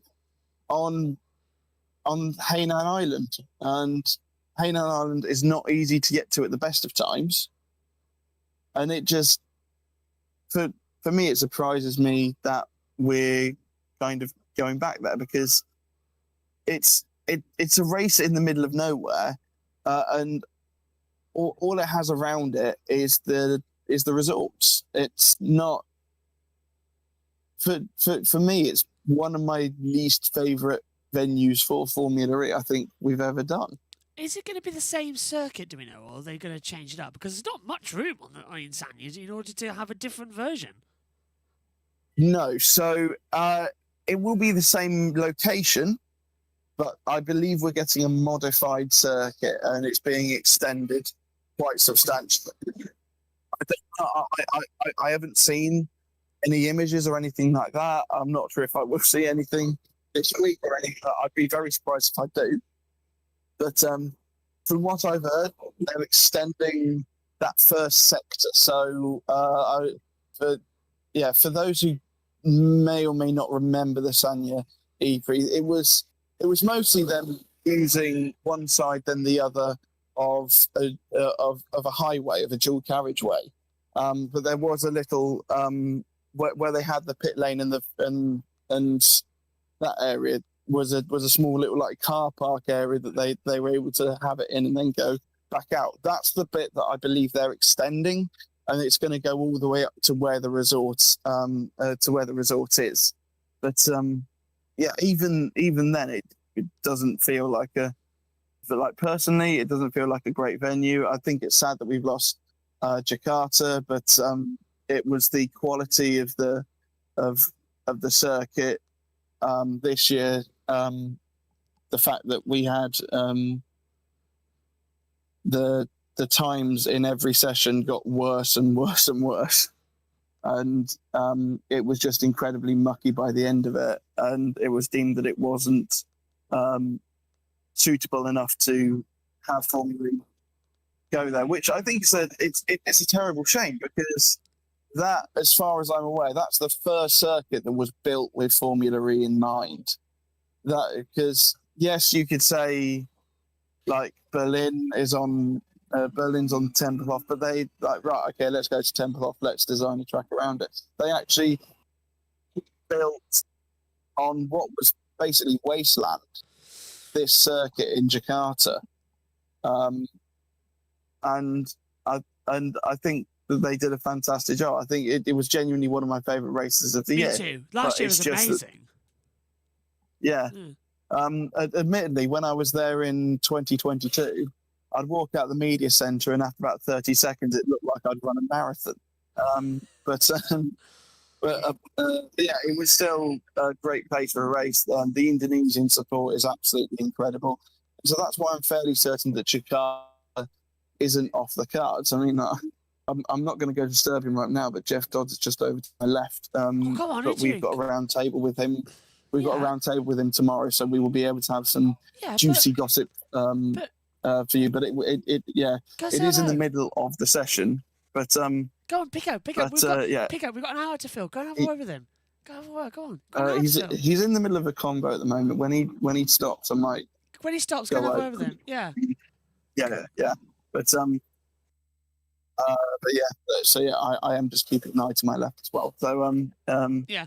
Hainan Island, and Hainan Island is not easy to get to at the best of times. And it just, for me, it surprises me that we're kind of going back there, because it's a race in the middle of nowhere, and all it has around it is the resorts. It's not, for me, it's one of my least favorite venues for Formula E I think we've ever done. Is it going to be the same circuit, do we know, or are they going to change it up? Because there's not much room in Sanya in order to have a different version. No, so it will be the same location, but I believe we're getting a modified circuit, and it's being extended quite substantially. I haven't seen any images or anything like that. I'm not sure if I will see anything this week or anything. I'd be very surprised if I do. But from what I've heard, they're extending that first sector. So for those who may or may not remember the Sanya E3, it was mostly them using one side then the other of a highway, of a dual carriageway. But there was a little where they had the pit lane and that area was a small little like car park area that they were able to have it in and then go back out. That's the bit that I believe they're extending, and it's going to go all the way up to where the resort is. But even then it doesn't feel like personally, it doesn't feel like a great venue. I think it's sad that we've lost Jakarta, but it was the quality of the circuit this year. The fact that we had the times in every session got worse and worse and worse, and it was just incredibly mucky by the end of it, and it was deemed that it wasn't suitable enough to have Formula E go there, which I think it's a terrible shame, because that, as far as I'm aware, that's the first circuit that was built with Formula E in mind. That, because yes, you could say like Berlin is on Berlin's on Tempelhof, but they like, right, okay, let's go to Tempelhof, let's design a track around it. They actually built on what was basically wasteland this circuit in Jakarta, and I think that they did a fantastic job. I think it was genuinely one of my favourite races of the Me year. too. Last but year it's was just that- amazing. Yeah. Mm. Admittedly, when I was there in 2022, I'd walk out the media centre, and after about 30 seconds, it looked like I'd run a marathon. But yeah, it was still a great pace for a race. The Indonesian support is absolutely incredible. So that's why I'm fairly certain that Jakarta isn't off the cards. I mean, I'm not going to go disturb him right now, but Jeff Dodds is just over to my left. Come on, But we've got a round table with him. We've got a Yeah. round table with him tomorrow, so we will be able to have some Yeah, juicy gossip for you. But yeah, go it say is in the hello. middle of the session. But Go on, Pico. but, We've got an hour to fill. Go and have a word with him. Go have a word. Go on. Go and have he's a fill. he's in the middle of a convo at the moment. When he stops, I might. When he stops, go and go have a out. word with him. Yeah. Yeah. But yeah. So yeah, I am just keeping an eye to my left as well. So Yeah.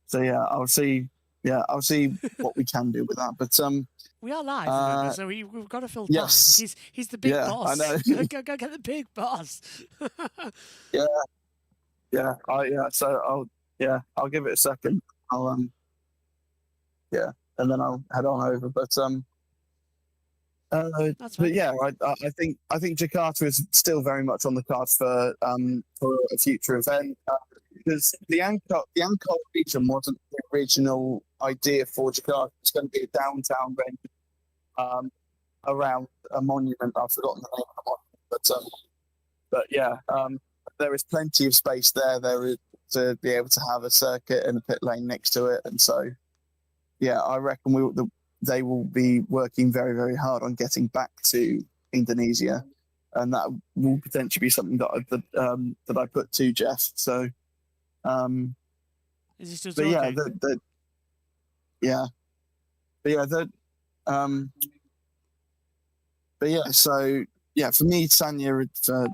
So yeah, I'll see. Yeah, I'll see what we can do with that. But We are live, remember, so we've got to fill time. yes. He's the big Yeah, boss. I know. go get the big boss. Yeah. So I'll give it a second. I'll and then I'll head on over. But That's but right. yeah, I think Jakarta is still very much on the cards for a future event, because the Angkor region wasn't the original idea for Jakarta. It's going to be a downtown venue around a monument. I've forgotten the name of the monument, but yeah, there is plenty of space there. There is to be able to have a circuit and a pit lane next to it, and so yeah, I reckon they will be working very, very hard on getting back to Indonesia, and that will potentially be something that I put to Jeff. So, Is he still but talking? but yeah, so yeah, for me, Sanya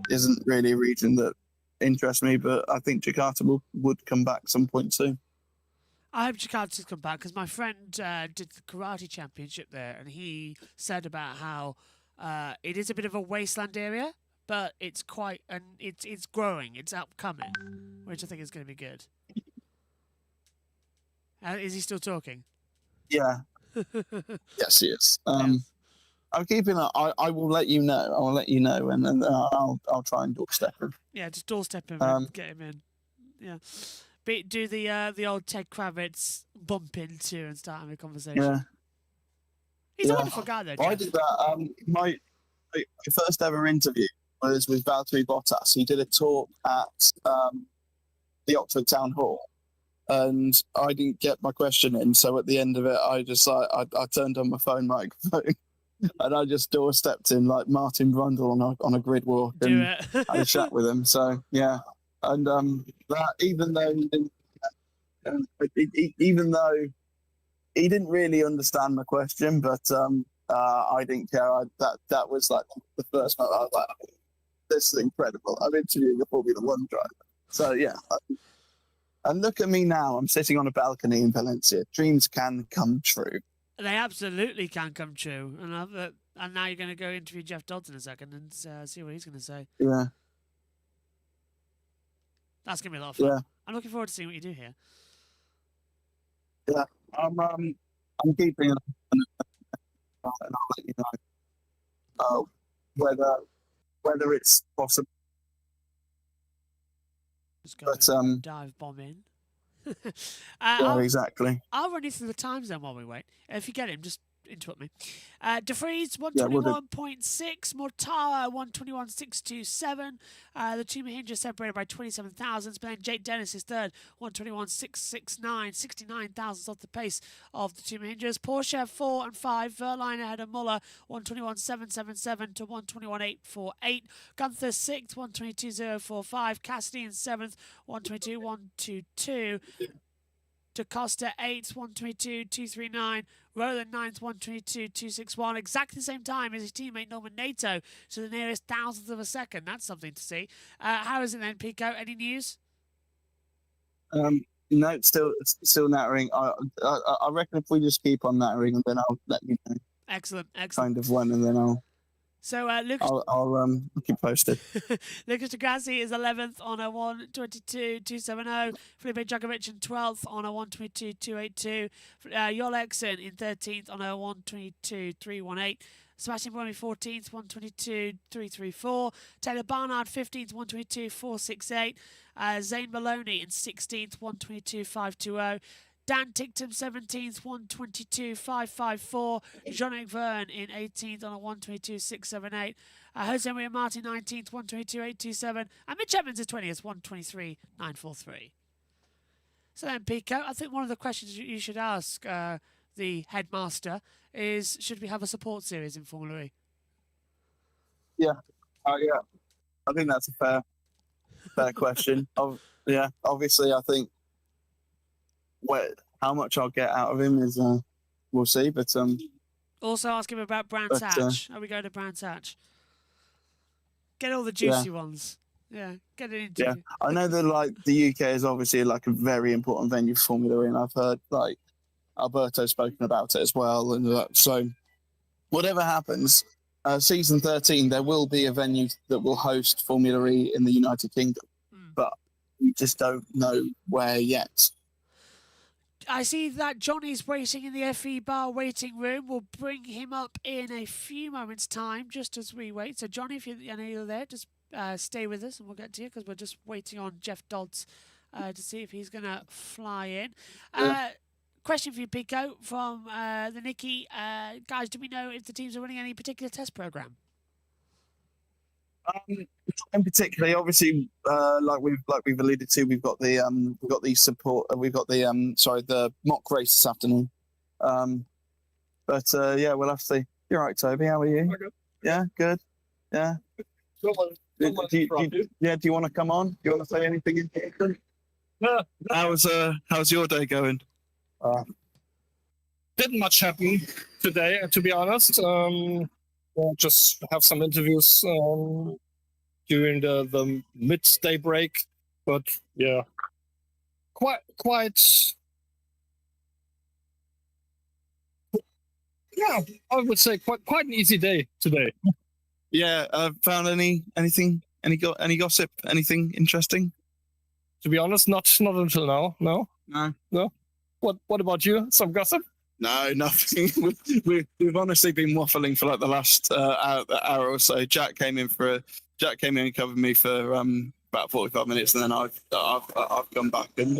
isn't really a region that interests me, but I think Jakarta would come back some point soon. I hope Jakarta's come back, because my friend did the karate championship there, and he said about how it is a bit of a wasteland area, but it's it's growing, it's upcoming, which I think is going to be good. Is he still talking? Yeah. Yes, he is. Yes. I'm keeping. I will let you know. I will let you know, and then I'll try and doorstep him. Yeah, just doorstep him and get him in. Yeah. Do the old Ted Kravitz bump into and start having a conversation. Yeah. He's a Yeah. wonderful guy, though. I Jeff. did that. My first ever interview was with Valtteri Bottas. He did a talk at the Oxford Town Hall, and I didn't get my question in. So at the end of it, I just I turned on my phone microphone and I just doorstepped him like Martin Brundle on a grid walk Do and it. had a chat with him. So yeah, and that even though he didn't, even though he didn't really understand the question, but I didn't care. That was like the first moment I was like, this is incredible. I'm interviewing a Formula One driver. So yeah. And look at me now. I'm sitting on a balcony in Valencia. Dreams can come true. They absolutely can come true. And now you're going to go interview Jeff Dodds in a second and see what he's going to say. Yeah. That's going to be a lot of fun. Yeah. I'm looking forward to seeing what you do here. Yeah. I'm keeping an eye on it, and I'll let you know whether it's possible. Just go But and dive bomb in. yeah, exactly. I'll run you through the times then while we wait. If you get him, just interrupt me. De Vries, Yeah, we'll do. 121.6. Mortara, 121.627. The two Mahindra separated by 27 thousandths. But then Jake Dennis is third, 121.669. 69 thousandths off the pace of the two Mahindras. Porsche 4 and 5. Verline ahead of Muller, 121.777 to 121.848. Gunther 6th, 122.045. Cassidy in 7th, 122.122. DaCosta 8th, 122.239. Roland 9th, 122.261. Exactly the same time as his teammate Norman Nato, to the nearest thousandth of a second. That's something to see. How is it then, Pico? Any news? No, it's still nattering. I reckon if we just keep on nattering, and then I'll let you know Excellent. kind of when, and then I'll Lucas, I'll keep posted. Lucas de Grassi is 11th on a 122.270. Felipe Djokovic in 12th on a 122.282. Jolekson in 13th on a 122.318. Sebastian Buemi 14th, 122.334. Taylor Barnard 15th, 122.468. Zane Maloney in 16th, 122.520. Dan Ticktum 17th, 122.554. Jean-Luc Verne in 18th on a 122.678. Jose Maria Martin 19th, 122.827. And Mitch Evans is 20th, 123.943. So then, Pico, I think one of the questions you should ask the headmaster is, should we have a support series in Formula E? Yeah, I think that's a fair question. Obviously, I think how much I'll get out of him is we'll see. But also ask him about Brands Hatch. Are we going to Brands Hatch? Get all the juicy ones. Yeah, get it into. Yeah, I know that the UK is obviously a very important venue for Formula E, and I've heard Alberto's spoken about it as well, and so whatever happens, season 13 there will be a venue that will host Formula E in the United Kingdom, but we just don't know where yet. I see that Johnny's waiting in the FE bar waiting room. We'll bring him up in a few moments' time, just as we wait. So, Johnny, if you're there, just stay with us and we'll get to you, because we're just waiting on Jeff Dodds to see if he's going to fly in. Question for you, Pico, from the Nicky. Guys, do we know if the teams are running any particular test program? In particular, obviously, like we've alluded to, we've got the mock race this afternoon. But we'll have to see. You're right, Toby. How are you? Good. Yeah, good. Yeah. Do you want to come on? Do you want to say anything important? No. How's your day going? Didn't much happen today, to be honest. We'll just have some interviews during the midday break, but yeah, quite. Yeah, I would say quite an easy day today. Yeah, found anything? Any gossip? Anything interesting? To be honest, not until now. No. What about you? Some gossip? No, nothing. We've honestly been waffling for the last hour or so. Jack came in and covered me for about 45 minutes, and then I've come back, and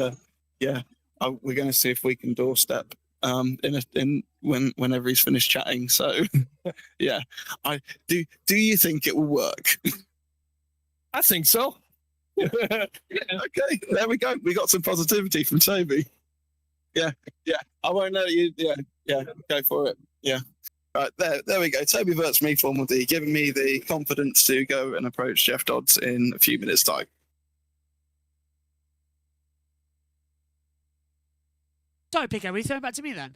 we're going to see if we can doorstep whenever he's finished chatting. So yeah, do you think it will work? I think so. Okay, there we go. We got some positivity from Toby. Yeah. I won't let you. Yeah. Go for it. Yeah. Right, there we go. Toby Verts from eFormal D, giving me the confidence to go and approach Jeff Dodds in a few minutes' time. Sorry, Pico, will you throw it back to me then?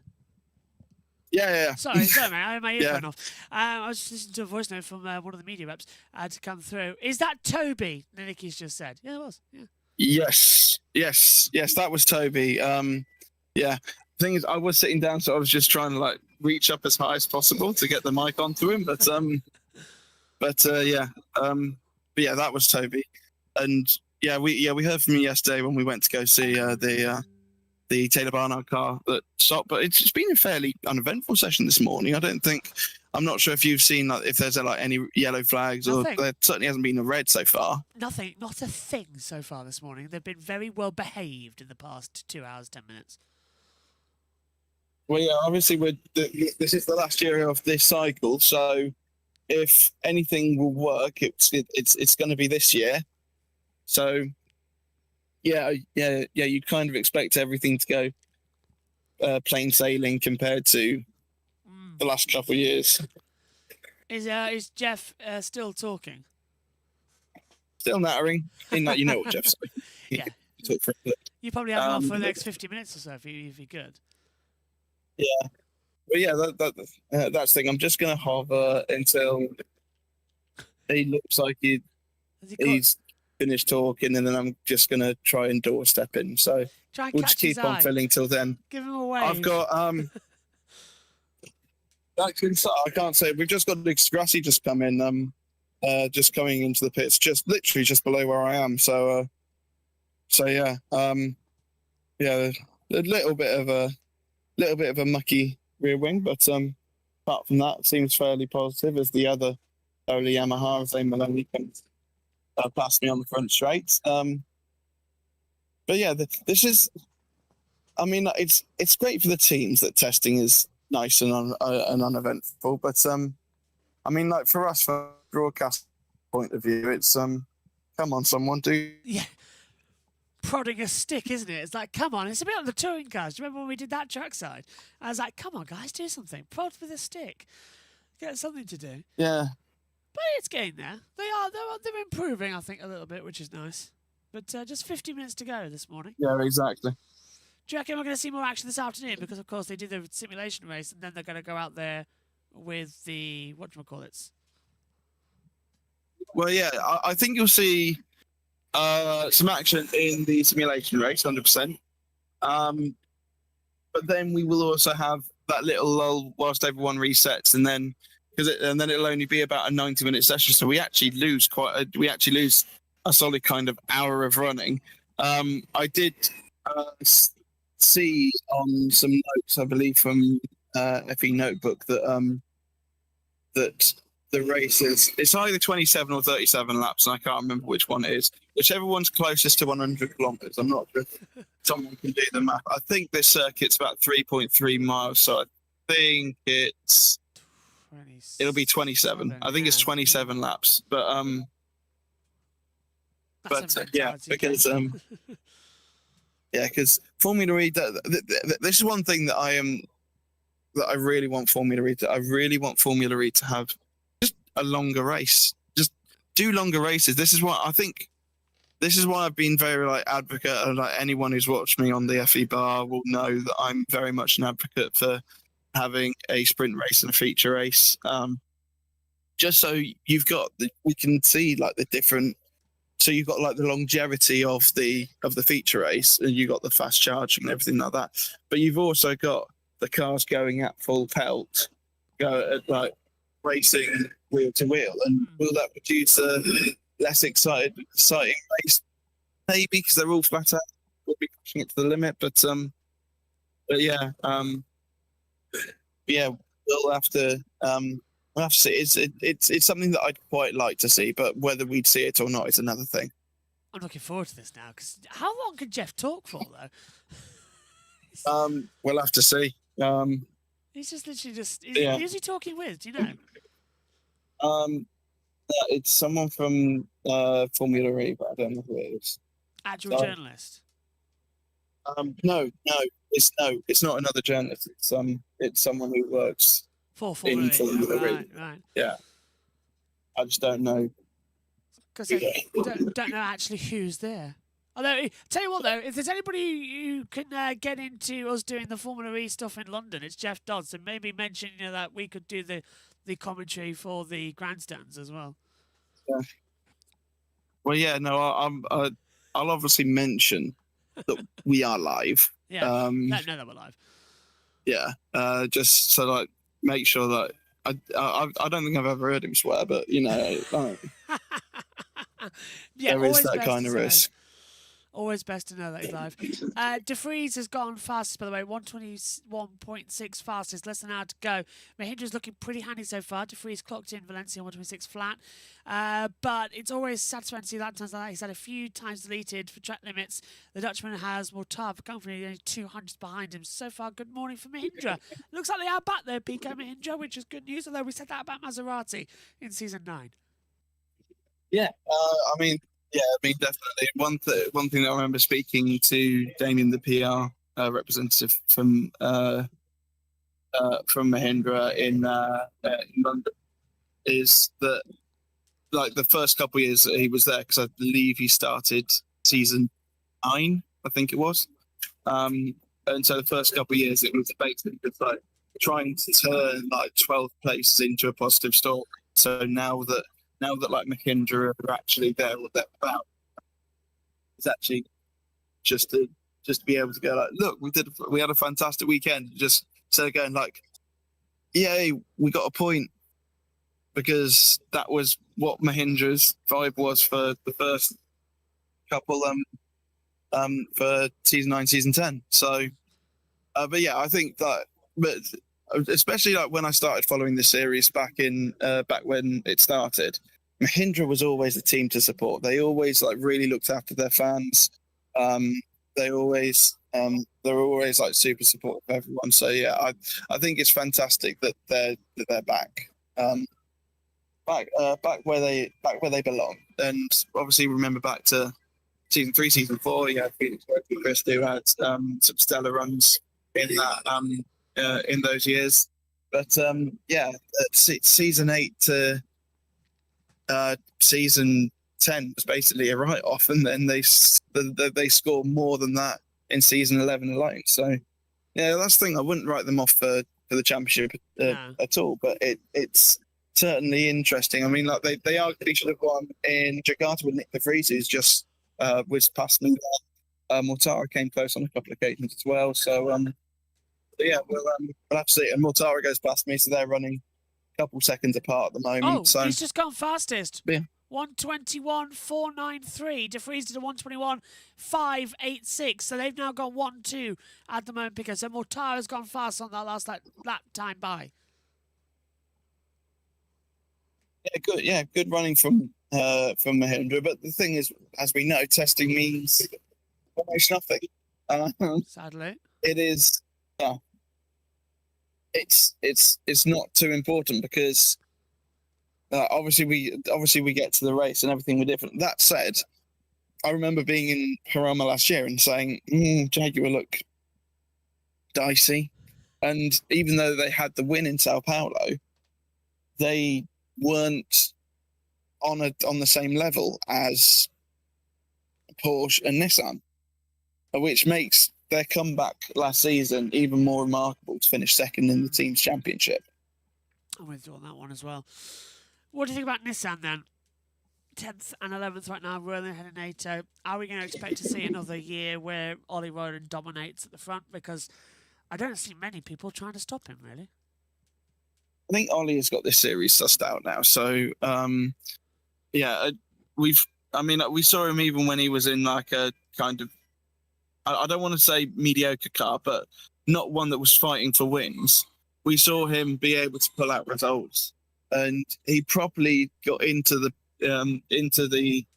Yeah. Sorry, mate. I had my earphone off. I was just listening to a voice note from one of the media reps to come through. Is that Toby? Nicky's just said. Yeah, it was. Yeah. Yes. That was Toby. Yeah. The thing is, I was sitting down, so I was just trying to reach up as high as possible to get the mic onto him. But that was Toby. And we heard from him yesterday when we went to go see the Taylor Barnard car that stopped. But it's been a fairly uneventful session this morning. I'm not sure if you've seen if there's any yellow flags. Nothing. Or there certainly hasn't been a red so far. Nothing, not a thing so far this morning. They've been very well behaved in the past 2 hours, 10 minutes. Well, yeah, obviously this is the last year of this cycle, so if anything will work, it's going to be this year. So yeah, you'd kind of expect everything to go plain sailing compared to the last couple of years. Is Jeff still talking? Still nattering. In that, you know what Jeff's saying. Yeah. talk for a bit. You probably have him on for the Um, next 50 minutes or so if you could. But yeah, that's the thing. I'm just gonna hover until he looks like Has he got, he's finished talking, and then I'm just gonna try and doorstep him. So try and we'll catch just his keep on eye. filling till then. Give him a wave. I've got I can't say we've just got Grassy just come in, just coming into the pits, just literally just below where I am. So yeah, yeah, a little bit of a mucky rear wing, but apart from that, it seems fairly positive. As the other early Yamaha, as they Maloney can pass me on the front straight. But yeah, this is. I mean, it's great for the teams that testing is nice and uneventful. But I mean, like for us, from a broadcast point of view, it's come on, someone do. Yeah. Prodding a stick, isn't it? It's like, come on, it's a bit like the touring cars. Do you remember when we did that trackside? I was like, come on, guys, do something. Prod with a stick. Get something to do. Yeah. But it's getting there. They're improving, I think, a little bit, which is nice. But just 50 minutes to go this morning. Yeah, exactly. Do you reckon we're going to see more action this afternoon? Because, of course, they did the simulation race, and then they're going to go out there with the, whatchamacallits. Well, yeah, I think you'll see some action in the simulation race, 100%. But then we will also have that little lull whilst everyone resets, and then it'll only be about a 90-minute session. So we actually lose a solid kind of hour of running. I did see on some notes, I believe from FE Notebook, that that the race it's either 27 or 37 laps, and I can't remember which one it is. Whichever one's closest to 100 kilometers. I'm not sure if someone can do the math. I think this circuit's about 3.3 miles, so I think it'll be 27. I think it's 27 laps, but yeah, because because Formula E. This is one thing that I really want Formula E to. I really want Formula E to have just a longer race. Just do longer races. This is what I think. This is why I've been very advocate, and anyone who's watched me on the FE bar will know that I'm very much an advocate for having a sprint race and a feature race. Just so we can see the different. So you've got the longevity of the feature race, and you've got the fast charging and everything like that. But you've also got the cars going at full pelt, racing wheel to wheel, and will that produce a less exciting race? Maybe, because they're all flat out, we'll be pushing it to the limit. But yeah, we'll have to. We'll have to see. It's something that I'd quite like to see, but whether we'd see it or not is another thing. I'm looking forward to this now, because how long can Jeff talk for, though? We'll have to see. He's just literally who's he talking with? Do you know? It's someone from Formula E, but I don't know who it is. Actual journalist. No, it's not another journalist. It's someone who works For Formula E. Right. Yeah. I just don't know. Because I don't know actually who's there. Although, tell you what though, if there's anybody who can get into us doing the Formula E stuff in London, it's Jeff Dodds. And maybe mention that we could do the commentary for the grandstands as well. Yeah. Well, yeah, no, I'll obviously mention that we are live. Yeah, let them know that we're live. Yeah, just so make sure that I don't think I've ever heard him swear, but yeah, there is that kind of risk. Always best to know that he's live. De Vries has gone fastest, by the way, 121.6 fastest, less than an hour to go. Mahindra's looking pretty handy so far. De Vries clocked in Valencia 126 flat. But it's always satisfying to see that times like that. He's had a few times deleted for track limits. The Dutchman has Mortar for company, only 200s behind him. So far, good morning for Mahindra. Looks like they are back there, PK Mahindra, which is good news, although we said that about Maserati in Season 9. Yeah, definitely. One thing that I remember speaking to Damien, the PR representative from Mahindra in London, is that the first couple of years that he was there, because I believe he started season 9, I think it was. And so the first couple of years, it was basically just like trying to turn like 12th place into a positive story. So now that like Mahindra are actually there or thereabout, it's actually just to be able to go like, look, we had a fantastic weekend. Just instead of going like, yay, we got a point, because that was what Mahindra's vibe was for the first couple for season 9, season 10. So, but yeah, I think that, but especially like when I started following the series back when it started, Mahindra was always the team to support. They always like really looked after their fans. They were always like super supportive of everyone. So yeah, I think it's fantastic that they're back. Back where they belong. And obviously remember back to season 3, season 4, you had Felix and Chris who had some stellar runs in that in those years. But season 8 to season 10 was basically a write-off, and then they scored more than that in season 11 alone. So yeah, that's the thing. I wouldn't write them off for the championship at all, but it's certainly interesting. I mean, like they arguably should have won in Jakarta with Nick de Vries, who's just was past me. Mortara came close on a couple of occasions as well. So yeah, we'll have to see. And Mortara goes past me, so they're running a couple seconds apart at the moment. Oh, so he's just gone fastest. Yeah. 121.493. De Vries did a 121.586. So they've now gone 1-2 at the moment, because Mortara's gone fast on that last lap time by. Yeah, good. Yeah, good running from Mahindra. But the thing is, as we know, testing means almost nothing. Sadly, it is. Yeah, it's not too important, because obviously we get to the race and everything we're different. That said, I remember being in Harama last year and saying, Jaguar look dicey, and even though they had the win in Sao Paulo, they weren't on the same level as Porsche and Nissan, which makes their comeback last season even more remarkable to finish second in the team's championship. I'm with you on that one as well. What do you think about Nissan then? 10th and 11th right now, rolling ahead of NATO. Are we going to expect to see another year where Ollie Rowland dominates at the front? Because I don't see many people trying to stop him, really. I think Ollie has got this series sussed out now. So, we saw him even when he was in like a kind of, I don't want to say mediocre car, but not one that was fighting for wins. We saw him be able to pull out results, and he properly got into the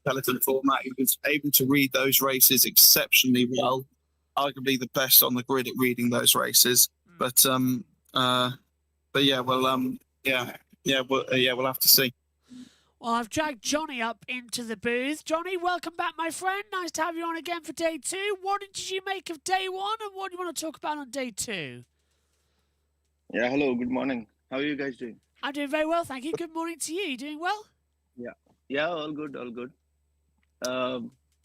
peloton format. He was able to read those races exceptionally well, arguably the best on the grid at reading those races. But yeah, we'll have to see. Well, I've dragged Johnny up into the booth. Johnny, welcome back, my friend. Nice to have you on again for day 2. What did you make of day 1, and what do you want to talk about on day 2? Yeah, hello, good morning. How are you guys doing? I'm doing very well, thank you. Good morning to you. You doing well? Yeah, all good, all good.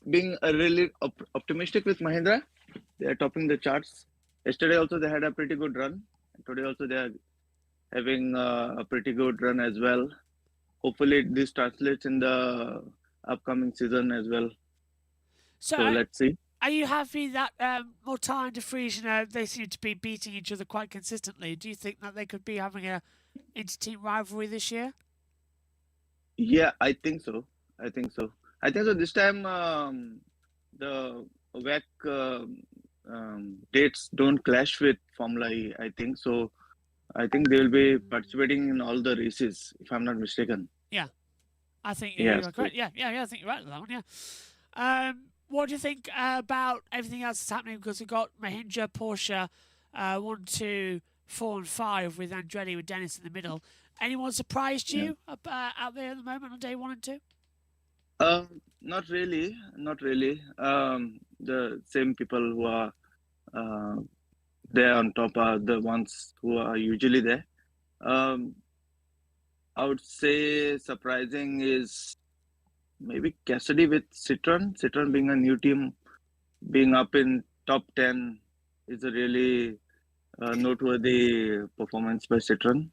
Being really optimistic with Mahindra. They are topping the charts. Yesterday also they had a pretty good run. Today also they are having a pretty good run as well. Hopefully this translates in the upcoming season as well. So let's see. Are you happy that Mortar and De Vries, they seem to be beating each other quite consistently? Do you think that they could be having a inter-team rivalry this year? Yeah, I think so. This time the WEC dates don't clash with Formula E, I think. So I think they will be participating in all the races, if I'm not mistaken. Yeah. I think you're correct. Yeah, I think you're right on that one, yeah. What do you think about everything else that's happening? Because we've got Mahindra, Porsche, 1, 2, 4, and 5 with Andretti, with Dennis in the middle. Anyone surprised you out there at the moment on day 1 and 2? Not really. The same people who are there on top are the ones who are usually there. I would say surprising is maybe Cassidy with Citroen. Citroen being a new team, being up in top 10 is a really noteworthy performance by Citron.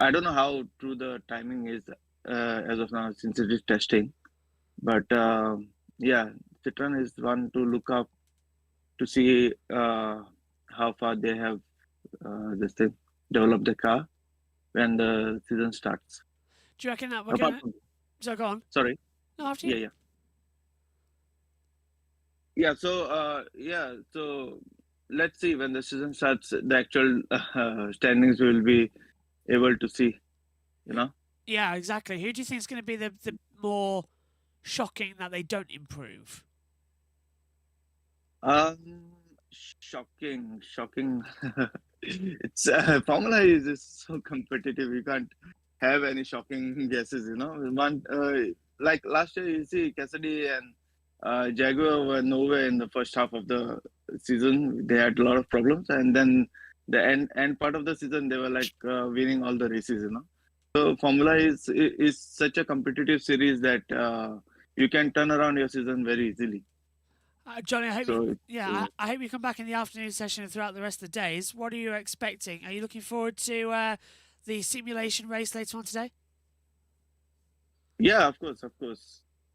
I don't know how true the timing is as of now since it is testing, but yeah, Citron is one to look up to see how far they have this thing developed the car when the season starts. Do you reckon that we're Apart going to... from, So go on. sorry, No, after you. yeah. So let's see when the season starts. The actual standings will be able to see. You know. Yeah, exactly. Who do you think is going to be the more shocking that they don't improve? Shocking. It's Formula is just so competitive. You can't have any shocking guesses. You know, one like last year, you see Cassidy and Jaguar were nowhere in the first half of the season. They had a lot of problems, and then the end part of the season, they were like winning all the races. You know, so Formula is such a competitive series that you can turn around your season very easily. Johnny, I hope So I hope you come back in the afternoon session and throughout the rest of the days. What are you expecting? Are you looking forward to the simulation race later on today? yeah, of course.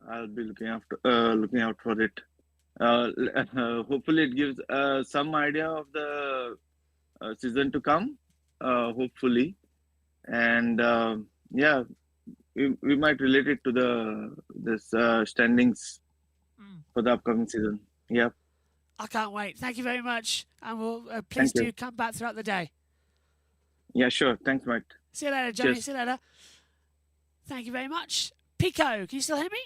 I'll be looking out for it. Hopefully, it gives some idea of the season to come. Hopefully, and yeah, we might relate it to this standings for the upcoming season. Yeah, I can't wait. Thank you very much, and we'll please Thank you. do come back throughout the day. yeah, sure. Thanks, Mike. See you later, Johnny. Cheers. See you later. Thank you very much. Pico, can you still hear me?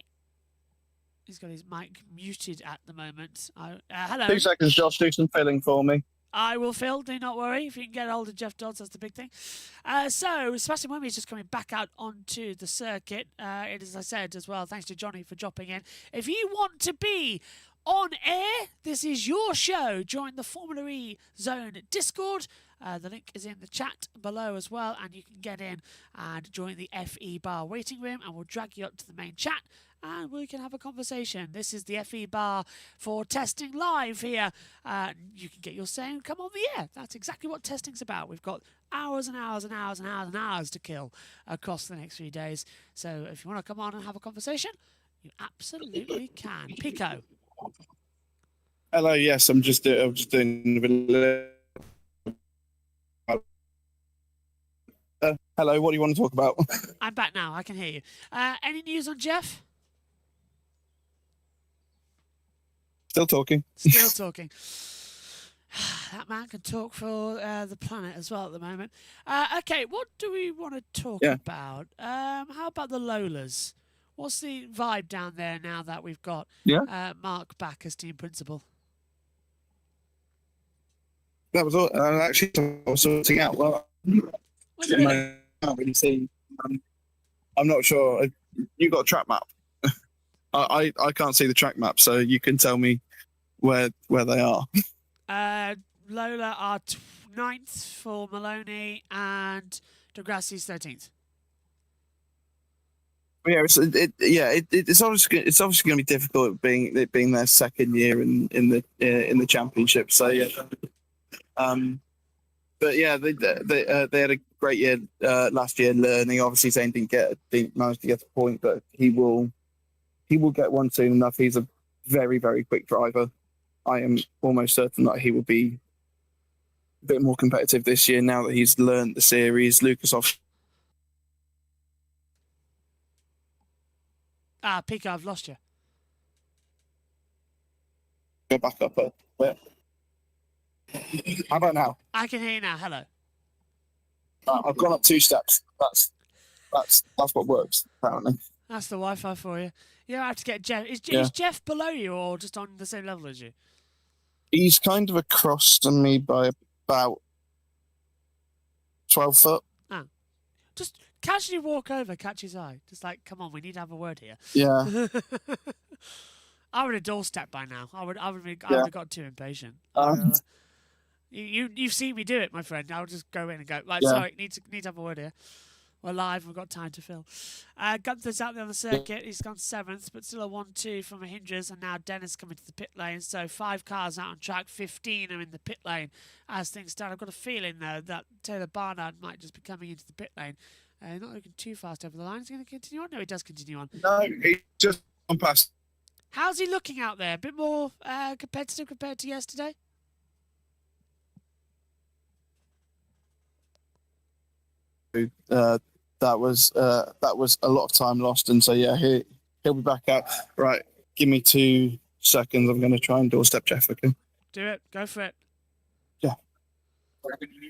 He's got his mic muted at the moment. Hello. 2 seconds, Josh. Do some filling for me. I will, Phil. Do not worry. If you can get hold of Jeff Dodds, that's the big thing. So, Sebastian Wemby is just coming back out onto the circuit. It is, as I said as well, thanks to Johnny for dropping in. If you want to be on air, this is your show. Join the Formula E Zone Discord. The link is in the chat below as well, and you can get in and join the FE Bar waiting room, and we'll drag you up to the main chat and we can have a conversation. This is the FE Bar for testing live here. You can get your say and come on the air. That's exactly what testing's about. We've got hours and hours and hours and hours and hours to kill across the next 3 days. So if you want to come on and have a conversation, you absolutely can. Pico. Hello. Yes, I'm just doing a bit. Hello. What do you want to talk about? I'm back now. I can hear you. Any news on Jeff? Still talking. Still talking. That man can talk for the planet as well at the moment. Okay, what do we want to talk about? How about the Lolas? What's the vibe down there now that we've got Mark back as team principal? That was all. Actually, I was sorting out. Well, I can't really see. I'm not sure. You got a track map. I can't see the track map, so you can tell me where they are. Lola are 9th for Maloney and Degrassi's 13th. Yeah, it's obviously going to be difficult being their second year in the championship. So yeah, but yeah, they had a great year last year learning. Obviously, Zane didn't manage to get a point, but he will get one soon enough. He's a very, very quick driver. I am almost certain that he will be a bit more competitive this year now that he's learned the series. Lucas off. Pico, I've lost you. Go back up. Where? How about now? I can hear you now. Hello. I've gone up 2 steps. That's what works apparently. That's the Wi-Fi for you. You have to get Jeff. Is Jeff below you or just on the same level as you? He's kind of across to me by about 12 foot. Just casually walk over, catch his eye. Just like, come on, we need to have a word here. Yeah. I would have doorstepped by now. I would have got too impatient. You've seen me do it, my friend. I'll just go in and go. Right, sorry, need to have a word here. We're live. We've got time to fill. Gunther's out there on the circuit. He's gone 7th, but still a 1-2 from Mahindras. And now Dennis coming to the pit lane. So 5 cars out on track. 15 are in the pit lane as things stand. I've got a feeling, though, that Taylor Barnard might just be coming into the pit lane. Not looking too fast over the line. Is he going to continue on? No, he does continue on. No, he just gone past. How's he looking out there? A bit more competitive compared to yesterday? That was a lot of time lost, and so yeah, he'll be back out. Right, give me 2 seconds. I'm going to try and doorstep Jeff again. Do it. Go for it. Yeah.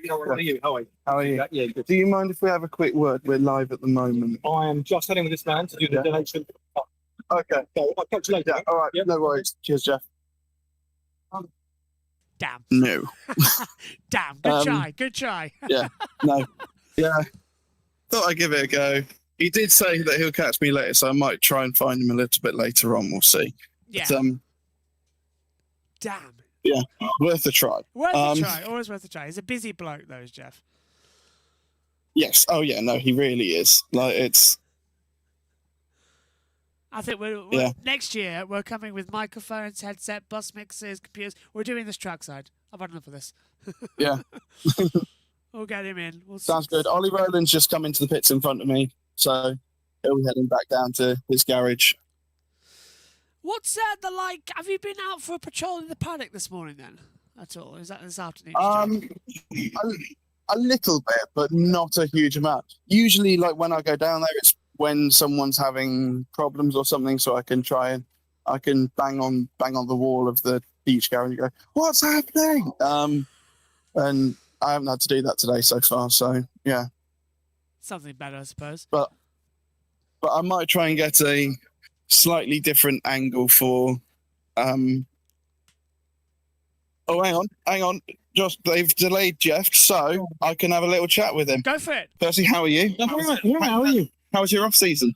How are you? How are you? Yeah, good. Do you mind if we have a quick word? We're live at the moment. I am just heading with this man to do the donation. Okay. So I'll catch you later. Yeah. All right. Yeah. No worries. Cheers, Jeff. Damn. No. Damn. Good try. Good try. Yeah. No. Yeah. Thought I'd give it a go. He did say that he'll catch me later, so I might try and find him a little bit later on. We'll see. Yeah. But, Damn. yeah, worth a try. Worth a try. Always worth a try. He's a busy bloke, though, is Jeff. Yes. Oh, yeah. No, he really is. Like, it's. I think next year we're coming with microphones, headset, bus mixers, computers. We're doing this trackside. I've had enough of this. Yeah. We'll get him in. Sounds good. Ollie Rowland's just come into the pits in front of me, so he'll be heading back down to his garage. What's the like? Have you been out for a patrol in the paddock this morning then? At all? Is that this afternoon? A little bit, but not a huge amount. Usually, like when I go down there, it's when someone's having problems or something, so I can bang on the wall of the beach garage and go, "What's happening?" And I haven't had to do that today so far, so yeah. Something better, I suppose. But I might try and get a slightly different angle for. Oh, hang on. Just they've delayed Jeff, so I can have a little chat with him. Go for it. Percy, how are you? I'm all right. How are you? How was your off season?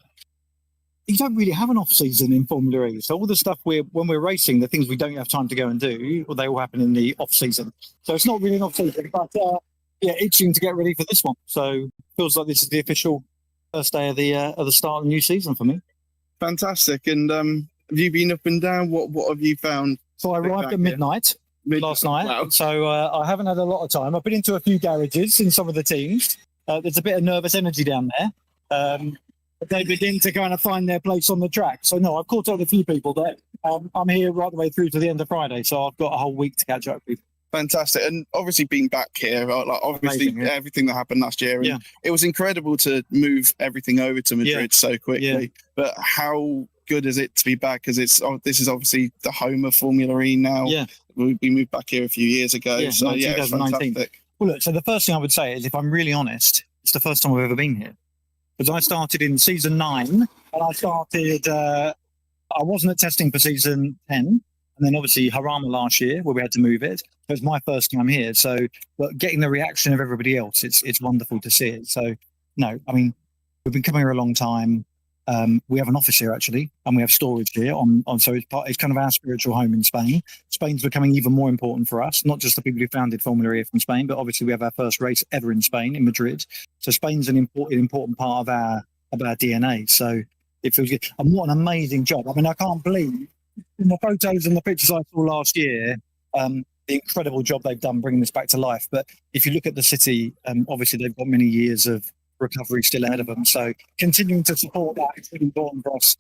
You don't really have an off season in Formula E. So all the stuff when we're racing, the things we don't have time to go and do, well, they all happen in the off season. So it's not really an off season, but yeah, itching to get ready for this one. So feels like this is the official first day of the start of the new season for me. Fantastic. And have you been up and down? What have you found? So I arrived at midnight last night. Wow. So I haven't had a lot of time. I've been into a few garages in some of the teams. There's a bit of nervous energy down there. They begin to kind of find their place on the track. So no, I've caught up with a few people there. I'm here right the way through to the end of Friday, so I've got a whole week to catch up with. Fantastic. And obviously being back here, like obviously Amazing, yeah. everything that happened last year, and Yeah. it was incredible to move everything over to Madrid so quickly. Yeah. But how good is it to be back? Because this is obviously the home of Formula E now. Yeah. We moved back here a few years ago. Yeah, so yeah, it's 2019. fantastic. Well, look, so the first thing I would say is, if I'm really honest, it's the first time I've ever been here. Because I started in season 9, and I wasn't at testing for season 10, and then obviously Harama last year, where we had to move it. So it's my first time here. So, but getting the reaction of everybody else, it's wonderful to see it. So, no, I mean, we've been coming here a long time. We have an office here actually, and we have storage here so it's kind of our spiritual home in Spain. Spain's becoming even more important for us, not just the people who founded Formula E from Spain, but obviously we have our first race ever in Spain, in Madrid. So Spain's an important part of our DNA. So it feels good. And what an amazing job. I mean, I can't believe in the photos and the pictures I saw last year, the incredible job they've done bringing this back to life. But if you look at the city, obviously they've got many years of recovery still ahead of them. So continuing to support that is really important for us.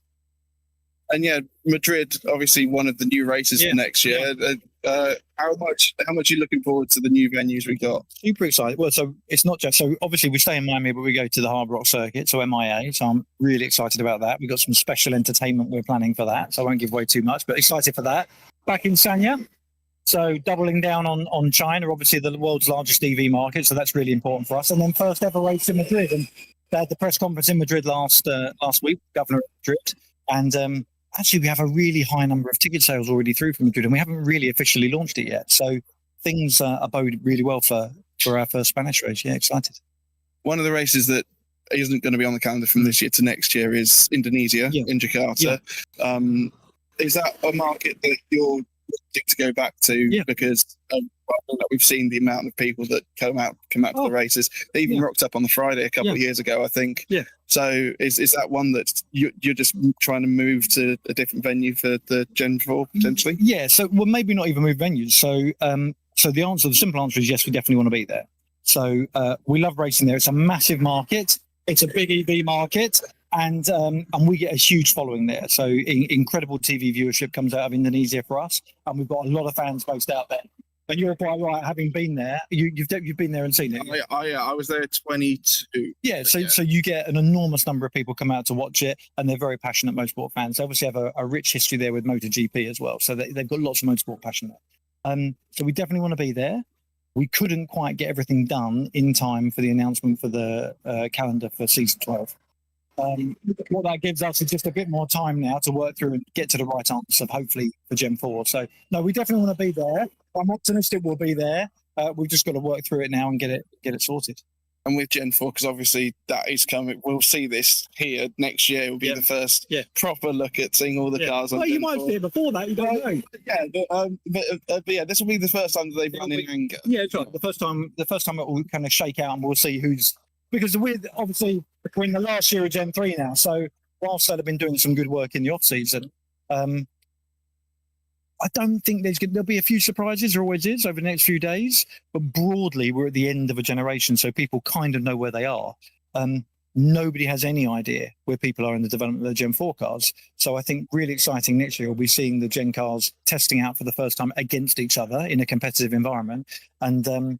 And yeah, Madrid, obviously one of the new races for next year. How much are you looking forward to the new venues we got? Super excited. Well, so it's not just, so obviously we stay in Miami, but we go to the Hard Rock Circuit, so MIA. So I'm really excited about that. We've got some special entertainment we're planning for that, so I won't give away too much, but excited for that. Back in Sanya, so doubling down on China, obviously the world's largest EV market, so that's really important for us. And then first ever race in Madrid, and they had the press conference in Madrid last week, Governor of Madrid, and actually we have a really high number of ticket sales already through from Madrid, and we haven't really officially launched it yet. So things are bode really well for our first Spanish race. Yeah, excited. One of the races that isn't going to be on the calendar from this year to next year is Indonesia in Jakarta. Yeah. Is that a market that you're looking to go back to? Yeah. Because that we've seen the amount of people that come out to the races. They even rocked up on the Friday a couple of years ago, I think. Yeah. So is that one that you're just trying to move to a different venue for the Gen 4 potentially? Yeah. So maybe not even move venues. So the simple answer is yes, we definitely want to be there. So we love racing there. It's a massive market. It's a big EV market. And we get a huge following there. So incredible TV viewership comes out of Indonesia for us, and we've got a lot of fans based out there. But you're quite right, having been there, you've been there and seen it. I was there 22. Yeah, so you get an enormous number of people come out to watch it, and they're very passionate motorsport fans. They obviously have a rich history there with MotoGP as well, so they've got lots of motorsport passion there. So we definitely want to be there. We couldn't quite get everything done in time for the announcement for the calendar for season 12. What that gives us is just a bit more time now to work through and get to the right answer, hopefully, for Gen 4. So, no, we definitely want to be there. I'm optimistic we'll be there. We've just got to work through it now and get it sorted. And with Gen 4, because obviously that is coming, we'll see this here next year. Will be the first proper look at seeing all the cars. Well, on you Gen might 4. see it before that. You don't know. Yeah, but yeah, this will be the first time that they've run in anger. Yeah, it's right. The first time it will kind of shake out, and we'll see who's, because we're obviously between the last year of Gen 3 now. So whilst they've been doing some good work in the off season, I don't think there'll be a few surprises. There always is over the next few days, but broadly we're at the end of a generation, so people kind of know where they are. Nobody has any idea where people are in the development of the Gen 4 cars. So I think really exciting next year, we'll be seeing the Gen cars testing out for the first time against each other in a competitive environment. And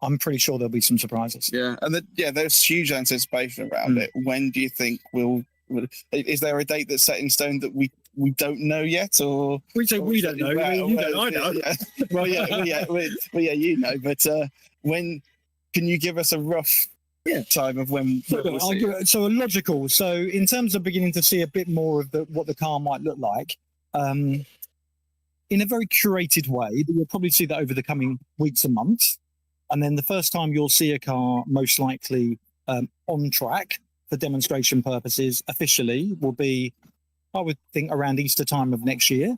I'm pretty sure there'll be some surprises. Yeah, and there's huge anticipation around it. When do you think is there a date that's set in stone that we don't know yet, or we don't know? I know. Yeah, you know. But when can you give us a rough time of when? So a logical. So in terms of beginning to see a bit more of what the car might look like, in a very curated way, but you'll probably see that over the coming weeks and months. And then the first time you'll see a car most likely on track for demonstration purposes officially will be, I would think, around Easter time of next year.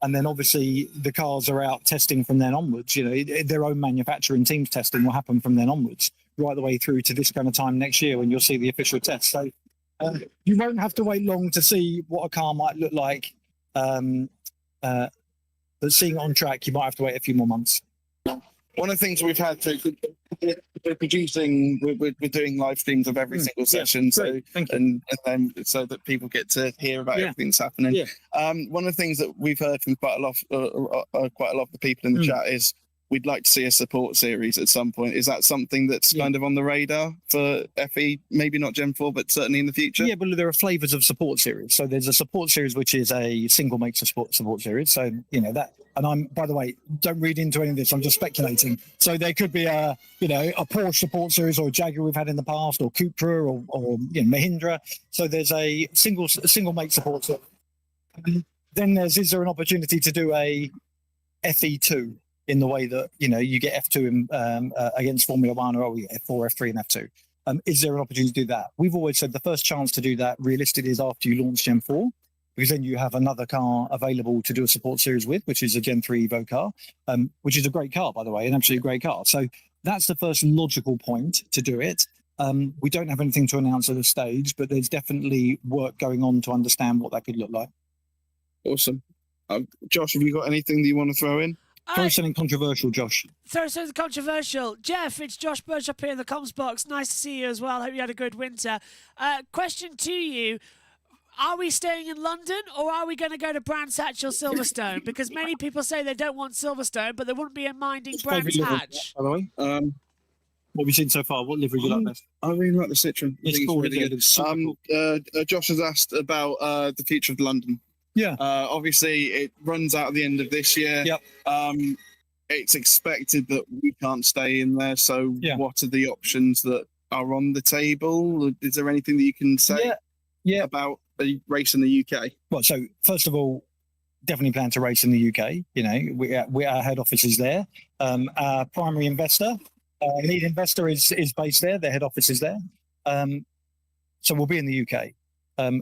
And then obviously the cars are out testing from then onwards. You know, their own manufacturing teams testing will happen from then onwards, right the way through to this kind of time next year when you'll see the official test. So you won't have to wait long to see what a car might look like. But seeing it on track, you might have to wait a few more months. One of the things we've had to, we're doing live streams of every single session, so and then so that people get to hear about everything that's happening. One of the things that we've heard from quite a lot of the people in the chat is we'd like to see a support series at some point. Is that something that's kind of on the radar for FE? Maybe not Gen 4, but certainly in the future. Yeah, but there are flavors of support series. So there's a support series which is a single maker support series. So you know that. And I'm, by the way, don't read into any of this. I'm just speculating. So there could be a Porsche support series or a Jaguar we've had in the past, or Cupra, or Mahindra. So there's a single make support series. Then is there an opportunity to do a FE2 in the way that you get F2 against Formula One, or F4, F3, and F2? Is there an opportunity to do that? We've always said the first chance to do that realistically is after you launch Gen 4. Because then you have another car available to do a support series with, which is a Gen 3 Evo car, which is a great car, by the way, an absolutely great car. So that's the first logical point to do it. We don't have anything to announce at this stage, but there's definitely work going on to understand what that could look like. Awesome. Josh, have you got anything that you want to throw in? Throw something controversial, Josh. Throw something controversial. Jeff, it's Josh Birch up here in the comms box. Nice to see you as well. Hope you had a good winter. Question to you. Are we staying in London, or are we going to go to Brands Hatch or Silverstone? Because many people say they don't want Silverstone, but they wouldn't be minding Brands Hatch. By the way, what have you seen so far? What livery do you like best? I really like the Citroen. It's cool, really good. Cool. Josh has asked about the future of London. Yeah. Obviously, it runs out at the end of this year. Yep. It's expected that we can't stay in there. So, what are the options that are on the table? Is there anything that you can say about a race in the UK? Well, so first of all, definitely plan to race in the UK. Our head office is there. Our primary investor, lead investor is based there. Their head office is there. So we'll be in the UK.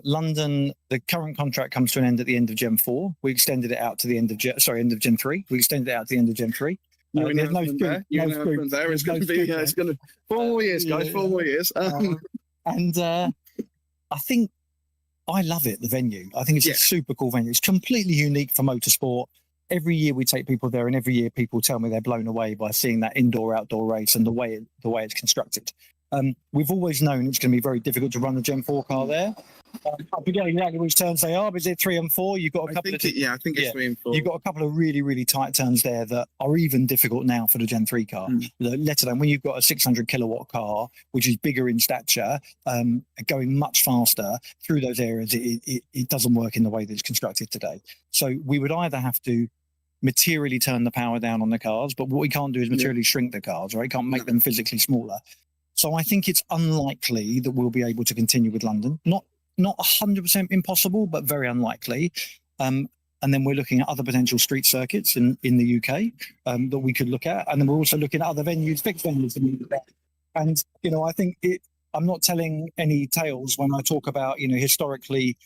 London, the current contract comes to an end at the end of Gen 4. We extended it out to the end of Gen 3. We extended it out to the end of Gen 3. New There's no announcement scoop. there. New No announcement scoop. there. It's There's going no to be. scoop It's going to 4 more years, guys. 4 more years. And I think I love it, the venue. I think it's Yeah. a super cool venue. It's completely unique for motorsport. Every year we take people there, and every year people tell me they're blown away by seeing that indoor-outdoor race and the way it's constructed. We've always known it's going to be very difficult to run the Gen 4 car there. I forget exactly which turns they are, but is it 3 and 4? You've got a I couple think of I think it's yeah. 3 and 4. You've got a couple of really, really tight turns there that are even difficult now for the Gen 3 car. Let alone when you've got a 600 kilowatt car, which is bigger in stature, going much faster through those areas, it doesn't work in the way that it's constructed today. So we would either have to materially turn the power down on the cars, but what we can't do is materially shrink the cars, right? Can't make them physically smaller. So I think it's unlikely that we'll be able to continue with London. Not 100% impossible, but very unlikely. And then we're looking at other potential street circuits in the UK that we could look at. And then we're also looking at other venues, fixed venues. And, I think I'm not telling any tales when I talk about, historically,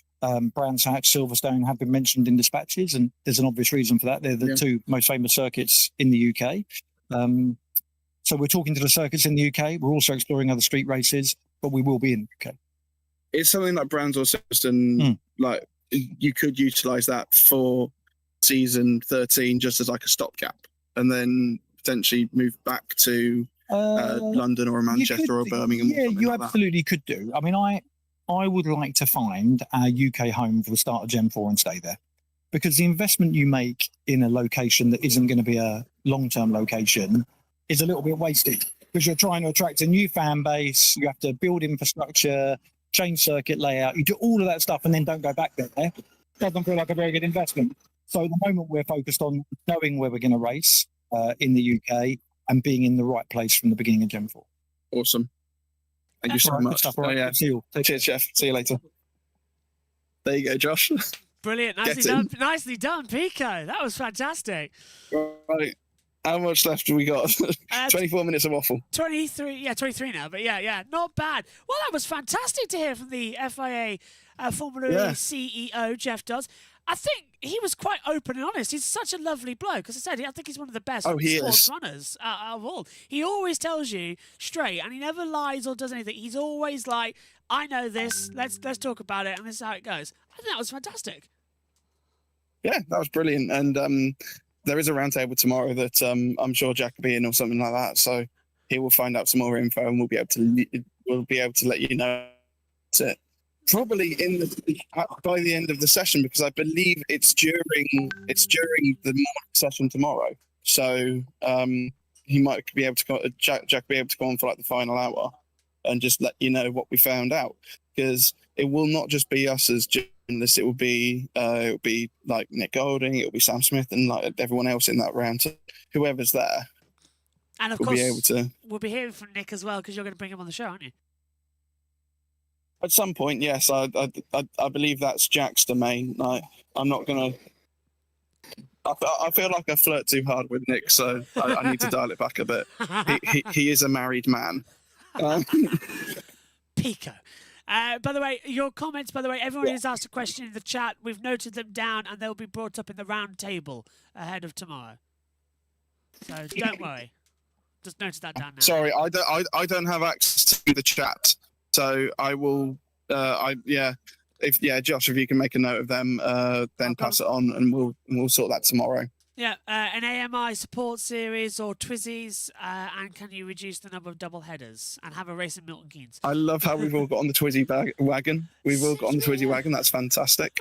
Brands Hatch, Silverstone have been mentioned in dispatches, and there's an obvious reason for that. They're the two most famous circuits in the UK. So we're talking to the circuits in the UK. We're also exploring other street races, but we will be in the UK. It's something like Brands or Silverstone, like you could utilize that for season 13 just as like a stopgap, and then potentially move back to London or Manchester or Birmingham. Yeah, or you like absolutely could do. I mean, I would like to find our UK home for the start of Gen 4 and stay there, because the investment you make in a location that isn't going to be a long-term location is a little bit wasted, because you're trying to attract a new fan base. You have to build infrastructure, change circuit layout. You do all of that stuff and then don't go back there. Doesn't feel like a very good investment. So at the moment we're focused on knowing where we're going to race in the UK and being in the right place from the beginning of Gen 4. Awesome. Thank you so All right, good much. stuff, all right. Yeah. See you. Cheers, Jeff. See you later. There you go, Josh. Brilliant. Nicely done. Nicely done, Pico. That was fantastic. Right. How much left have we got? 24 minutes of waffle. 23 now, but yeah, not bad. Well, that was fantastic to hear from the FIA Formula E CEO, Jeff Dodds. I think he was quite open and honest. He's such a lovely bloke. As I said, I think he's one of the best sports runners of all. He always tells you straight, and he never lies or does anything. He's always like, I know this, let's talk about it, and this is how it goes. I think that was fantastic. Yeah, that was brilliant. And there is a roundtable tomorrow that I'm sure Jack will be in or something like that. So he will find out some more info, and we'll be able to let you know it. Probably by the end of the session, because I believe it's during the morning session tomorrow. So he might be able to go, Jack be able to go on for like the final hour and just let you know what we found out, because it will not just be us as journalists. It will be like Nick Golding, it will be Sam Smith, and like everyone else in that round. So whoever's there, and of course, we'll be hearing from Nick as well, because you're going to bring him on the show, aren't you? At some point, yes. I believe that's Jack's domain. Like, I'm not gonna. I feel like I flirt too hard with Nick, so I need to dial it back a bit. He is a married man. Pico. By the way, your comments, everyone who's asked a question in the chat, we've noted them down, and they'll be brought up in the round table ahead of tomorrow. So don't worry. Just noted that down now. Sorry, I don't have access to the chat, so I will. Josh, if you can make a note of them, then pass it on, and we'll sort that tomorrow. Yeah, an AMI support series or Twizzies, and can you reduce the number of double headers and have a race in Milton Keynes? I love how we've all got on the Twizzy wagon. We've all got on the Twizzy wagon. That's fantastic.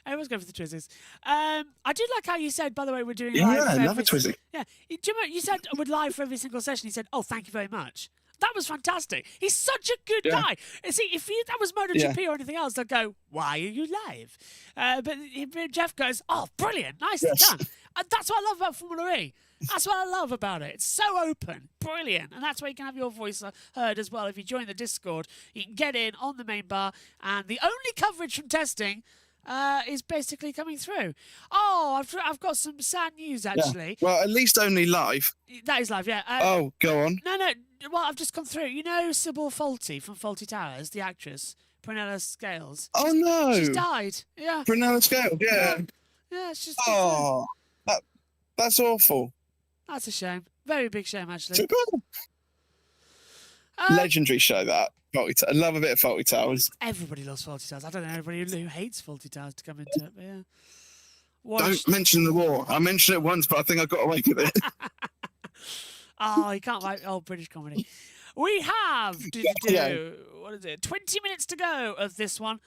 Everyone's going for the Twizzies. I did like how you said, by the way, we're doing live. Yeah, I love a Twizzy. Yeah, you said we're live for every single session. He said, "Oh, thank you very much." That was fantastic. He's such a good guy. See, if that was MotoGP or anything else, they'd go, "Why are you live?" But Jeff goes, "Oh, brilliant, nicely done." And that's what I love about Formula E. That's what I love about it. It's so open, brilliant, and that's where you can have your voice heard as well. If you join the Discord, you can get in on the main bar, and the only coverage from testing is basically coming through. Oh, I've got some sad news actually. Yeah. Well, at least only live. That is live, yeah. Go on. No. Well, I've just come through. You know Sybil Fawlty from Fawlty Towers, the actress, Prunella Scales. Oh no, she's died. Yeah. Prunella Scales. Yeah. Yeah, it's just. Oh, that's awful. That's a shame. Very big shame, actually. Typical. Legendary show that. I love a bit of Faulty Towers. Everybody loves Faulty Towers. I don't know anybody who hates Faulty Towers to come into it, but yeah. Don't mention the war. I mentioned it once, but I think I got away with it. Oh, you can't write British comedy. We have what is it? 20 minutes to go of this one,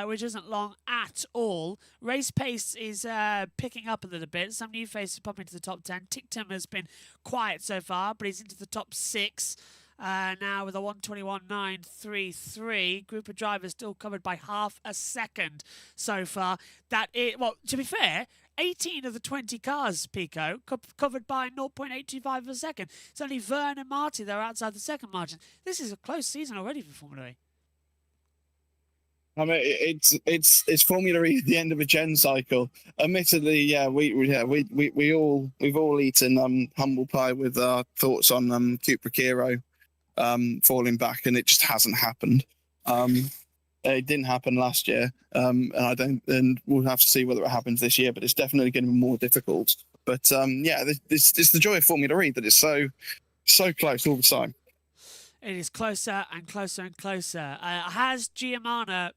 which isn't long at all. Race pace is picking up a little bit. Some new faces popping into the top 10. Tictum has been quiet so far, but he's into the top 6. Now with a 1:21.933, group of drivers still covered by half a second so far. Well, to be fair, 18 of the 20 cars, Pico, covered by 0.825 of a second. It's only Vern and Marty that are outside the second margin. This is a close season already for Formula E. I mean, it's Formula E at the end of a gen cycle. Admittedly, yeah, we've all eaten humble pie with our thoughts on Cupra Kiro falling back, and it just hasn't happened. It didn't happen last year, and we'll have to see whether it happens this year. But it's definitely going to be more difficult. But yeah, this is the joy of Formula E, that it's so close all the time. It is closer and closer and closer. Has Giamana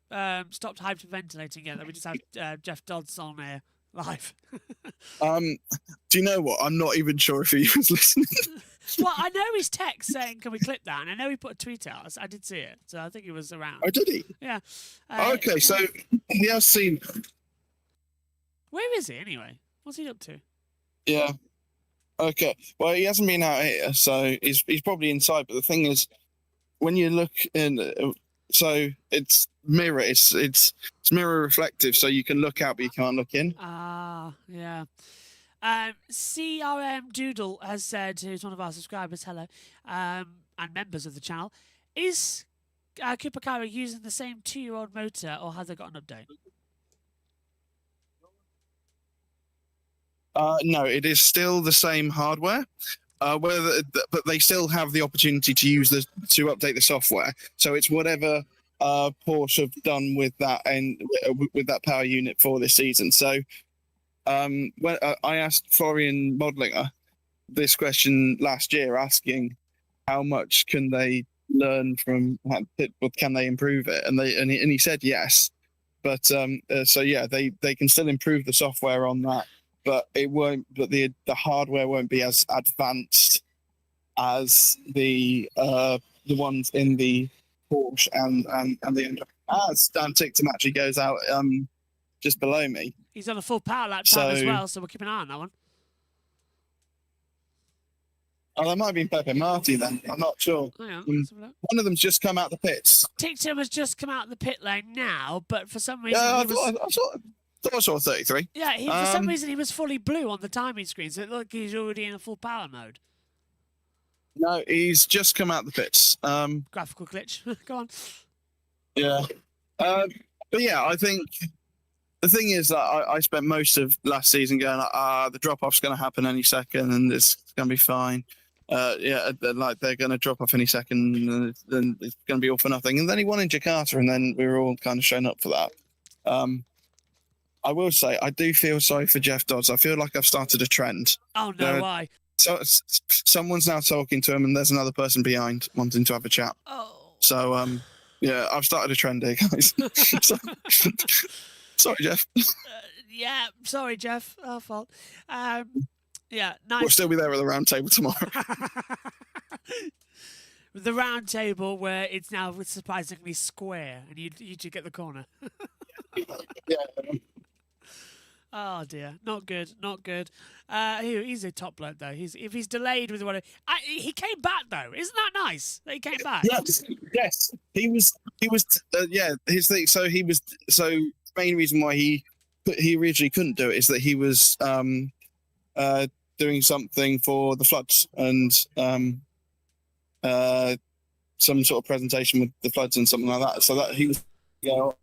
stopped hyperventilating yet? That we just have Jeff Dodds on air live. Do you know what? I'm not even sure if he was listening. Well, I know his text saying, "Can we clip that?" And I know he put a tweet out. I did see it, so I think he was around. Oh, did he? Yeah. Okay, so he has seen. Where is he anyway? What's he up to? Yeah. Okay. Well, he hasn't been out here, so he's probably inside. But the thing is, when you look in, so it's mirror. It's mirror reflective, so you can look out, but you can't look in. Ah, yeah. CRM Doodle has said, who's one of our subscribers, hello, and members of the channel, is Cooper Cairo using the same 2-year-old motor, or has they got an update? No, it is still the same hardware. But they still have the opportunity to to update the software. So it's whatever Porsche have done with that and with that power unit for this season. So when I asked Florian Modlinger this question last year, asking how much can they learn from it, can they improve it, and he said yes. But so yeah, they can still improve the software on that. But it won't. But the hardware won't be as advanced as the ones in the Porsche and the Enjoy. As Dan Tictum actually goes out just below me. He's on a full power lap time as well, so we'll keep an eye on that one. Oh, that might have been Pepe Marti then. I'm not sure. Hang on, let's have a look. One of them's just come out the pits. Tictum has just come out of the pit lane now, but for some reason Yeah, he was... I saw 33. Yeah, for some reason he was fully blue on the timing screen, so it looked like he's already in a full power mode. No, he's just come out the pits. Graphical glitch. Go on. Yeah. But yeah, I think the thing is that I spent most of last season going, the drop-off's going to happen any second and it's going to be fine. Yeah, like they're going to drop off any second and then it's going to be all for nothing. And then he won in Jakarta and then we were all kind of shown up for that. I will say, I do feel sorry for Jeff Dodds. I feel like I've started a trend. Oh, no, why? So someone's now talking to him and there's another person behind wanting to have a chat. Oh. So, yeah, I've started a trend here, guys. Sorry, Jeff. Yeah, sorry, Jeff. Our fault. Yeah, nice. We'll still be there at the round table tomorrow. The round table where it's now surprisingly square and you two get the corner. Yeah. Oh dear, not good, not good. He's a top bloke though. If he's delayed with what he came back though, isn't that nice that he came back? Yes. He was. Yeah, his thing. So he was. So the main reason why he originally couldn't do it is that he was doing something for the floods and some sort of presentation with the floods and something like that. So that he was. So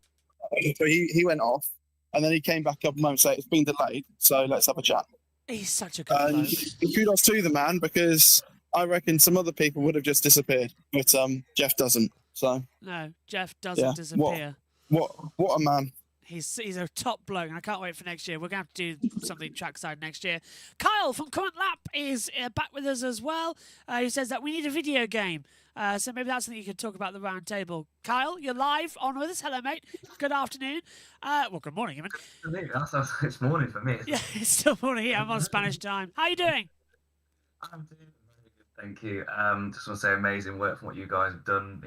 he went off. And then he came back up a moment later. It's been delayed, so let's have a chat. He's such a good bloke. Kudos to the man, because I reckon some other people would have just disappeared, but Jeff doesn't. So no, Jeff doesn't disappear. What a man! He's a top bloke, and I can't wait for next year. We're going to have to do something trackside next year. Kyle from Current Lap is back with us as well. He says that we need a video game. So maybe that's something you could talk about at the round table. Kyle, you're live on with us. Hello, mate. Good afternoon. Well, good morning, even. It's morning for me. Yeah, it's still morning here. I'm on Spanish time. How are you doing? I'm doing very good, thank you. Just want to say amazing work from what you guys have done.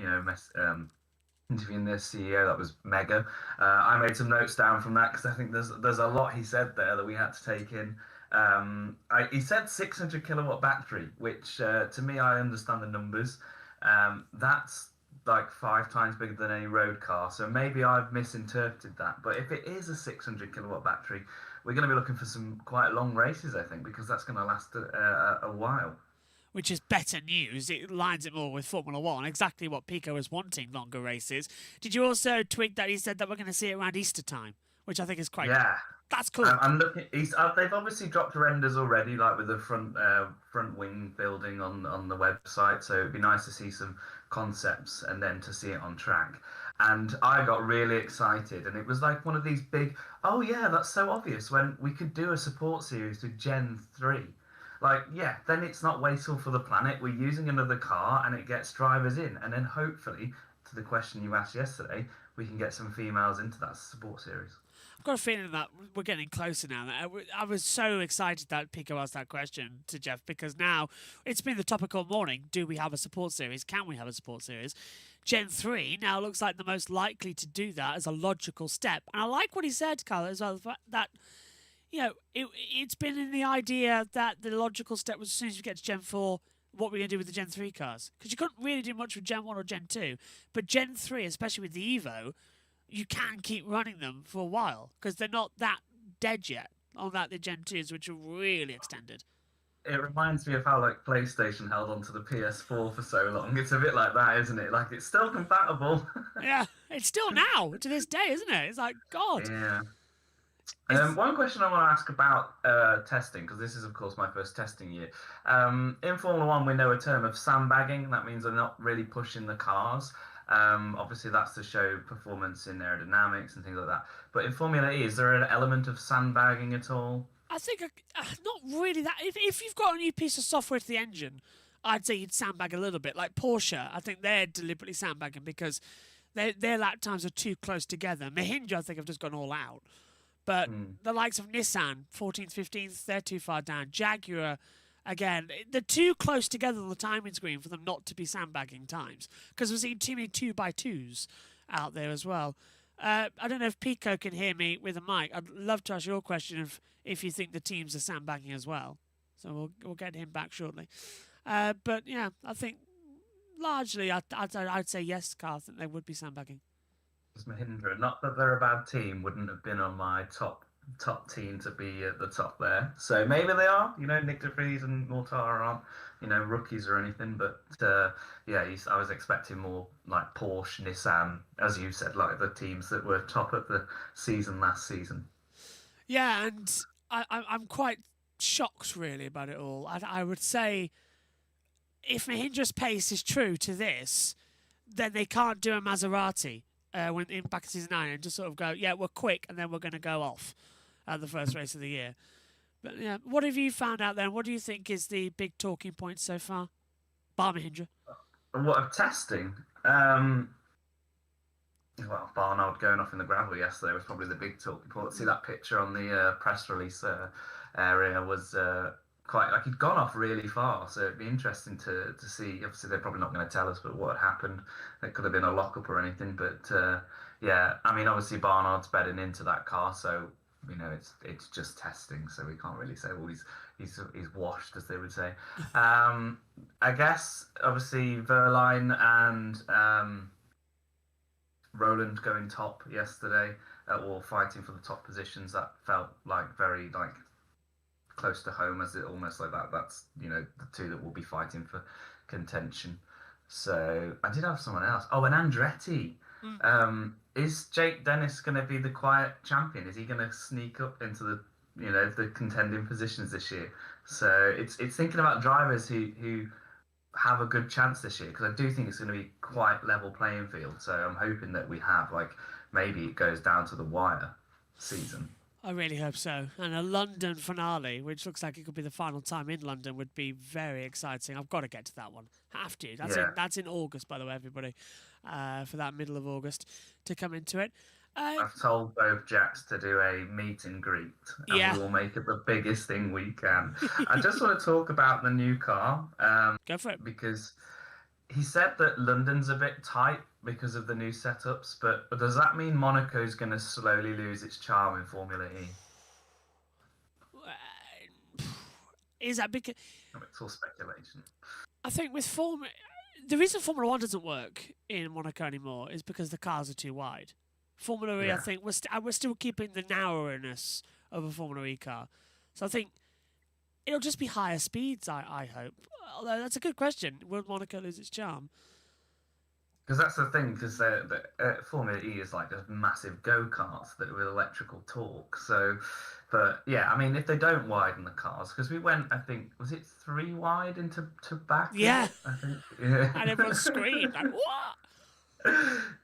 Interviewing the CEO, that was mega. I made some notes down from that because I think there's a lot he said there that we had to take in. He said 600 kilowatt battery, which to me, I understand the numbers. That's like 5 times bigger than any road car. So maybe I've misinterpreted that. But if it is a 600 kilowatt battery, we're going to be looking for some quite long races, I think, because that's going to last a while. Which is better news. It lines it more with Formula One, exactly what Pico was wanting, longer races. Did you also twig that he said that we're going to see it around Easter time, which I think is quite That's cool. I'm looking. They've obviously dropped renders already, like with the front wing building on the website. So it'd be nice to see some concepts and then to see it on track. And I got really excited, and it was like one of these big. Oh yeah, that's so obvious. When we could do a support series with Gen 3. Like, yeah, then it's not wasteful for the planet. We're using another car and it gets drivers in. And then hopefully, to the question you asked yesterday, we can get some females into that support series. I've got a feeling that we're getting closer now. I was so excited that Pico asked that question to Jeff because now it's been the topical morning. Do we have a support series? Can we have a support series? Gen 3 now looks like the most likely to do that as a logical step. And I like what he said, Carl, as well, that... it's been in the idea that the logical step was as soon as we get to Gen 4, what we're going to do with the Gen 3 cars. Because you couldn't really do much with Gen 1 or Gen 2. But Gen 3, especially with the Evo, you can keep running them for a while. Because they're not that dead yet. Unlike the Gen 2s, which are really extended. It reminds me of how like PlayStation held onto the PS4 for so long. It's a bit like that, isn't it? Like, it's still compatible. Yeah, it's still now, to this day, isn't it? It's like, God. Yeah. One question I want to ask about testing, because this is, of course, my first testing year. In Formula One, we know a term of sandbagging. That means they're not really pushing the cars. Obviously, that's to show performance in aerodynamics and things like that. But in Formula E, is there an element of sandbagging at all? I think not really that. If you've got a new piece of software to the engine, I'd say you'd sandbag a little bit. Like Porsche, I think they're deliberately sandbagging because their lap times are too close together. Mahindra, I think, have just gone all out. But the likes of Nissan, 14th, 15th, they're too far down. Jaguar, again, they're too close together on the timing screen for them not to be sandbagging times. Because we're seeing too many 2x2s out there as well. I don't know if Pico can hear me with a mic. I'd love to ask your question of if you think the teams are sandbagging as well. So we'll get him back shortly. But yeah, I think largely I'd say yes, Carl. I think they would be sandbagging. Mahindra, not that they're a bad team, wouldn't have been on my top team to be at the top there. So maybe they are. Nick de Vries and Mortara aren't, rookies or anything. But I was expecting more like Porsche, Nissan, as you said, like the teams that were top of the season last season. Yeah, and I'm quite shocked really about it all. I would say if Mahindra's pace is true to this, then they can't do a Maserati. When back in season 9 and just sort of go, yeah, we're quick and then we're going to go off at the first race of the year. But yeah, what have you found out then? What do you think is the big talking point so far? Bar Mahindra. What of testing? Well, Barnard going off in the gravel yesterday was probably the big talking point. See that picture on the press release area was quite like he'd gone off really far, so it'd be interesting to see. Obviously they're probably not going to tell us but what happened. It could have been a lockup or anything, but obviously Barnard's bedding into that car, so it's just testing, so we can't really say he's washed, as they would say. I guess obviously Verline and Roland going top yesterday, or fighting for the top positions. That felt like very close to home, as it almost like that. That's the two that will be fighting for contention. So I did have someone else. Oh, and Andretti. Is Jake Dennis going to be the quiet champion? Is he going to sneak up into the contending positions this year? So it's thinking about drivers who have a good chance this year, because I do think it's going to be quite level playing field. So I'm hoping that we have maybe it goes down to the wire season. I really hope so. And a London finale, which looks like it could be the final time in London, would be very exciting. I've got to get to that one. Have to. That's in August, by the way, everybody. For that middle of August to come into it. I've told both Jacks to do a meet and greet, and Yeah. we will make it the biggest thing we can. I just want to talk about the new car. Go for it. Because he said that London's a bit tight because of the new setups, but does that mean Monaco's going to slowly lose its charm in Formula E? Is that because... It's all speculation. I think with the reason Formula 1 doesn't work in Monaco anymore is because the cars are too wide. Formula E, I think, we're still keeping the narrowness of a Formula E car. So I think it'll just be higher speeds, I hope. Although that's a good question. Will Monaco lose its charm? Because that's the thing, because Formula E is like just massive go-karts that with electrical torque. So, but yeah, I mean, if they don't widen the cars, because we went, I think, was it 3 wide into back? Yeah. I think. Yeah. And everyone screamed, like, what?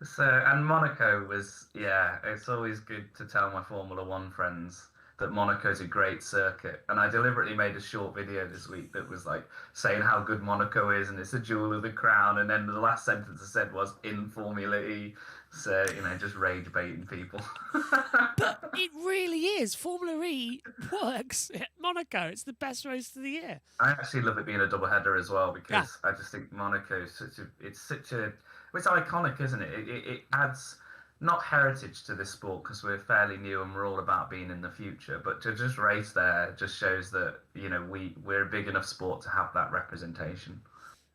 So, and Monaco was, yeah, it's always good to tell my Formula One friends that Monaco's a great circuit. And I deliberately made a short video this week that was like saying how good Monaco is and it's a jewel of the crown. And then the last sentence I said was in Formula E. So, just rage baiting people. But it really is. Formula E works at Monaco. It's the best race of the year. I actually love it being a double header as well because I just think Monaco is it's iconic, isn't it? It adds not heritage to this sport because we're fairly new and we're all about being in the future, but to just race there just shows that we're a big enough sport to have that representation.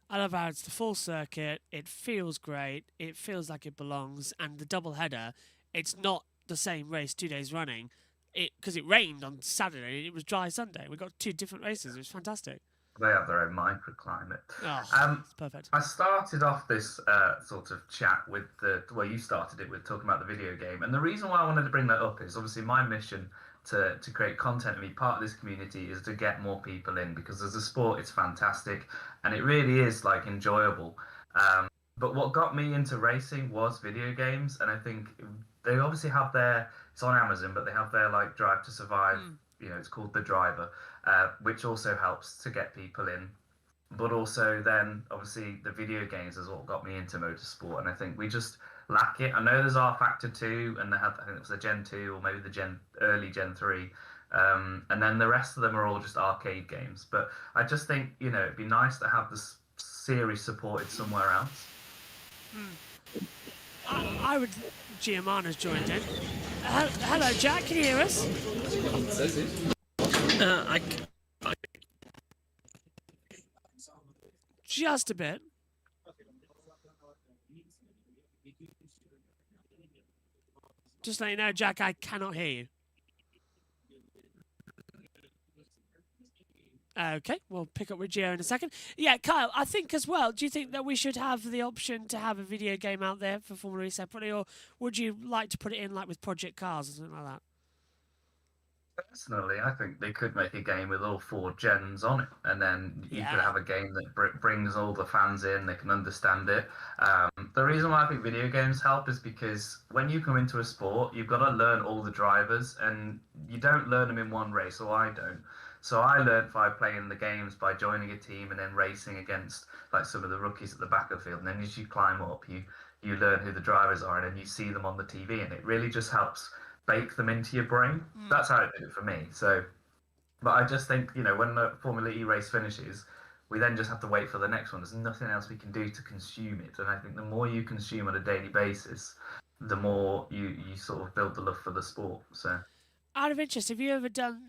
I love how it's the full circuit. It feels great. It feels like it belongs. And the double header, it's not the same race 2 days running. Because it rained on Saturday and it was dry Sunday. We got 2 different races. It was fantastic. They have their own microclimate. Oh, it's perfect. I started off this sort of chat with you started it with talking about the video game. And the reason why I wanted to bring that up is obviously my mission to create content and be part of this community is to get more people in, because as a sport, it's fantastic and it really is like enjoyable. But what got me into racing was video games. And I think they obviously have it's on Amazon, but they have their like Drive to Survive. It's called The Driver, which also helps to get people in. But also then, obviously, the video games is what got me into motorsport. And I think we just lack it. I know there's R Factor 2, and I think it was the Gen 2 or maybe the early Gen 3. And then the rest of them are all just arcade games. But I just think, it'd be nice to have this series supported somewhere else. I would... Giamana's joined in. Hello, Jack. Can you hear us? Just a bit. Just let you know, Jack, I cannot hear you. Okay, we'll pick up with Gio in a second. Yeah, Kyle, I think as well, do you think that we should have the option to have a video game out there for Formula E separately, or would you like to put it in like with Project Cars or something like that? Personally, I think they could make a game with all 4 gens on it, and then you could have a game that brings all the fans in, they can understand it. The reason why I think video games help is because when you come into a sport, you've got to learn all the drivers, and you don't learn them in one race, or I don't. So I learned by playing the games, by joining a team and then racing against like some of the rookies at the back of the field. And then as you climb up, you learn who the drivers are, and then you see them on the TV, and it really just helps bake them into your brain. That's how it did it for me. So, but I just think, when the Formula E race finishes, we then just have to wait for the next one. There's nothing else we can do to consume it. And I think the more you consume on a daily basis, the more you sort of build the love for the sport. So, out of interest, have you ever done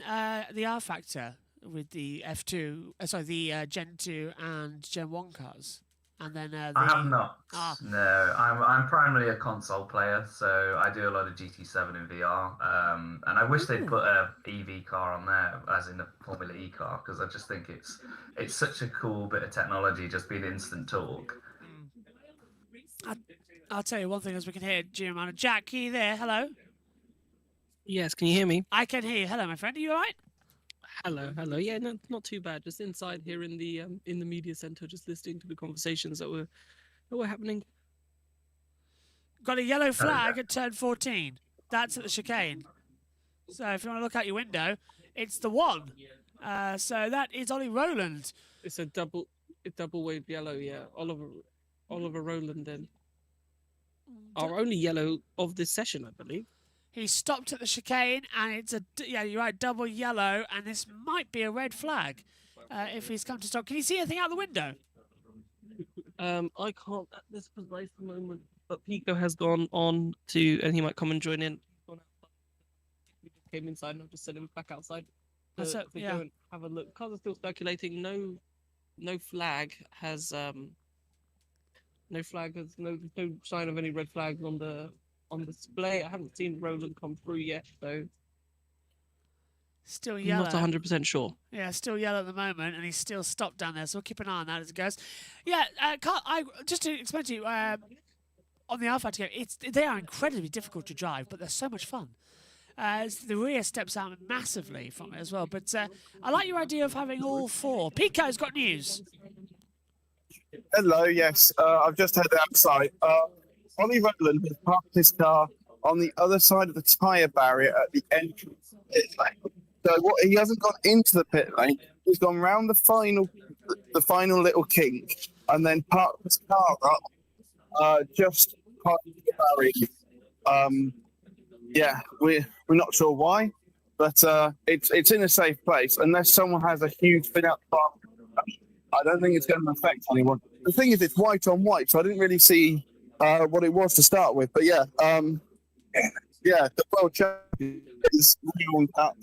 the R Factor with the the Gen 2 and Gen 1 cars? And then I have not. No, I'm primarily a console player, so I do a lot of GT7 in VR. And I wish they'd put a EV car on there, as in a Formula E car, because I just think it's such a cool bit of technology, just being instant torque. I'll tell you one thing as we can hear Giamana. Jack, are you there? Hello? Yes, can you hear me? I can hear you. Hello, my friend. Are you all right? Hello. Yeah, no, not too bad. Just inside here in the media center, just listening to the conversations that were happening. got a yellow flag at turn 14. That's at the chicane. So if you want to look out your window, it's the 1. So that is Ollie Rowland. It's a double wave yellow, yeah. Oliver Rowland then. Our only yellow of this session, I believe. He stopped at the chicane, and it's yeah, you're right, double yellow, and this might be a red flag if he's come to stop. Can you see anything out the window? I can't at this precise moment, but Pico has gone on to, and he might come and join in. We just came inside, and I've just sent him back outside. That's it, yeah. Go and have a look. Cars are still circulating. No flag has no sign of any red flags on display. I haven't seen Roland come through yet, so still yellow. I'm not 100% sure. Yeah, still yellow at the moment, and he's still stopped down there. So we'll keep an eye on that as it goes. Yeah, just to explain to you on the Alpha game, they are incredibly difficult to drive, but they're so much fun. The rear steps out massively from it as well. But I like your idea of having all 4. Pico's got news. Hello, yes. I've just headed outside. Ollie Rowland has parked his car on the other side of the tyre barrier at the entrance pit lane. So he hasn't gone into the pit lane. He's gone round the final little kink and then parked his car up just past the barrier. Yeah, we're not sure why, but it's in a safe place. Unless someone has a huge fin out front, I don't think it's going to affect anyone. The thing is, it's white on white, so I didn't really see what it was to start with. But yeah, the world champion is Leon at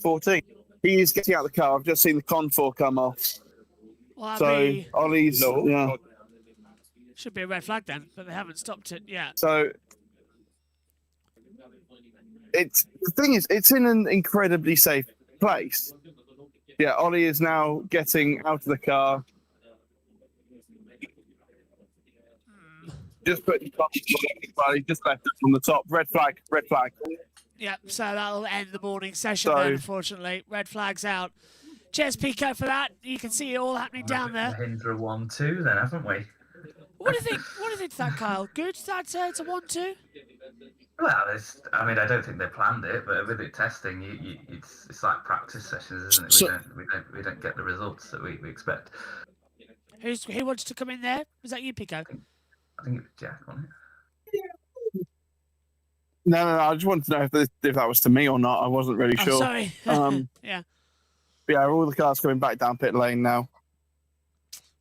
14. He is getting out of the car. I've just seen the Con4 come off. Well, so Ollie's, yeah. Should be a red flag then, but they haven't stopped it yet. So the thing is, it's in an incredibly safe place. Yeah, Ollie is now getting out of the car. Just put just left it from the top. Red flag. Yep, so that'll end the morning session then, unfortunately. Red flag's out. Cheers, Pico, for that. You can see it all happening down there. Mahindra 1-2 then, haven't we? What do you think? What do you think of that, Kyle? Good? That's it's a 1-2? Well, I don't think they planned it, but with it testing, it's like practice sessions, isn't it? We don't get the results that we expect. Who wanted to come in there? Was that you, Pico? I think it was Jack on it. No. I just wanted to know if that was to me or not. I wasn't really sure. Sorry. Yeah. But yeah, all the cars coming back down pit lane now.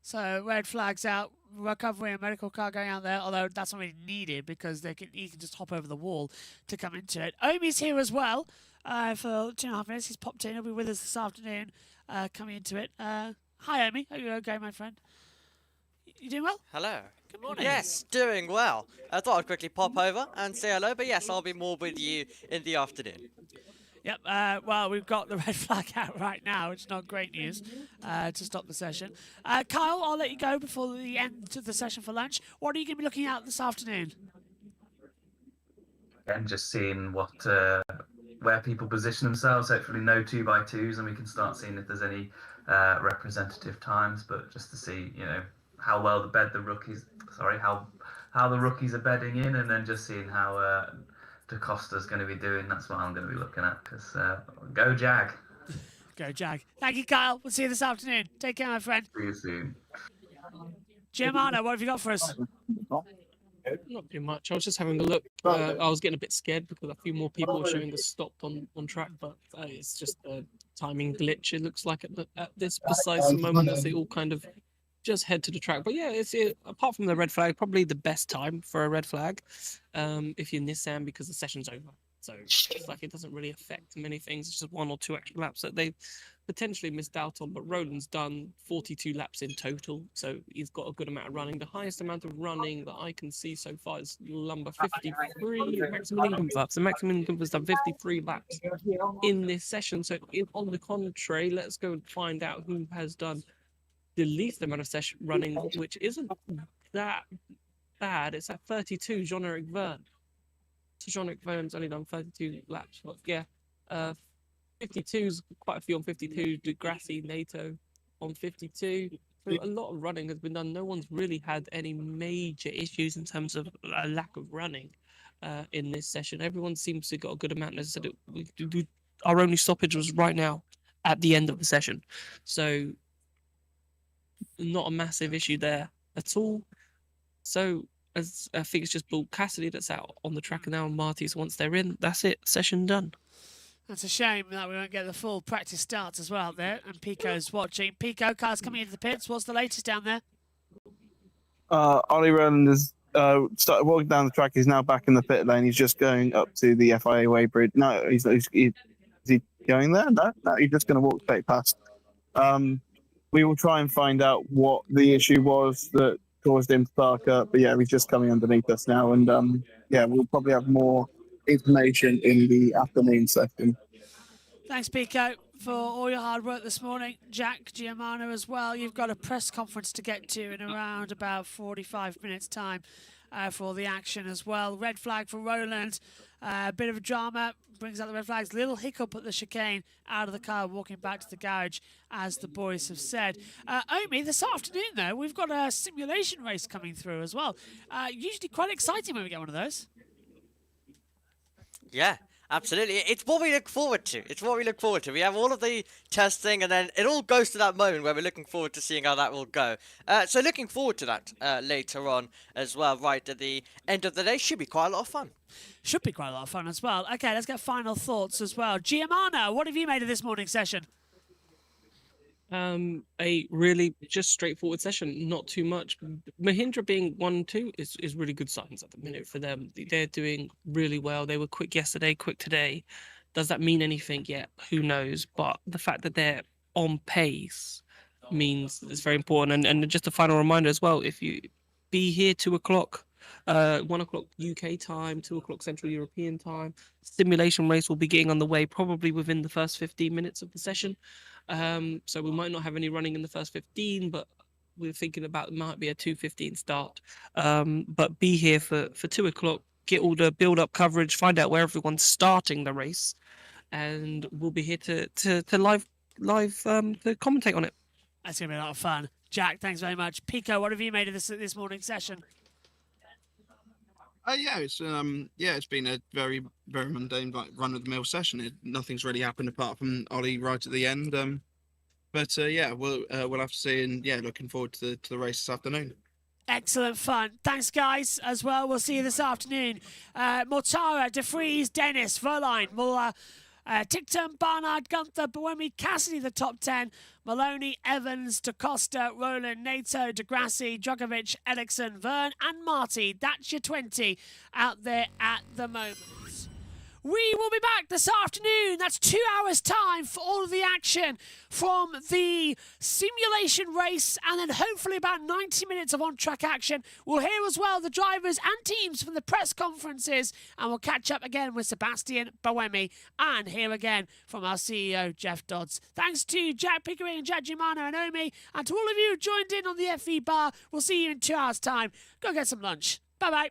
So red flags out. Recovery and medical car going out there, although that's not really needed because he can just hop over the wall to come into it. Omi's here as well for 2.5 minutes. He's popped in. He'll be with us this afternoon coming into it. Hi, Omi. Are you okay, my friend? You doing well? Hello. Good morning. Yes, doing well. I thought I'd quickly pop over and say hello, but yes, I'll be more with you in the afternoon. Yep, well, we've got the red flag out right now, which is not great news to stop the session. Kyle, I'll let you go before the end of the session for lunch. What are you going to be looking at this afternoon? Again, just seeing where people position themselves, hopefully no 2x2s, and we can start seeing if there's any representative times, but just to see, how well the rookies are bedding in, and then just seeing how DaCosta's going to be doing. That's what I'm going to be looking at, because go Jag. Go Jag. Thank you, Kyle. We'll see you this afternoon. Take care, my friend. See you soon. Giamano, what have you got for us? Not too much. I was just having a look. I was getting a bit scared because a few more people were showing us stopped on track, but it's just a timing glitch. It looks like at this precise moment as they all kind of just head to the track. But yeah, apart from the red flag, probably the best time for a red flag if you're Nissan, because the session's over. So it's like it doesn't really affect many things. It's just 1 or 2 extra laps that they've potentially missed out on. But Roland's done 42 laps in total, so he's got a good amount of running. The highest amount of running that I can see so far is number 53, maximum income laps. The maximum income has done 53 laps in this session. So on the contrary, let's go and find out who has done the least amount of session running, which isn't that bad. It's at 32, Jean-Eric Verne. So Jean-Eric Verne's only done 32 laps. But yeah, 52's quite a few on 52. Degrassi, NATO on 52. So a lot of running has been done. No one's really had any major issues in terms of a lack of running in this session. Everyone seems to got a good amount. As I said, our only stoppage was right now at the end of the session. So not a massive issue there at all. So as I think it's just Bill Cassidy that's out on the track now, and Marty's once they're in, that's it, session done. That's a shame that we won't get the full practice starts as well there. And Pico's watching. Pico, cars coming into the pits. What's the latest down there? Ollie Rowland has started walking down the track. He's now back in the pit lane. He's just going up to the FIA weighbridge. No, is he going there? No, he's just going to walk straight past. We will try and find out what the issue was that caused him to park up. But yeah, he's just coming underneath us now. And yeah, we'll probably have more information in the afternoon session. Thanks, Pico, for all your hard work this morning. Jack Giamano as well. You've got a press conference to get to in around about 45 minutes' time for the action as well. Red flag for Roland. A bit of a drama. Brings out the red flags. Little hiccup at the chicane. Out of the car, walking back to the garage, as the boys have said. Omi, this afternoon, though, we've got a simulation race coming through as well. Usually quite exciting when we get one of those. Yeah, absolutely. It's what we look forward to. It's what we look forward to. We have all of the testing, and then it all goes to that moment where we're looking forward to seeing how that will go. So looking forward to that later on as well, right at the end of the day. Should be quite a lot of fun. Should be quite a lot of fun as well. Okay, let's get final thoughts as well. Giamano, what have you made of this morning's session? A really just straightforward session, not too much. Mahindra being 1-2 is really good signs at the minute for them. They're doing really well. They were quick yesterday, quick today. Does that mean anything yet? Who knows? But the fact that they're on pace means it's very important. And just a final reminder as well, if you be here 2 o'clock, 1 o'clock UK time, 2 o'clock Central European time, simulation race will be getting on the way probably within the first 15 minutes of the session. So we might not have any running in the first 15, but we're thinking about it might be a 2:15 start. But be here for 2 o'clock, get all the build-up coverage, find out where everyone's starting the race, and we'll be here to live to commentate on it. That's going to be a lot of fun. Jack, thanks very much. Pico, what have you made of this morning's session? It's been a very, very mundane run-of-the-mill session. Nothing's really happened apart from Ollie right at the end. We'll have to see, and looking forward to the race this afternoon. Excellent fun. Thanks, guys, as well. We'll see you this afternoon. Mortara, De Vries, Dennis, Verline, Muller, Ticton, Barnard, Gunther, Buemi, Cassidy, the top 10, Maloney, Evans, DaCosta, Roland, Nato, Degrassi, Djokovic, Eriksson, Verne, and Marty. That's your 20 out there at the moment. We will be back this afternoon. That's 2 hours' time for all of the action from the simulation race, and then hopefully about 90 minutes of on-track action. We'll hear as well the drivers and teams from the press conferences, and we'll catch up again with Sebastian Buemi and hear again from our CEO, Jeff Dodds. Thanks to Jack Pickering and Jack Giamano and Omi, and to all of you who joined in on the FE bar. We'll see you in 2 hours' time. Go get some lunch. Bye-bye.